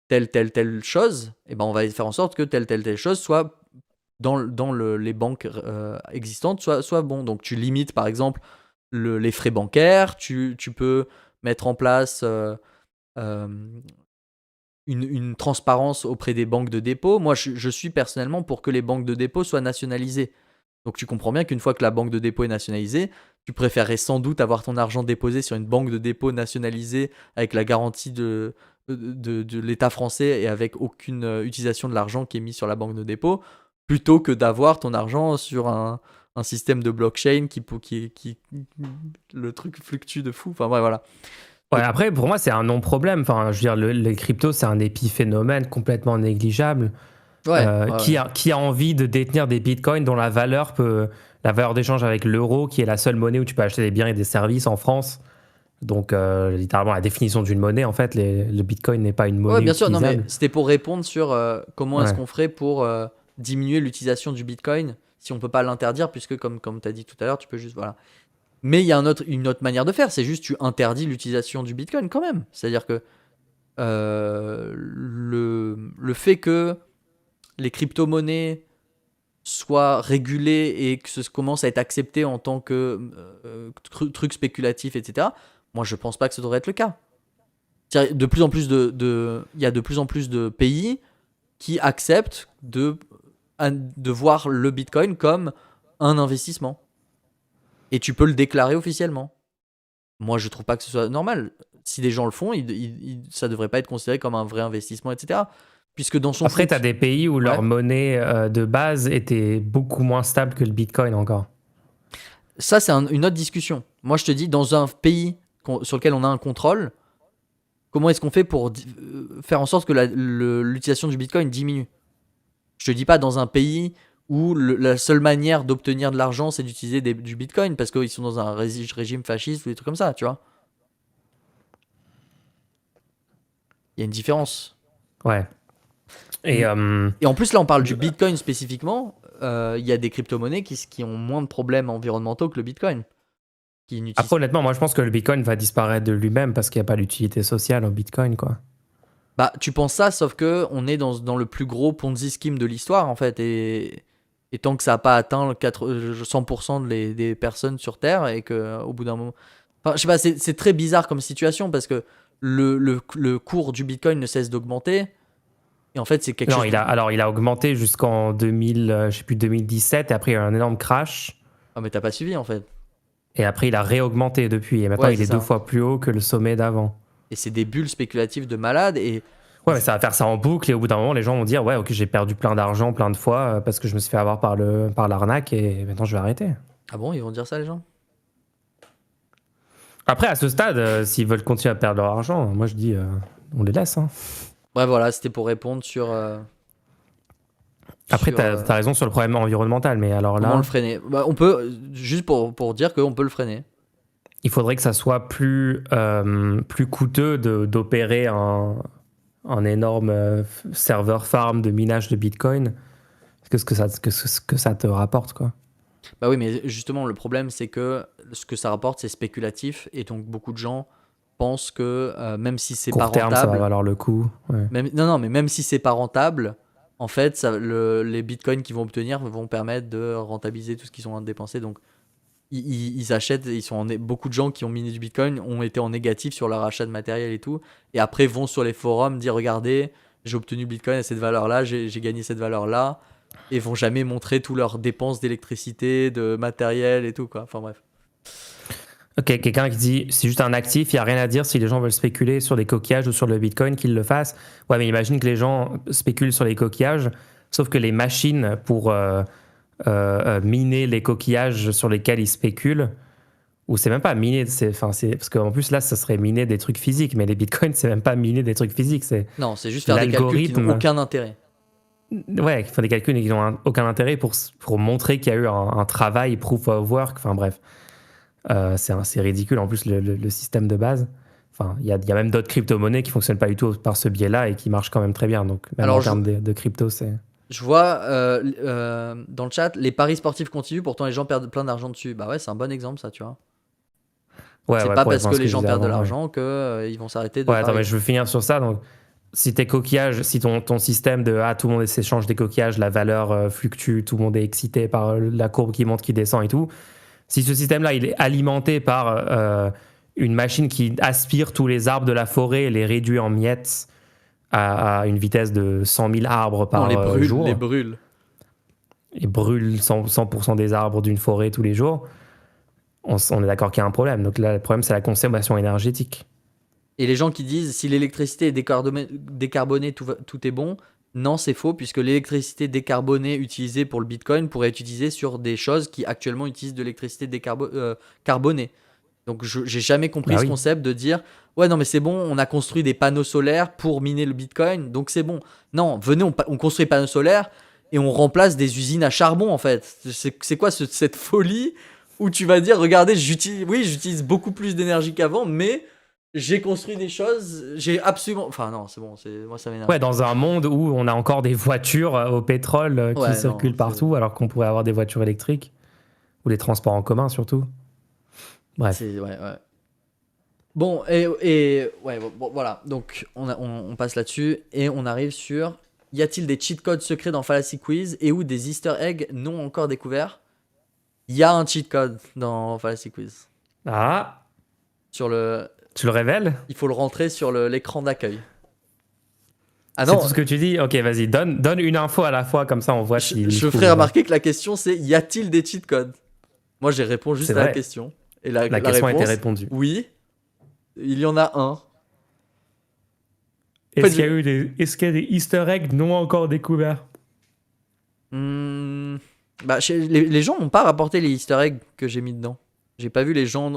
telle chose, et ben on va faire en sorte que telle chose soit dans les banques existantes soit bon. Donc tu limites par exemple les frais bancaires, tu peux mettre en place euh, une transparence auprès des banques de dépôt. Moi, je suis personnellement pour que les banques de dépôt soient nationalisées. Donc tu comprends bien qu'une fois que la banque de dépôt est nationalisée, tu préférerais sans doute avoir ton argent déposé sur une banque de dépôt nationalisée avec la garantie de l'État français et avec aucune utilisation de l'argent qui est mis sur la banque de dépôt, plutôt que d'avoir ton argent sur un système de blockchain qui le truc fluctue de fou. Enfin, ouais, voilà. Ouais, après, pour moi, c'est un non-problème. Enfin, je veux dire, les cryptos, c'est un épiphénomène complètement négligeable. Ouais, Qui a envie de détenir des bitcoins dont la valeur d'échange avec l'euro, qui est la seule monnaie où tu peux acheter des biens et des services en France. Donc, littéralement, la définition d'une monnaie, en fait, le bitcoin n'est pas une monnaie ouais, bien sûr. Non, utilisable. mais c'était pour répondre sur comment est-ce Ouais. qu'on ferait pour diminuer l'utilisation du bitcoin si on peut pas l'interdire, puisque comme tu as dit tout à l'heure, tu peux juste. Voilà. Mais il y a une autre manière de faire, c'est juste tu interdis l'utilisation du bitcoin quand même. C'est-à-dire que le fait que les crypto-monnaies soient régulées et que ça commence à être accepté en tant que truc spéculatif, etc., moi je pense pas que ça devrait être le cas. C'est-à-dire, de plus en plus il y a de plus en plus de pays qui acceptent de voir le bitcoin comme un investissement. Et tu peux le déclarer officiellement. Moi, je trouve pas que ce soit normal. Si des gens le font, ça devrait pas être considéré comme un vrai investissement, etc. Puisque dans son Après, tu as des pays où leur Ouais. monnaie de base était beaucoup moins stable que le bitcoin encore. Ça, c'est une autre discussion. Moi, je te dis, dans un pays sur lequel on a un contrôle, comment est-ce qu'on fait pour faire en sorte que l'utilisation du bitcoin diminue? Je te dis pas dans un pays où la seule manière d'obtenir de l'argent, c'est d'utiliser du bitcoin parce qu'ils sont dans un régime fasciste ou des trucs comme ça, tu vois. Il y a une différence. Ouais. Et Et en plus, là, on parle du bitcoin spécifiquement. Il y a des crypto-monnaies qui ont moins de problèmes environnementaux que le bitcoin. après, honnêtement, moi, je pense que le bitcoin va disparaître de lui-même parce qu'il n'y a pas d'utilité sociale au bitcoin, quoi. Bah, tu penses ça, sauf que on est dans le plus gros Ponzi scheme de l'histoire, en fait. Et tant que ça n'a pas atteint 100% des personnes sur Terre et qu'au bout d'un moment. Enfin, je sais pas, c'est très bizarre comme situation parce que le cours du bitcoin ne cesse d'augmenter. Et en fait, c'est quelque Non, chose. il a augmenté jusqu'en 2000, je sais plus, 2017, et après, il y a eu un énorme crash. Ah, mais t'as pas suivi, en fait. Et après, il a réaugmenté depuis. Et maintenant, Ouais, il c'est est ça. 2 fois plus haut que le sommet d'avant. Et c'est des bulles spéculatives de malades. Et Ouais, mais ça va faire ça en boucle. Et au bout d'un moment, les gens vont dire, ouais, ok, j'ai perdu plein d'argent plein de fois parce que je me suis fait avoir par l'arnaque et maintenant, je vais arrêter. ah bon, ils vont dire ça, les gens? Après, à ce stade, s'ils veulent continuer à perdre leur argent, moi, je dis, on les laisse. Hein. Bref, voilà, c'était pour répondre sur. Après, sur, t'as raison sur le problème environnemental, mais alors comment là, le freiner. Bah, on peut, juste pour dire qu'on peut le freiner. il faudrait que ça soit plus coûteux d'opérer un énorme serveur farm de minage de Bitcoin que ce que ça te rapporte, quoi. Bah oui, mais justement, le problème, c'est que ce que ça rapporte, c'est spéculatif. Et donc, beaucoup de gens pensent que même si c'est pas Court terme, ça va rentable. valoir le coup. Ouais. Non, mais même si c'est pas rentable, en fait, les bitcoins qu'ils vont obtenir vont permettre de rentabiliser tout ce qu'ils ont dépensé. Donc, ils achètent, beaucoup de gens qui ont miné du bitcoin ont été en négatif sur leur achat de matériel et tout. Et après, vont sur les forums dire regardez, j'ai obtenu le bitcoin à cette valeur-là, j'ai gagné cette valeur-là. Et vont jamais montrer toutes leurs dépenses d'électricité, de matériel et tout, quoi. Enfin, bref. Ok, quelqu'un qui dit c'est juste un actif, il n'y a rien à dire si les gens veulent spéculer sur des coquillages ou sur le bitcoin, qu'ils le fassent. Ouais, mais imagine que les gens spéculent sur les coquillages, sauf que les machines pour miner les coquillages sur lesquels ils spéculent, ou c'est même pas miner, parce qu'en plus là, ça serait miner des trucs physiques, mais les bitcoins, c'est même pas miner des trucs physiques, c'est Non, c'est juste faire des calculs qui n'ont aucun intérêt. Ouais, qui font des calculs qui n'ont aucun intérêt pour montrer qu'il y a eu un travail, proof of work, enfin bref. C'est ridicule en plus le système de base. Enfin, il y a même d'autres crypto-monnaies qui fonctionnent pas du tout par ce biais-là et qui marchent quand même très bien. Donc, même Alors, en termes de crypto, c'est. Je vois dans le chat, les paris sportifs continuent, pourtant les gens perdent plein d'argent dessus. Bah ouais, c'est un bon exemple, ça, tu vois. Ouais, C'est ouais, pas pour parce répondre à que ce les je gens disais perdent de avant, l'argent qu'ils vont s'arrêter de ouais, attends, parier. mais je veux finir sur ça. Donc, si tes coquillages, si ton système de tout le monde s'échange des coquillages, la valeur fluctue, tout le monde est excité par la courbe qui monte, qui descend et tout. Si ce système-là, il est alimenté par une machine qui aspire tous les arbres de la forêt et les réduit en miettes à une vitesse de 100 000 arbres par jour, les brûle. et brûle 100% des arbres d'une forêt tous les jours, on est d'accord qu'il y a un problème. Donc là, le problème, c'est la consommation énergétique. Et les gens qui disent si l'électricité est décarbonée, tout est bon. Non, c'est faux, puisque l'électricité décarbonée utilisée pour le Bitcoin pourrait être utilisée sur des choses qui actuellement utilisent de l'électricité carbonée. Donc j'ai jamais compris ce concept de dire ouais non mais c'est bon, on a construit des panneaux solaires pour miner le Bitcoin, donc c'est bon. Non, venez, on construit des panneaux solaires et on remplace des usines à charbon en fait. C'est quoi cette folie où tu vas dire regardez, j'utilise beaucoup plus d'énergie qu'avant, mais j'ai construit des choses, j'ai absolument... Enfin non, c'est bon, moi ça m'énerve. Ouais, dans un monde où on a encore des voitures au pétrole qui circulent partout, alors qu'on pourrait avoir des voitures électriques, ou les transports en commun surtout. Bref. Ouais. Bon, et ouais, bon, voilà, donc on passe là-dessus, et on arrive sur... Y a-t-il des cheat codes secrets dans Fallacy Quiz et ou des easter eggs non encore découverts? Il y a un cheat code dans Fallacy Quiz. Ah, sur le... Tu le révèles? Il faut le rentrer sur l'écran d'accueil. Ah non, c'est tout ce que tu dis? Ok, vas-y, donne une info à la fois, comme ça on voit si... Je ferai remarquer que la question c'est y a-t-il des cheat codes? Moi j'ai répondu juste à la question. Et la question réponse, a été répondue. Oui, il y en a un. Est-ce qu'il y a des easter eggs non encore découverts? Bah, les gens n'ont pas rapporté les easter eggs que j'ai mis dedans. J'ai pas vu les gens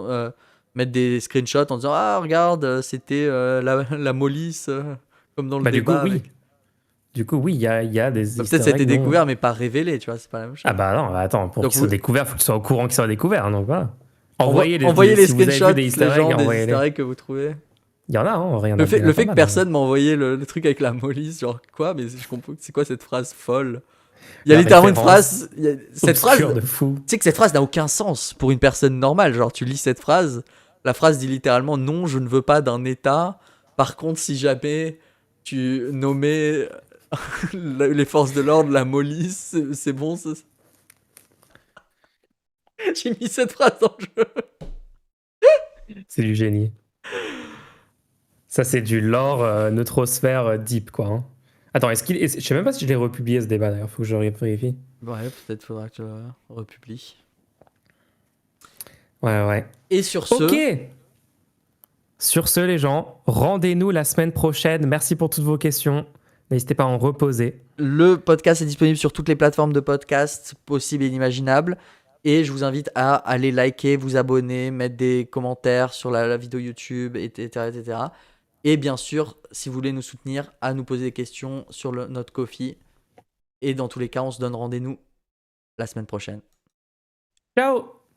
mettre des screenshots en disant ah regarde c'était la Mollis comme dans le débat. Du coup oui, il y a des easter eggs. Peut-être ça a été découvert mais pas révélé, tu vois, c'est pas la même chose. Ah bah non, attends, pour qu'ils soient découverts, il faut qu'ils soient au courant qu'ils soient découverts, donc voilà. Envoyez les screenshots des easter eggs que vous trouvez. Il y en a, hein, rien. Le fait que personne m'a envoyé le truc avec la Mollis, genre quoi, mais je comprends, c'est quoi cette phrase folle? Il y a littéralement une phrase. Cette phrase. De fou. Tu sais que cette phrase n'a aucun sens pour une personne normale. Genre, tu lis cette phrase, la phrase dit littéralement non, je ne veux pas d'un État. Par contre, si jamais tu nommais les forces de l'ordre la Mollis, c'est bon. Ça... J'ai mis cette phrase en jeu. C'est du génie. Ça, c'est du lore neutrosphère deep, quoi. Hein. Attends, je sais même pas si je l'ai republié ce débat d'ailleurs, faut que je vérifie. Ouais, peut-être faudra que tu republies. Ouais. Et sur ce... Ok. Sur ce, les gens, rendez-nous la semaine prochaine. Merci pour toutes vos questions. N'hésitez pas à en reposer. Le podcast est disponible sur toutes les plateformes de podcast possibles et inimaginables. Et je vous invite à aller liker, vous abonner, mettre des commentaires sur la vidéo YouTube, etc. Et bien sûr, si vous voulez nous soutenir, à nous poser des questions sur notre Ko-fi. Et dans tous les cas, on se donne rendez-vous la semaine prochaine. Ciao!